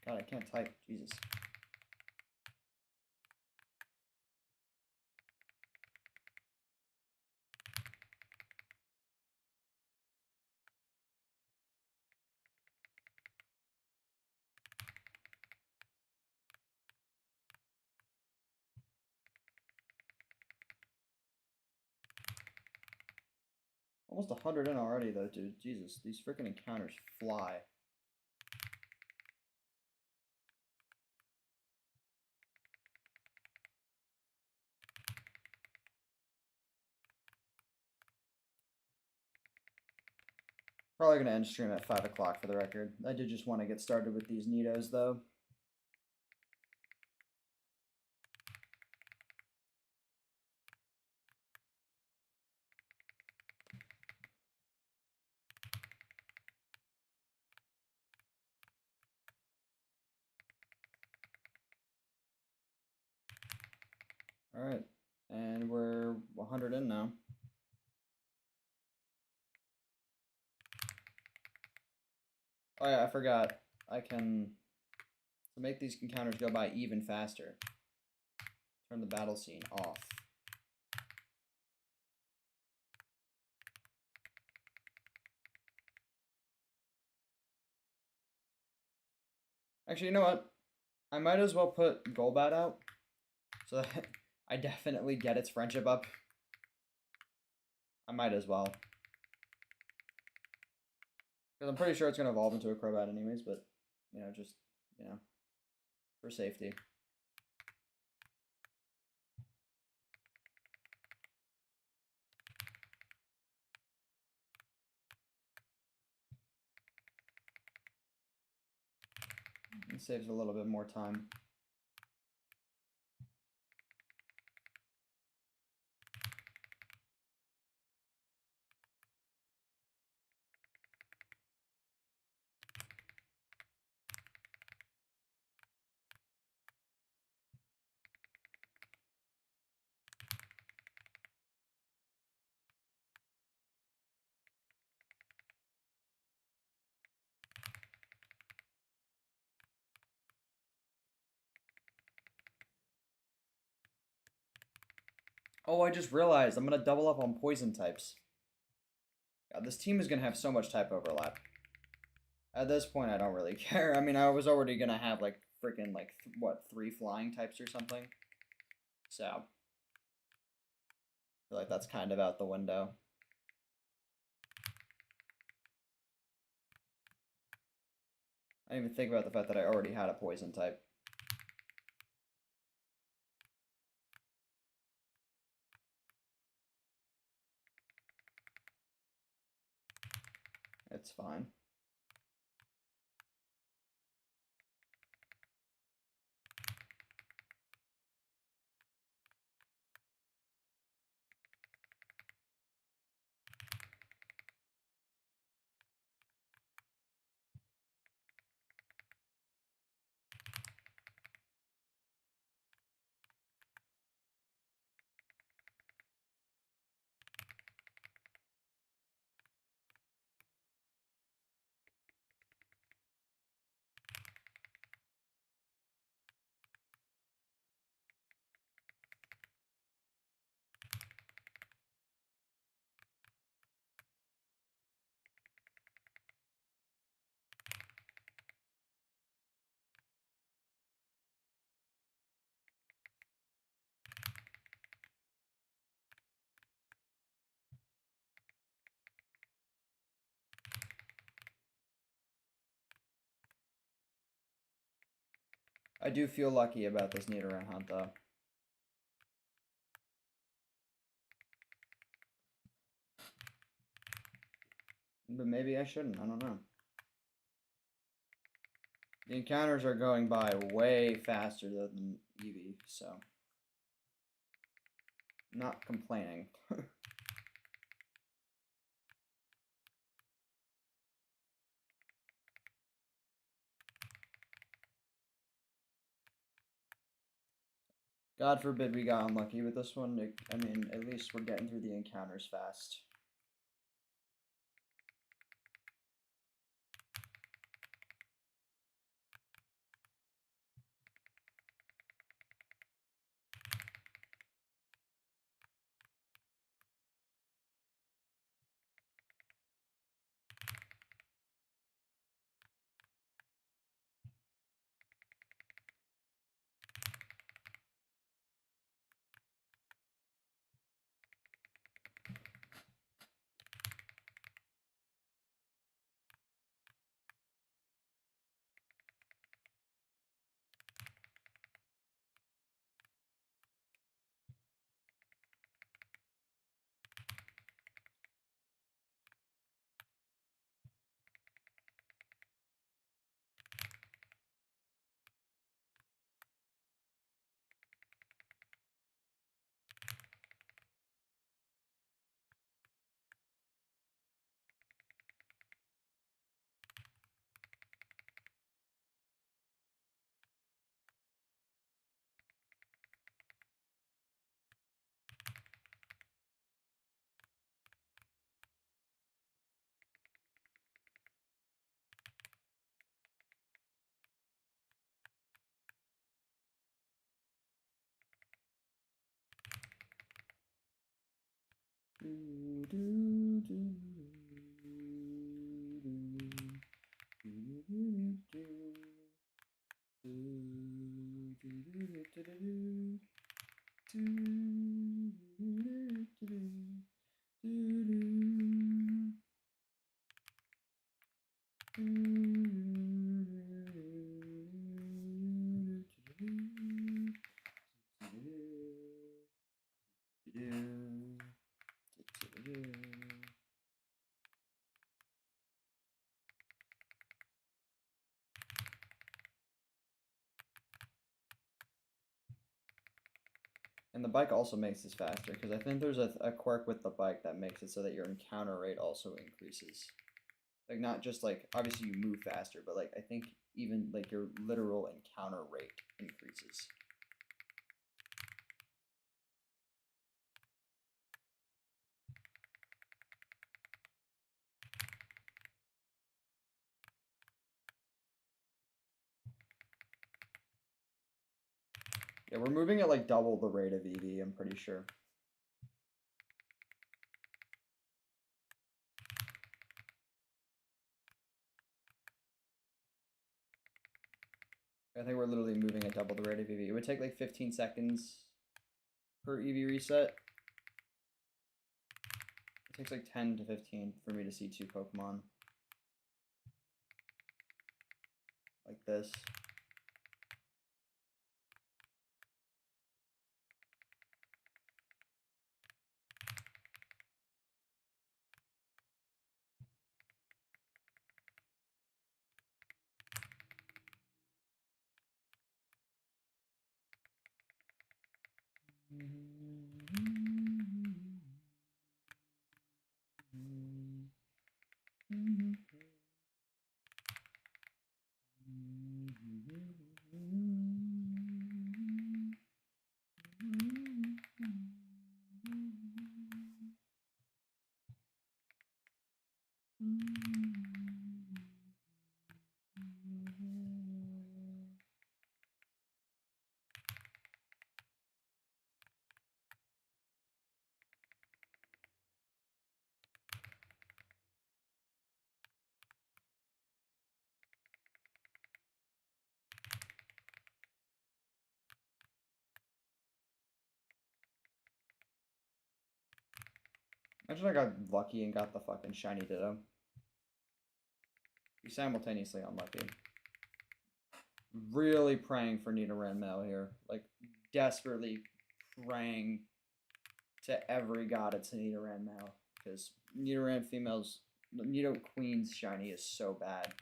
God, I can't type. Jesus. Almost 100 in already, though, dude. Jesus, these freaking encounters fly. Probably going to end stream at 5 o'clock for the record. I did just want to get started with these Nidos, though. Alright, and we're 100 in now. Oh yeah, I forgot. I can, to make these encounters go by even faster, turn the battle scene off. Actually, you know what? I might as well put Golbat out, so that I definitely get its friendship up. I might as well. Because I'm pretty sure it's going to evolve into a Crobat anyways, but, you know, just, you know, for safety. It saves a little bit more time. Oh, I just realized I'm gonna double up on poison types. God, this team is gonna have so much type overlap. At this point, I don't really care. I mean, I was already gonna have like freaking like what 3 flying types or something. So I feel like that's kind of out the window. I didn't even think about the fact that I already had a poison type. It's fine. I do feel lucky about this Nidoran hunt, though. But maybe I shouldn't. I don't know. The encounters are going by way faster than EEVEE, so I'm not complaining. God forbid we got unlucky with this one. I mean, at least we're getting through the encounters fast. And the bike also makes this faster, because I think there's a quirk with the bike that makes it so that your encounter rate also increases. Like, not just, like, obviously you move faster, but, like, I think even, like, your literal encounter rate increases. Yeah, we're moving at, like, double the rate of EV, I'm pretty sure. I think we're literally moving at double the rate of EV. It would take like 15 seconds per EV reset. It takes like 10 to 15 for me to see 2 Pokemon. Like this. Imagine I got lucky and got the fucking shiny Ditto. You simultaneously unlucky. Really praying for Nidoran male here. Like, desperately praying to every god it's a Nidoran male. Because Nidoran females, Nido Queen's shiny is so bad.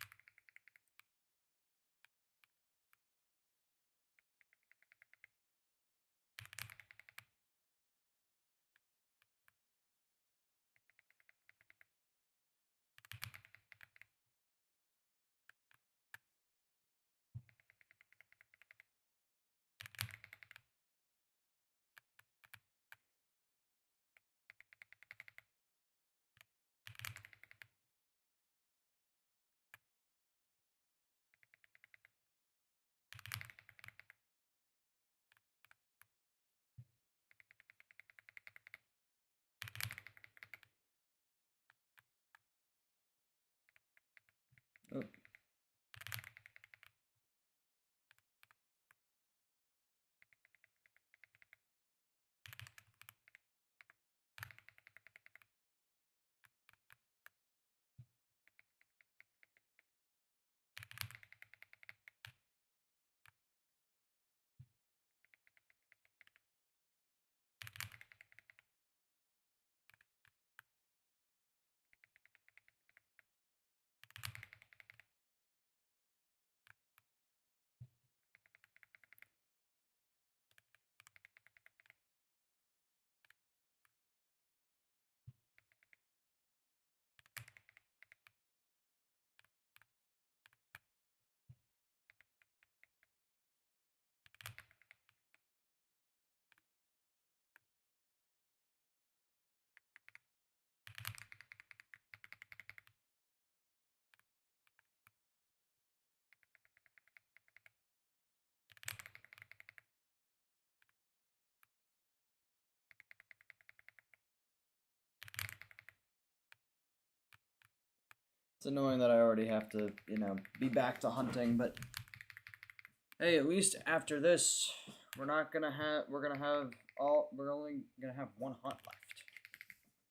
Oh. It's annoying that I already have to, you know, be back to hunting, but hey, at least after this, we're only gonna have one hunt left.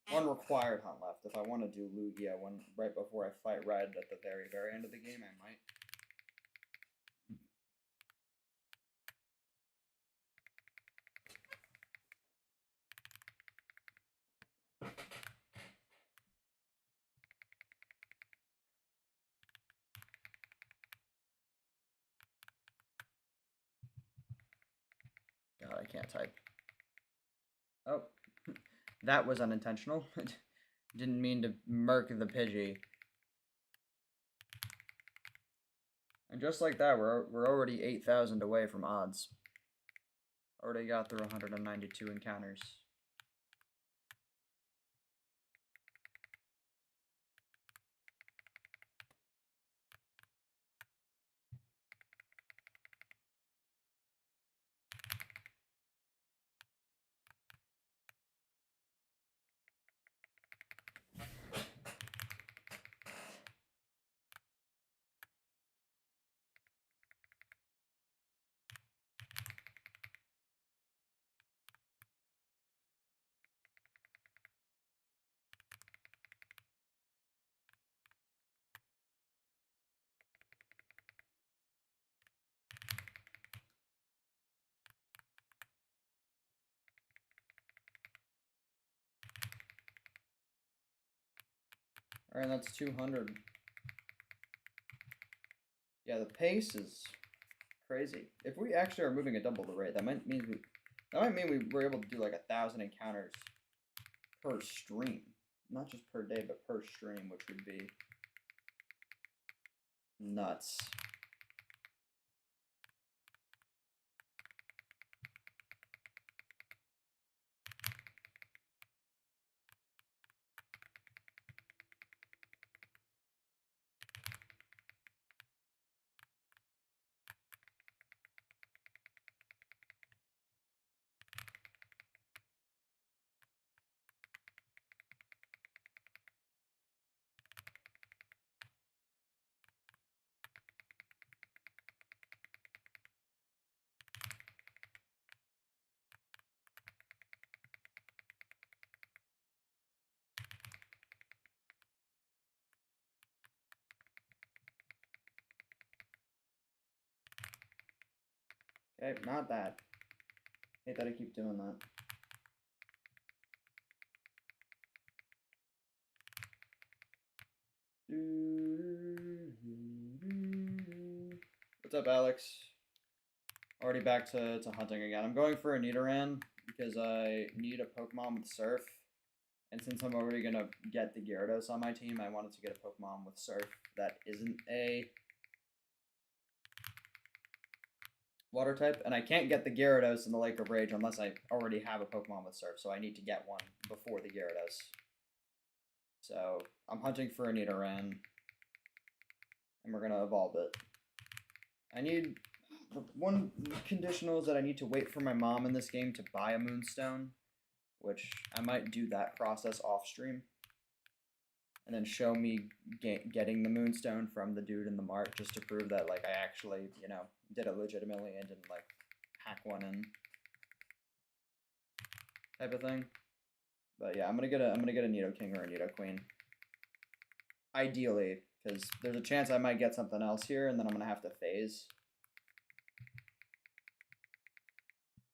One required hunt left. If I want to do Lugia right before I fight Red at the very, very end of the game, I might. God, I can't type. Oh, that was unintentional. Didn't mean to murk the Pidgey. And just like that, we're already 8,000 away from odds. Already got through 192 encounters. Alright, that's 200. Yeah, the pace is crazy. If we actually are moving at double the rate, that might mean we were able to do like 1,000 encounters per stream. Not just per day, but per stream, which would be nuts. Okay, not that. Hate that I keep doing that. What's up, Alex? Already back to hunting again. I'm going for a Nidoran because I need a Pokemon with Surf. And since I'm already going to get the Gyarados on my team, I wanted to get a Pokemon with Surf that isn't a water type. And I can't get the Gyarados in the Lake of Rage unless I already have a Pokemon with Surf. So I need to get one before the Gyarados. So I'm hunting for a Nidoran. And we're going to evolve it. I need... One conditional is that I need to wait for my mom in this game to buy a Moonstone. Which I might do that process off stream. And then show me getting the Moonstone from the dude in the mart just to prove that like I actually, you know, did it legitimately and didn't like hack one in type of thing. But yeah, I'm gonna get a Nidoking or a Nidoqueen. Ideally, because there's a chance I might get something else here and then I'm gonna have to phase.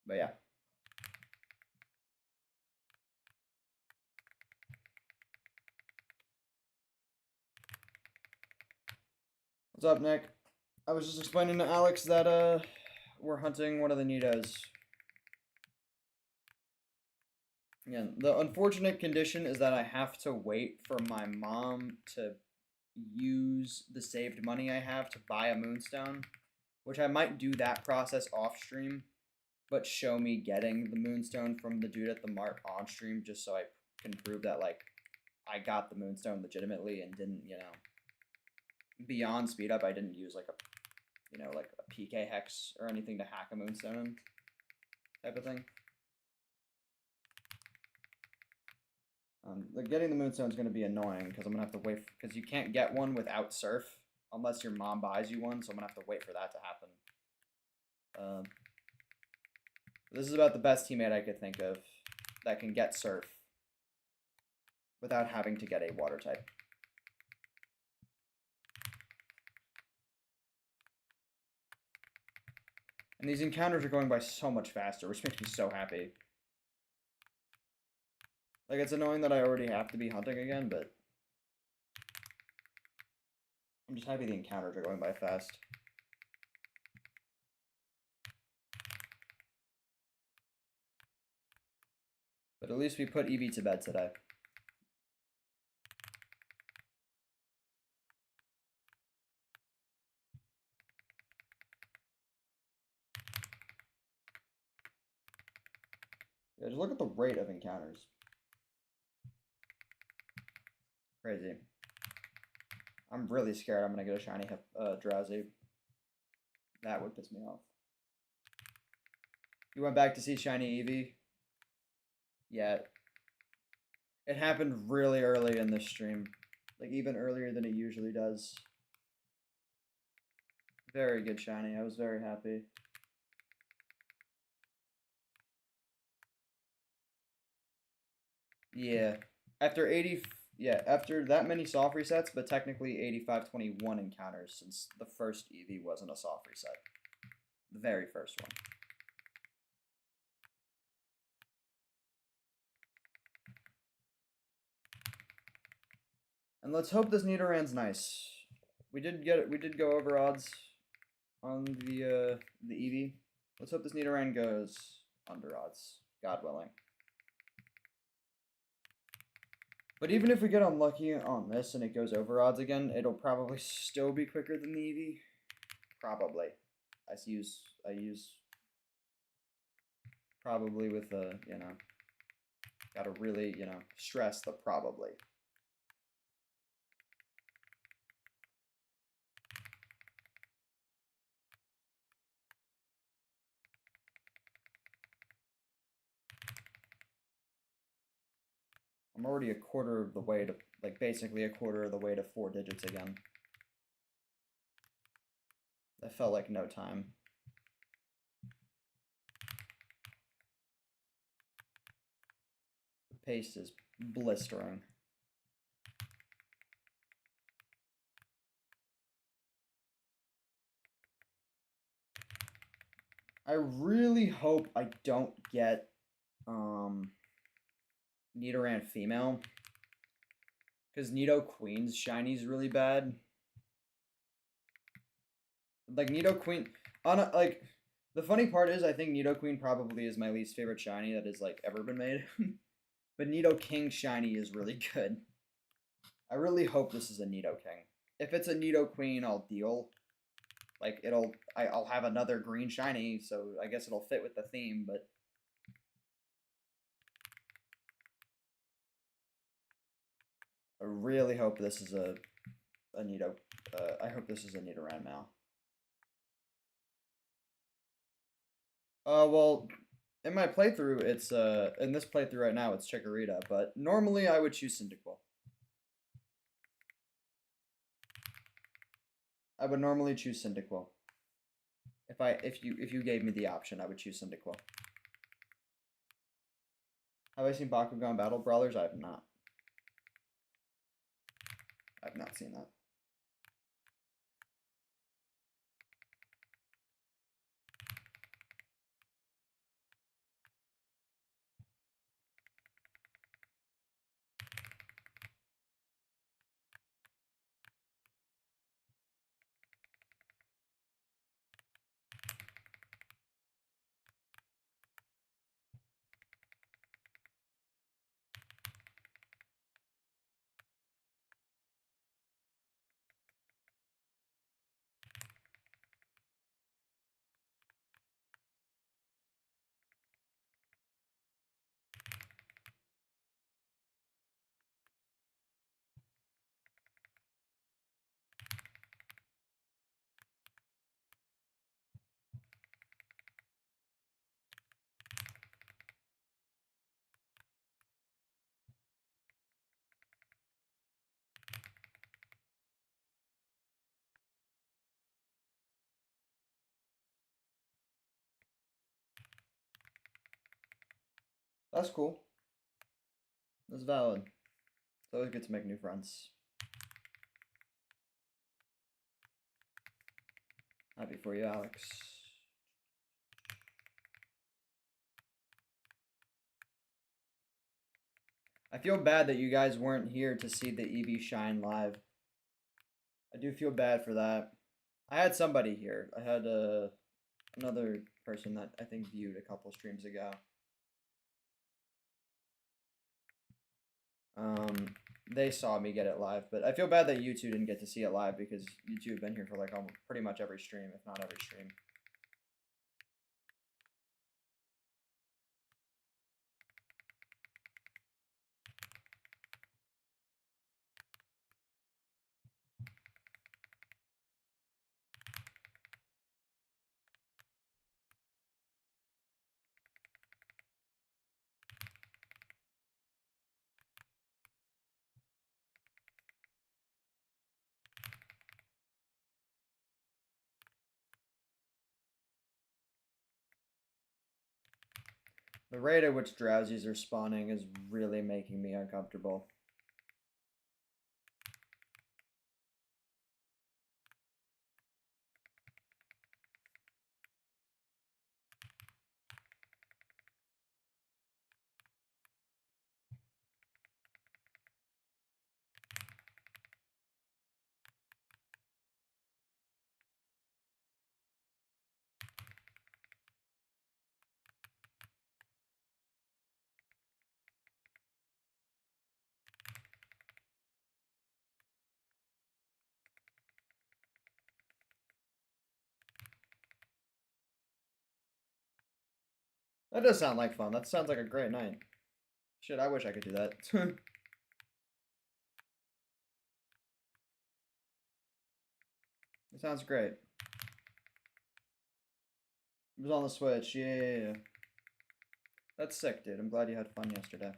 But yeah. What's up, Nick? I was just explaining to Alex that we're hunting one of the Nidos. Again, the unfortunate condition is that I have to wait for my mom to use the saved money I have to buy a Moonstone, which I might do that process off stream, but show me getting the Moonstone from the dude at the mart on stream just so I can prove that like I got the Moonstone legitimately and didn't, you know, beyond speed up I didn't use like a, you know, like a PK hex or anything to hack a Moonstone type of thing. Getting the Moonstone is going to be annoying because I'm going to have to wait, because you can't get one without Surf unless your mom buys you one, so I'm going to have to wait for that to happen. This is about the best teammate I could think of that can get Surf without having to get a water type. And these encounters are going by so much faster, which makes me so happy. Like, it's annoying that I already have to be hunting again, but I'm just happy the encounters are going by fast. But at least we put EV to bed today. Yeah, just look at the rate of encounters. Crazy. I'm really scared I'm gonna get a shiny Drowsy. That would piss me off. You went back to see shiny Eevee? Yeah. It happened really early in this stream. Like, even earlier than it usually does. Very good shiny. I was very happy. Yeah. After after that many soft resets, but technically 8521 encounters since the first Eevee wasn't a soft reset. The very first one. And let's hope this Nidoran's nice. We did go over odds on the Eevee. Let's hope this Nidoran goes under odds, God willing. But even if we get unlucky on this and it goes over odds again, it'll probably still be quicker than the Eevee. Probably. I use probably with a, you know, gotta really, you know, stress the probably. I'm already a quarter of the way to, like, basically a quarter of the way to 4 digits again. That felt like no time. The pace is blistering. I really hope I don't get Nidoran female, because Nidoqueen's shiny's really bad. Like Nidoqueen, like the funny part is I think Nidoqueen probably is my least favorite shiny that has like ever been made, but Nidoking shiny is really good. I really hope this is a Nidoking. If it's a Nidoqueen, I'll deal. Like I'll have another green shiny, so I guess it'll fit with the theme, but I really hope this is a Nido. I hope this is a Nidoran Mal. Well, in my playthrough, it's in this playthrough right now, it's Chikorita, but normally I would choose Cyndaquil. I would normally choose Cyndaquil. If you gave me the option, I would choose Cyndaquil. Have I seen Bakugan Battle Brawlers? I have not. I've not seen that. That's cool. That's valid. It's always good to make new friends. Happy for you, Alex. I feel bad that you guys weren't here to see the EV shine live. I do feel bad for that. I had somebody here. I had another person that I think viewed a couple streams ago. They saw me get it live, but I feel bad that you two didn't get to see it live because you two have been here for like almost pretty much every stream, if not every stream. The rate at which drowsies are spawning is really making me uncomfortable. That does sound like fun. That sounds like a great night. Shit, I wish I could do that. It sounds great. It was on the Switch. Yeah. That's sick, dude. I'm glad you had fun yesterday.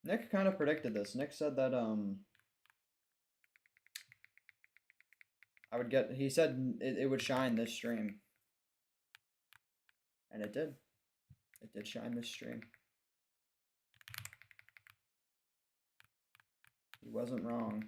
Nick kind of predicted this. Nick said that he said it would shine this stream. And it did. It did shine this stream. He wasn't wrong.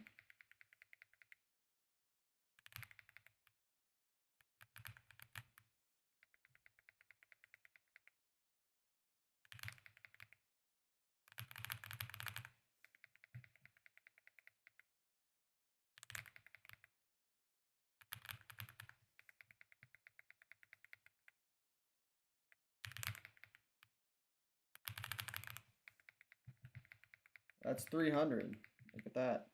That's 300. Look at that.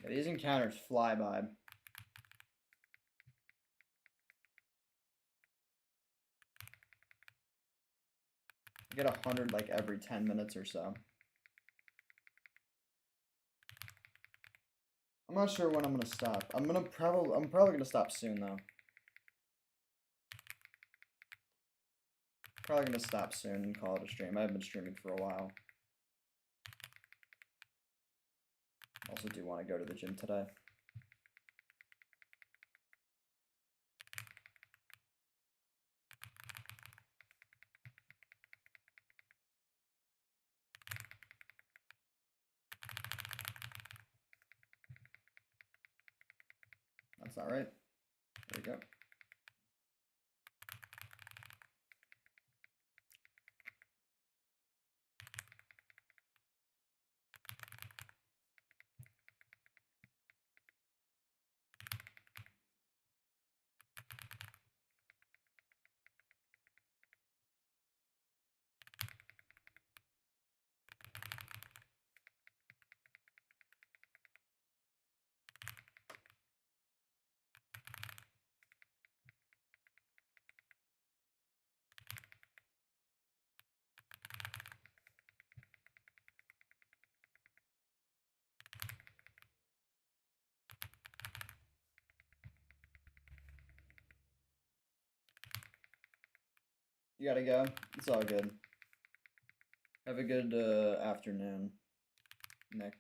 Yeah, these encounters fly by. I get 100 like every 10 minutes or so. I'm not sure when I'm gonna stop. I'm probably gonna stop soon though. Probably gonna stop soon and call it a stream. I haven't been streaming for a while. Also do want to go to the gym today. That's not right. There we go. You gotta go. It's all good. Have a good afternoon, Nick.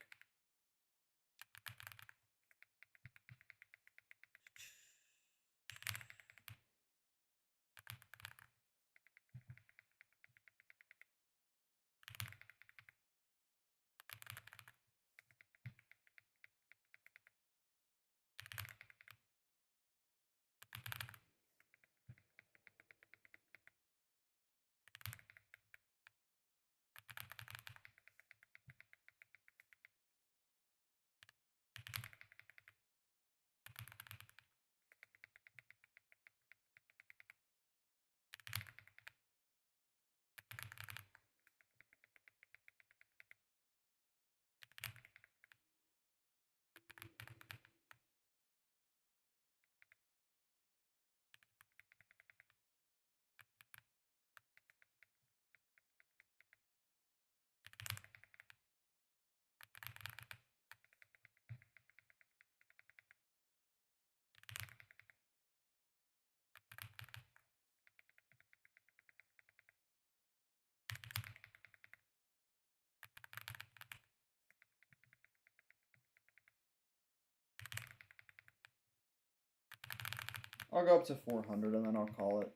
I'll go up to 400 and then I'll call it.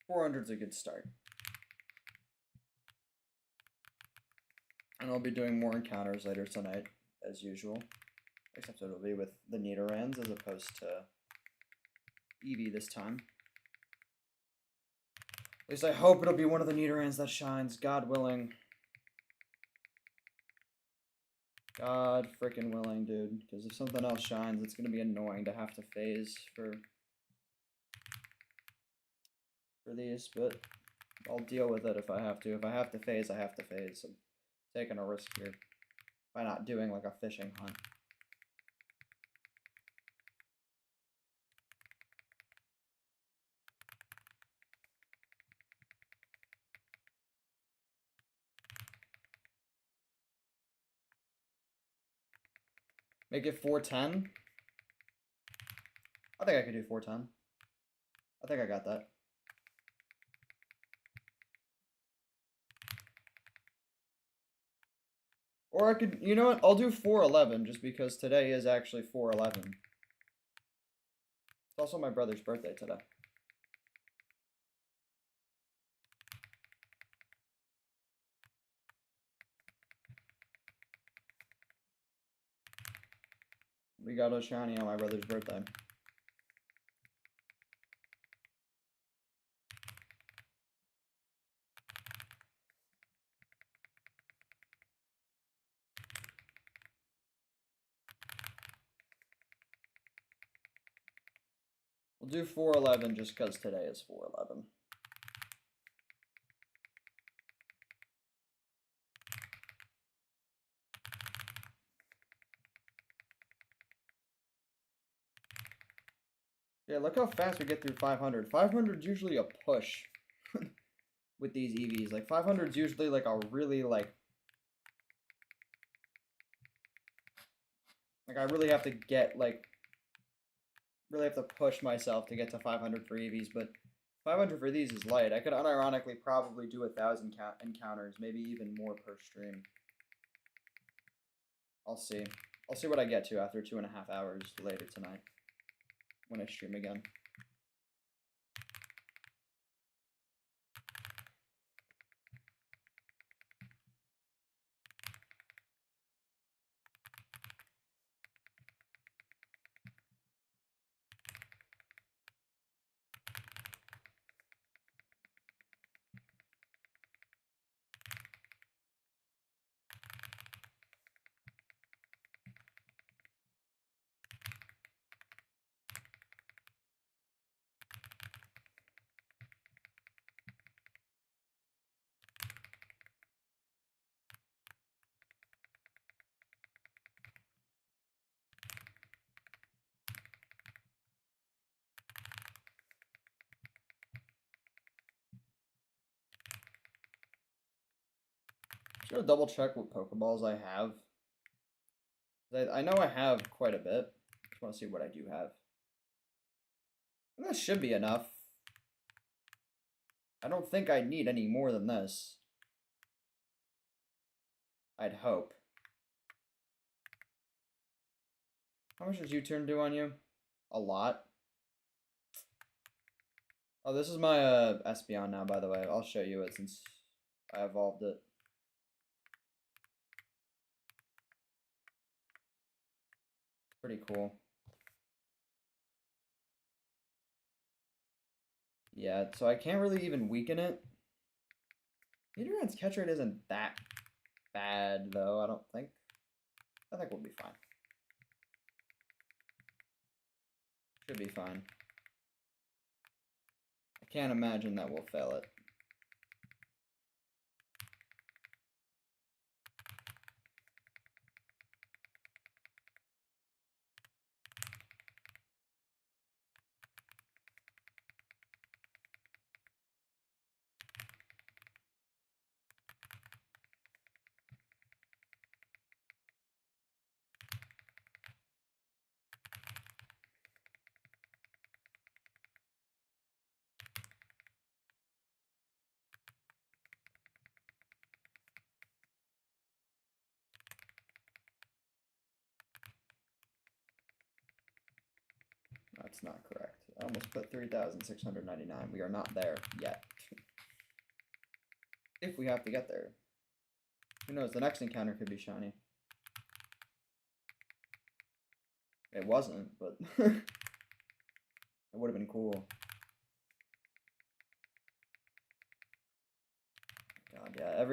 400's a good start. And I'll be doing more encounters later tonight, as usual. Except it'll be with the Nidorans as opposed to EEVEE this time. At least I hope it'll be one of the Nidorans that shines, God willing. God frickin' willing, dude. Because if something else shines, it's gonna be annoying to have to phase for these, but I'll deal with it if I have to. If I have to phase, I have to phase. I'm taking a risk here by not doing like a fishing hunt. Make it 410. I think I could do 410. I think I got that. Or I could, you know what? I'll do 411 just because today is actually 411. It's also my brother's birthday today. We got a shiny on my brother's birthday. We'll do 411 just because today is 411. Yeah, look how fast we get through 500. 500 is usually a push with these EVs. Like 500 is usually like a really like I really have to get like really have to push myself to get to 500 for EVs, but 500 for these is light. I could unironically probably do 1,000 encounters, maybe even more per stream. I'll see. I'll see what I get to after 2.5 hours later tonight when I stream again. Just gonna double check what Pokeballs I have. I know I have quite a bit. Just want to see what I do have. And that should be enough. I don't think I need any more than this. I'd hope. How much does U-turn do on you? A lot. Oh, this is my Espeon now, by the way. I'll show you it since I evolved it. Pretty cool. Yeah, so I can't really even weaken it. Nidoran's catch rate isn't that bad, though, I don't think. I think we'll be fine. Should be fine. I can't imagine that we'll fail it. That's not correct. I almost put 3,699. We are not there yet. If we have to get there. Who knows, the next encounter could be shiny. It wasn't, but it would have been cool. God, yeah,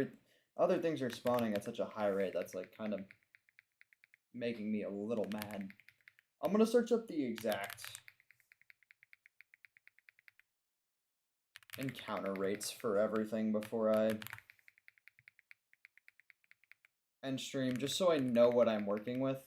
other things are spawning at such a high rate that's like kind of making me a little mad. I'm gonna search up the exact encounter rates for everything before I end stream, just so I know what I'm working with.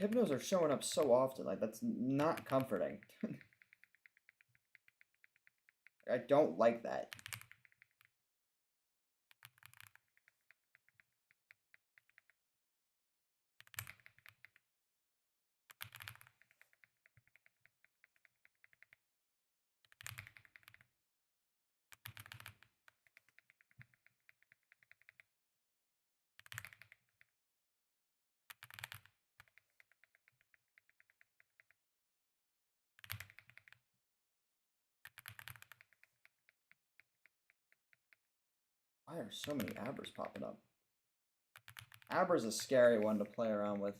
Hypnos are showing up so often, like that's not comforting. I don't like that. Why are so many Abbers popping up? Abber's a scary one to play around with.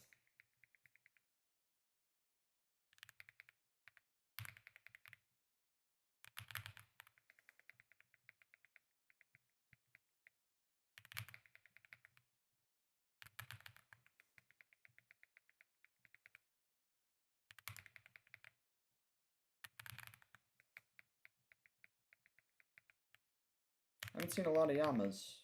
I haven't seen a lot of Yamas.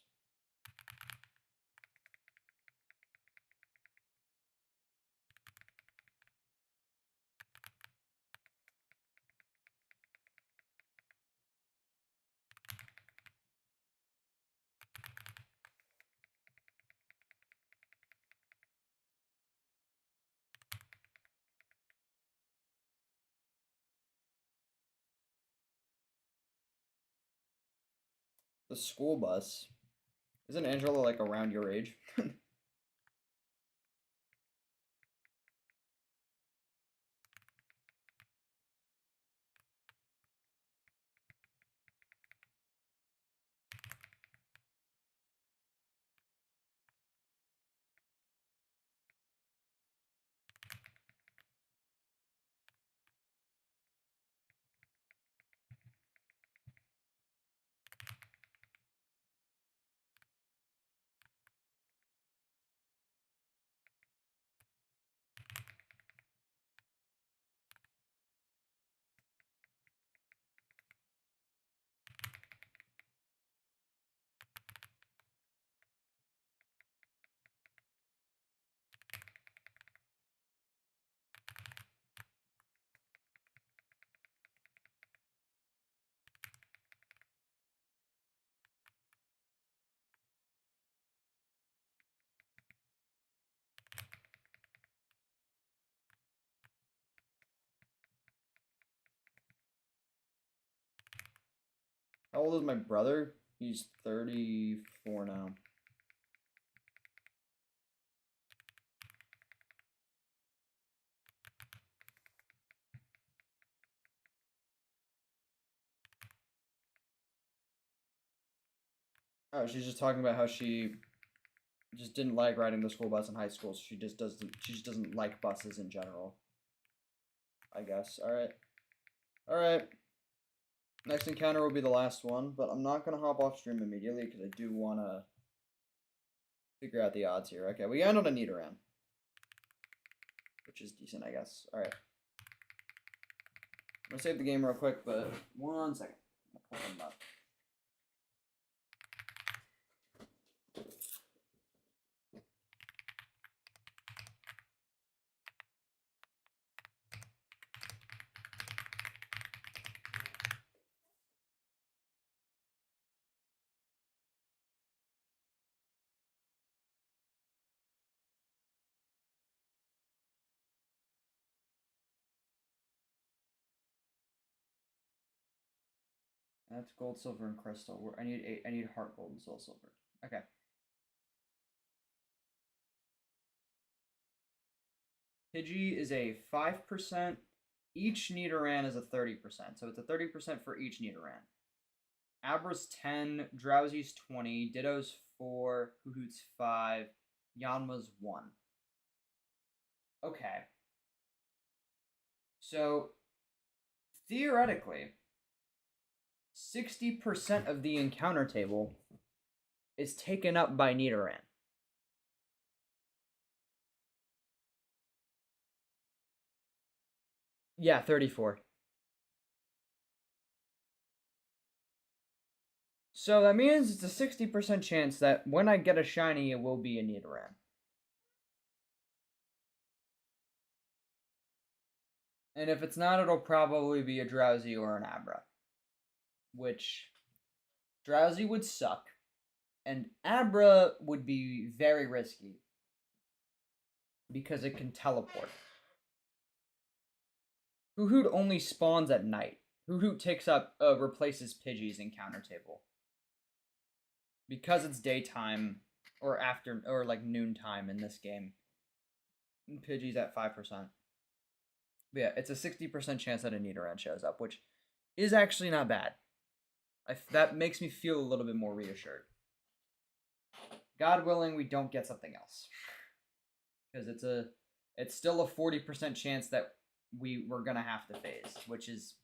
The school bus. Isn't Angela like around your age? How old is my brother? He's 34 now. Oh, she's just talking about how she just didn't like riding the school bus in high school, so she just doesn't like buses in general. I guess. Alright. Alright. Next encounter will be the last one, but I'm not gonna hop off stream immediately because I do wanna figure out the odds here. Okay, we end on a Nidoran, which is decent, I guess. Alright. gonna save the game real quick, but 1 second. I'll pull them up. That's gold, silver, and crystal. I need heart gold and soul silver. Okay. Pidgey is a 5%. Each Nidoran is a 30%. So it's a 30% for each Nidoran. Abra's 10, Drowsy's 20, Ditto's 4, Hoothoot's 5, Yanma's 1. Okay. So, theoretically, 60% of the encounter table is taken up by Nidoran. Yeah, 34. So that means it's a 60% chance that when I get a shiny, it will be a Nidoran. And if it's not, it'll probably be a Drowsy or an Abra. Which, Drowsy would suck, and Abra would be very risky because it can teleport. Hoothoot only spawns at night. Hoothoot replaces Pidgey's encounter table. Because it's daytime or like noontime in this game, Pidgey's at 5%. But yeah, it's a 60% chance that a Nidoran shows up, which is actually not bad. That makes me feel a little bit more reassured. God willing, we don't get something else. Because it's still a 40% chance that we're gonna have to phase, which is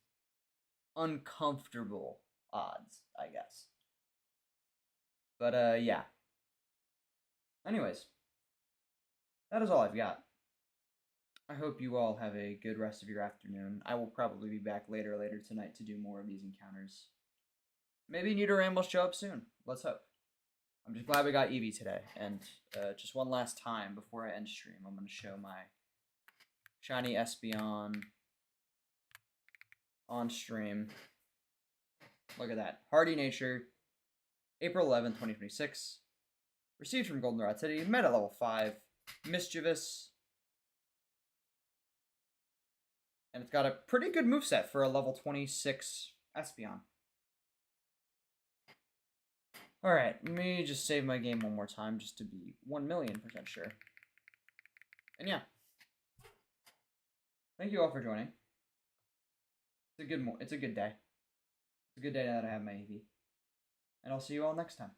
uncomfortable odds, I guess. But yeah. Anyways, that is all I've got. I hope you all have a good rest of your afternoon. I will probably be back later tonight to do more of these encounters. Maybe Nidoran will show up soon. Let's hope. I'm just glad we got EEVEE today. And just one last time before I end stream, I'm going to show my shiny Espeon on stream. Look at that. Hardy Nature, April 11th, 2026. Received from Goldenrod City, met at level 5. Mischievous. And it's got a pretty good moveset for a level 26 Espeon. Alright, let me just save my game one more time just to be 1,000,000% sure. And yeah. Thank you all for joining. It's a good day. It's a good day now that I have my EEVEE. And I'll see you all next time.